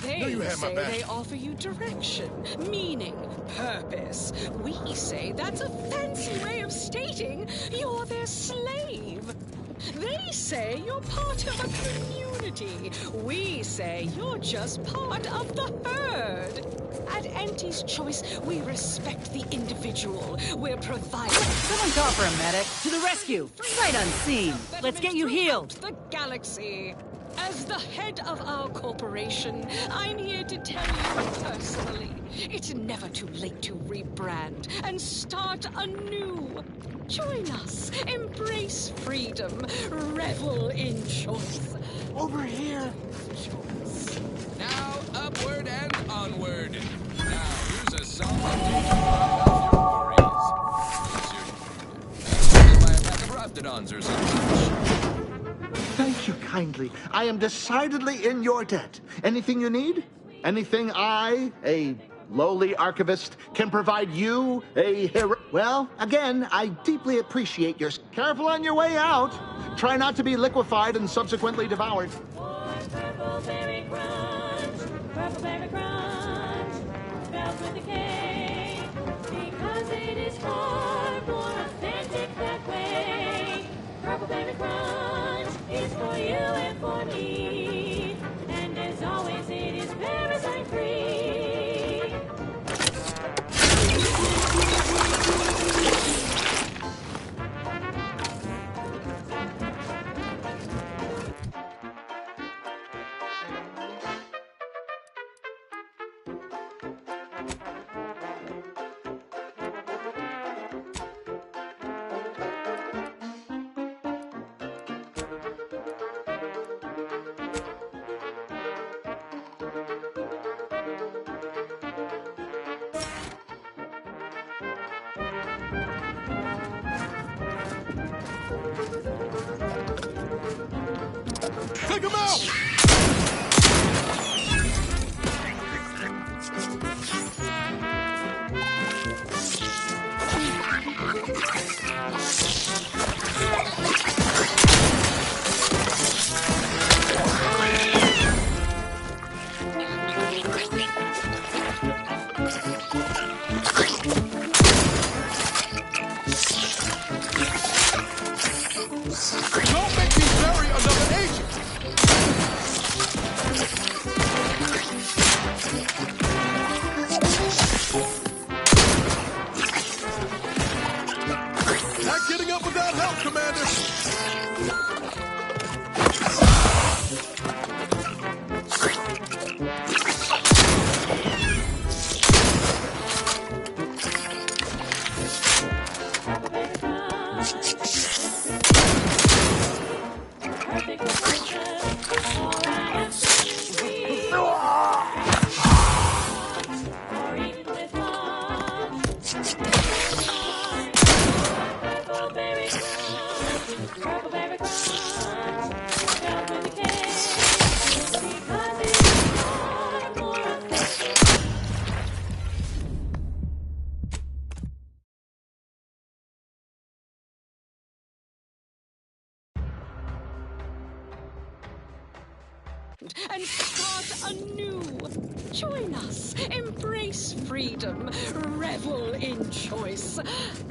They say they offer you direction, meaning, purpose. We say that's a fancy way of stating you're their slave. They say you're part of a community. We say you're just part of the herd. At Auntie's Choice, we respect the individual. We're providing... Someone call for a medic. To the rescue. Sight unseen. Let's get you healed. The galaxy. As the head of our corporation, I'm here to tell you personally, it's never too late to rebrand and start anew. Join us, embrace freedom, revel in choice. Over here. Choice. Now, upward and onward. Now, here's a song of your worries. By a pack of Raptidons or something. Thank you kindly. I am decidedly in your debt. Anything you need? Anything I, a lowly archivist, can provide you, a hero? Well, again, I deeply appreciate your... Careful on your way out. Try not to be liquefied and subsequently devoured. Purple berry crunch, spelled with a K, because it is far more authentic that way. Purple berry crunch is for you and for me, and as always it is parasite free. Take him out! Don't make me bury another agent! Not getting up without help, Commander! and start anew. Join us, embrace freedom, revel in choice.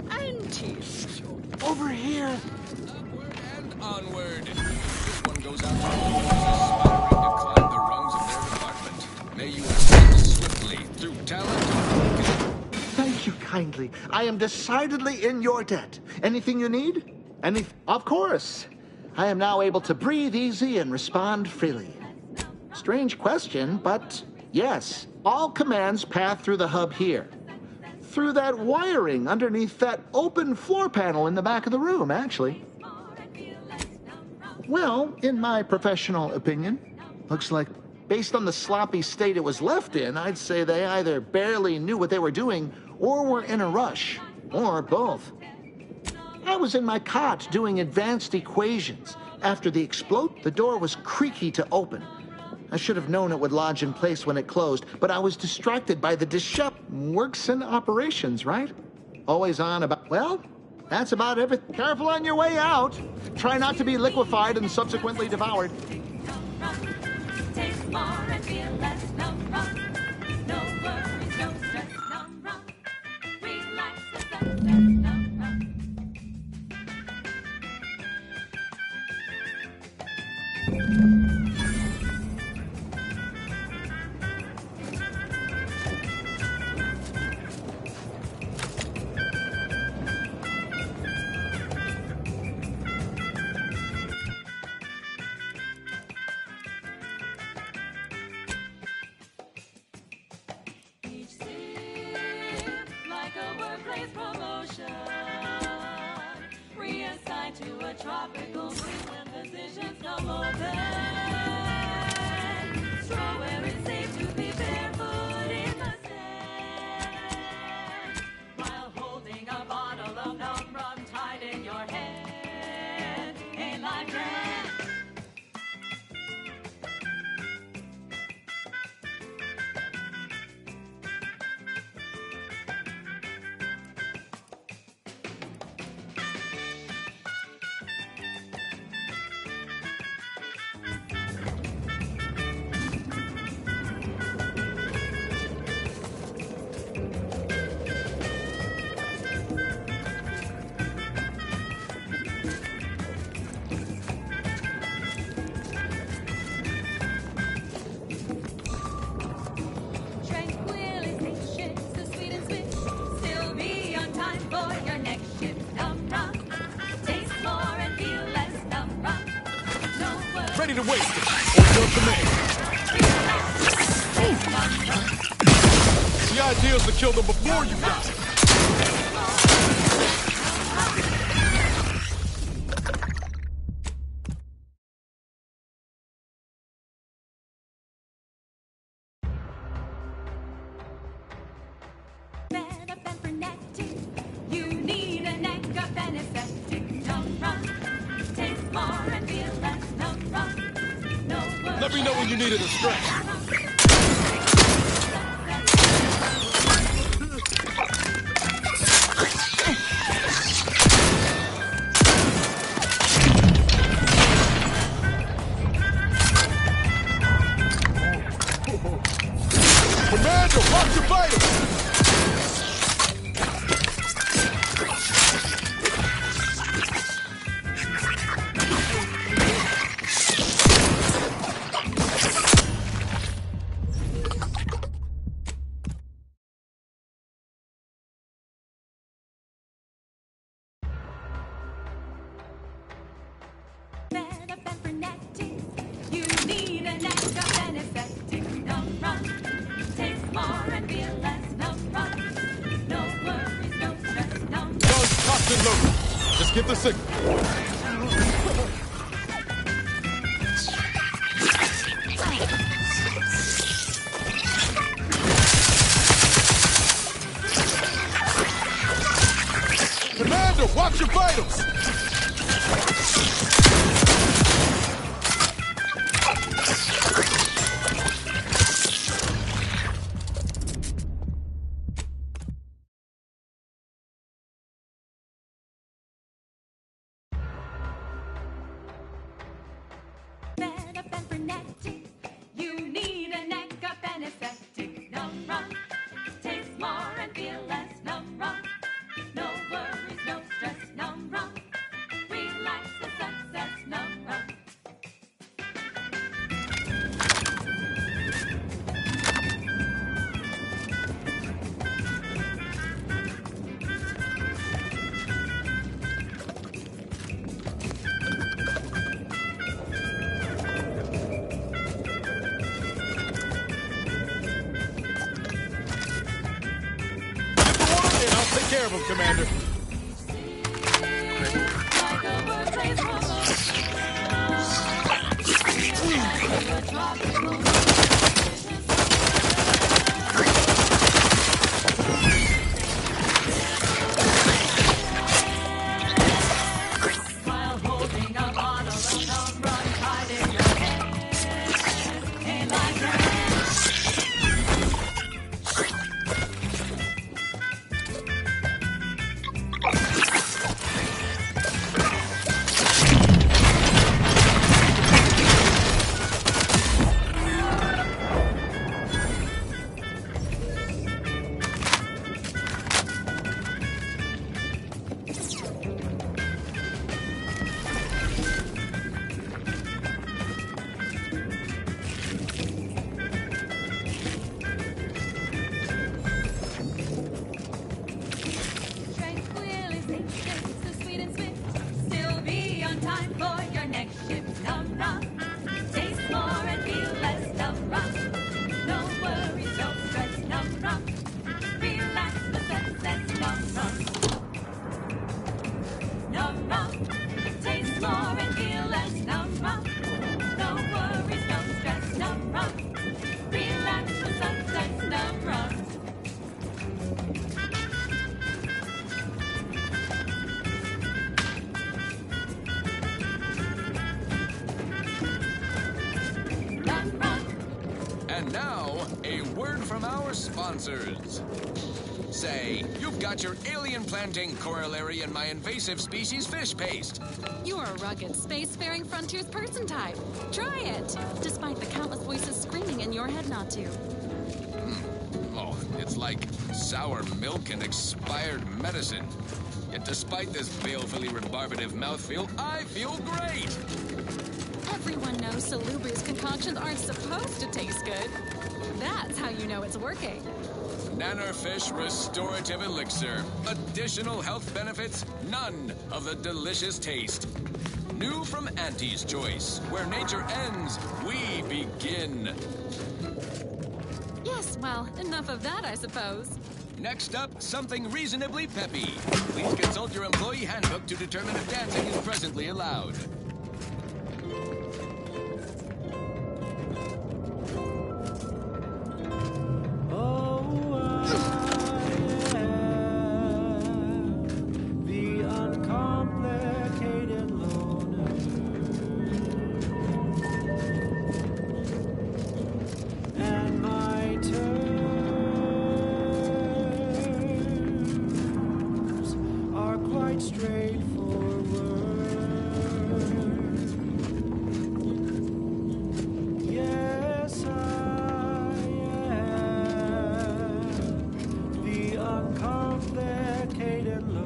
Auntie's over here. Upward and onward. This one goes out to all those aspiring to climb the rungs of their department. May you ascend swiftly through talent. Thank you kindly. I am decidedly in your debt. Anything you need? Of course. I am now able to breathe easy and respond freely. Strange question, but yes, all commands pass through the hub here. Through that wiring underneath that open floor panel in the back of the room, actually. Well, in my professional opinion, looks like based on the sloppy state it was left in, I'd say they either barely knew what they were doing or were in a rush, or both. I was in my cot doing advanced equations. After the explode, the door was creaky to open. I should have known it would lodge in place when it closed, but I was distracted by the works in operations, right? Always on about, well, that's about everything. Careful on your way out. Try not to be liquefied and subsequently devoured. Taste more and feel less. No rum, no worries, no stress. No rum, relax the sunset. No rum. Each sip like a workplace promotion, reassigned to a tropical mood when positions come open. Straw where it's safe to be barefoot in the sand, while holding a bottle of numb rum tied in your hand. Ain't life grand? Tranquilization, so sweet and swift. Still be on time for your next shift. Num rum, taste more and feel less. Num rum, no worries. Ready to waste it. What's your command? The idea is to kill them before you die. Fed up and frenetic. You need a neck up and effective. Num rum, taste more and feel less. Num rum, no worries. Let me know when you need a distraction. Commander, watch your vitals! Fed up and frenetic. You need a neck up and effective. Num rum, taste more and feel less. Num rum, no worries, no stress. Num Guns cocked and loaded. Just get the signal. Commander, watch your vitals! fed up and frenetic. careful, Commander. While holding a bottle of rum, run tight in your head. Hey, like that. Tranquil is instant, so sweet and swift. Still be on time for your next shift. Num rum, taste more and feel less. Num rum, no worries, no stress. Num rum, relax the success. Num rum, num rum, taste more and feel less. Num rum, no worries, no stress. Num rum, relax the success. Num rum. And now, a word from our sponsors. Say, you've got your alien planting corollary in my invasive species fish paste. You're a rugged, spacefaring frontiers person type. Try it, despite the countless voices screaming in your head not to. Oh, it's like sour milk and expired medicine. Yet despite this balefully rebarbative mouthfeel, I feel great! Everyone knows salubrious concoctions aren't supposed to taste good. That's how you know it's working. Nannerfish Restorative Elixir. Additional health benefits, none of the delicious taste. New from Auntie's Choice. Where nature ends, we begin. Yes, well, enough of that, I suppose. Next up, something reasonably peppy. Please consult your employee handbook to determine if dancing is presently allowed. The uncomplicated loner. And my terms are quite straightforward. Yes, I am the uncomplicated loner.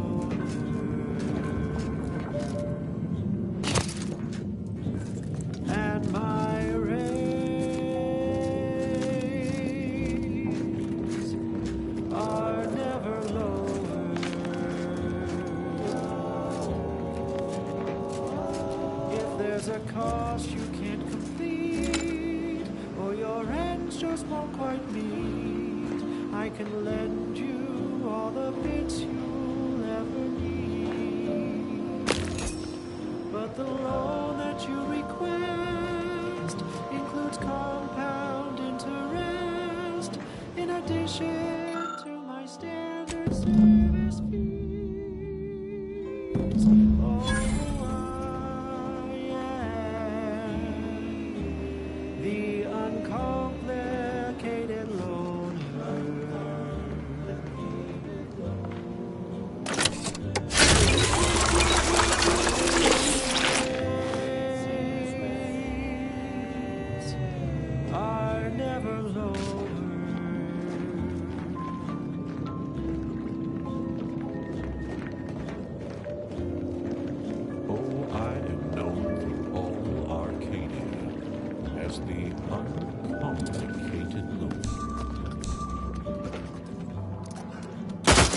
And my rays are never lower. If there's a cost you can't complete, or your ends just won't quite meet, I can lend you all the bits you'll ever need. But the loan that you request includes compound interest in addition to my standard service fees. Oh, I am the uncomplicated are never lower. Oh, I am known through all Arcadia as the uncomplicated loon.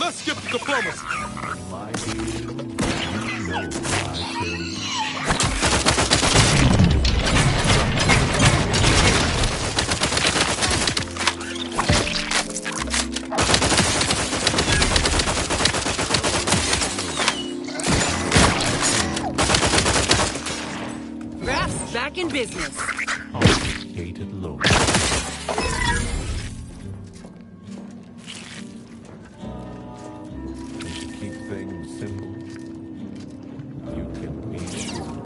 Let's skip diplomacy. My dear, you know I can. business. Complicated loan. To keep things simple, you can be sure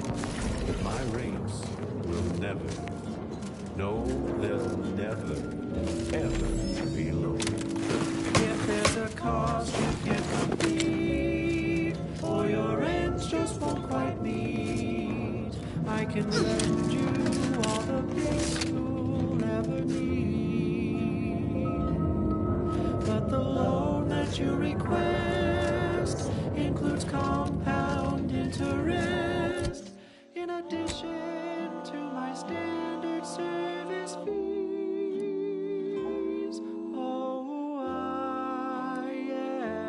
that my rates will never, no, they'll never, ever be low. If there's a cost you can't complete, or your ends just won't quite meet, I can lend you all the bits you'll ever need. But the loan that you request includes compound interest, in addition to my standard service fees. Oh, I am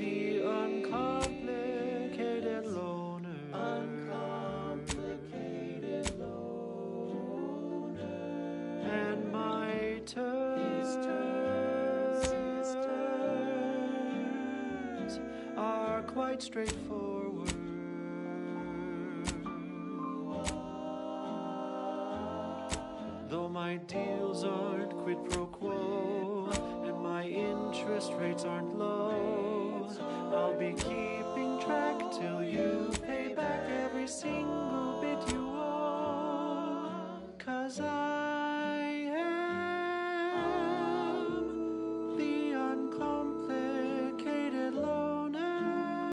the uncomplicated loaner. Uncomplicated loaner. And my terms are quite straightforward. Though my deals aren't quid pro quo, and my interest rates aren't low, I'll be keeping track till you pay back every single bit you owe. 'Cause I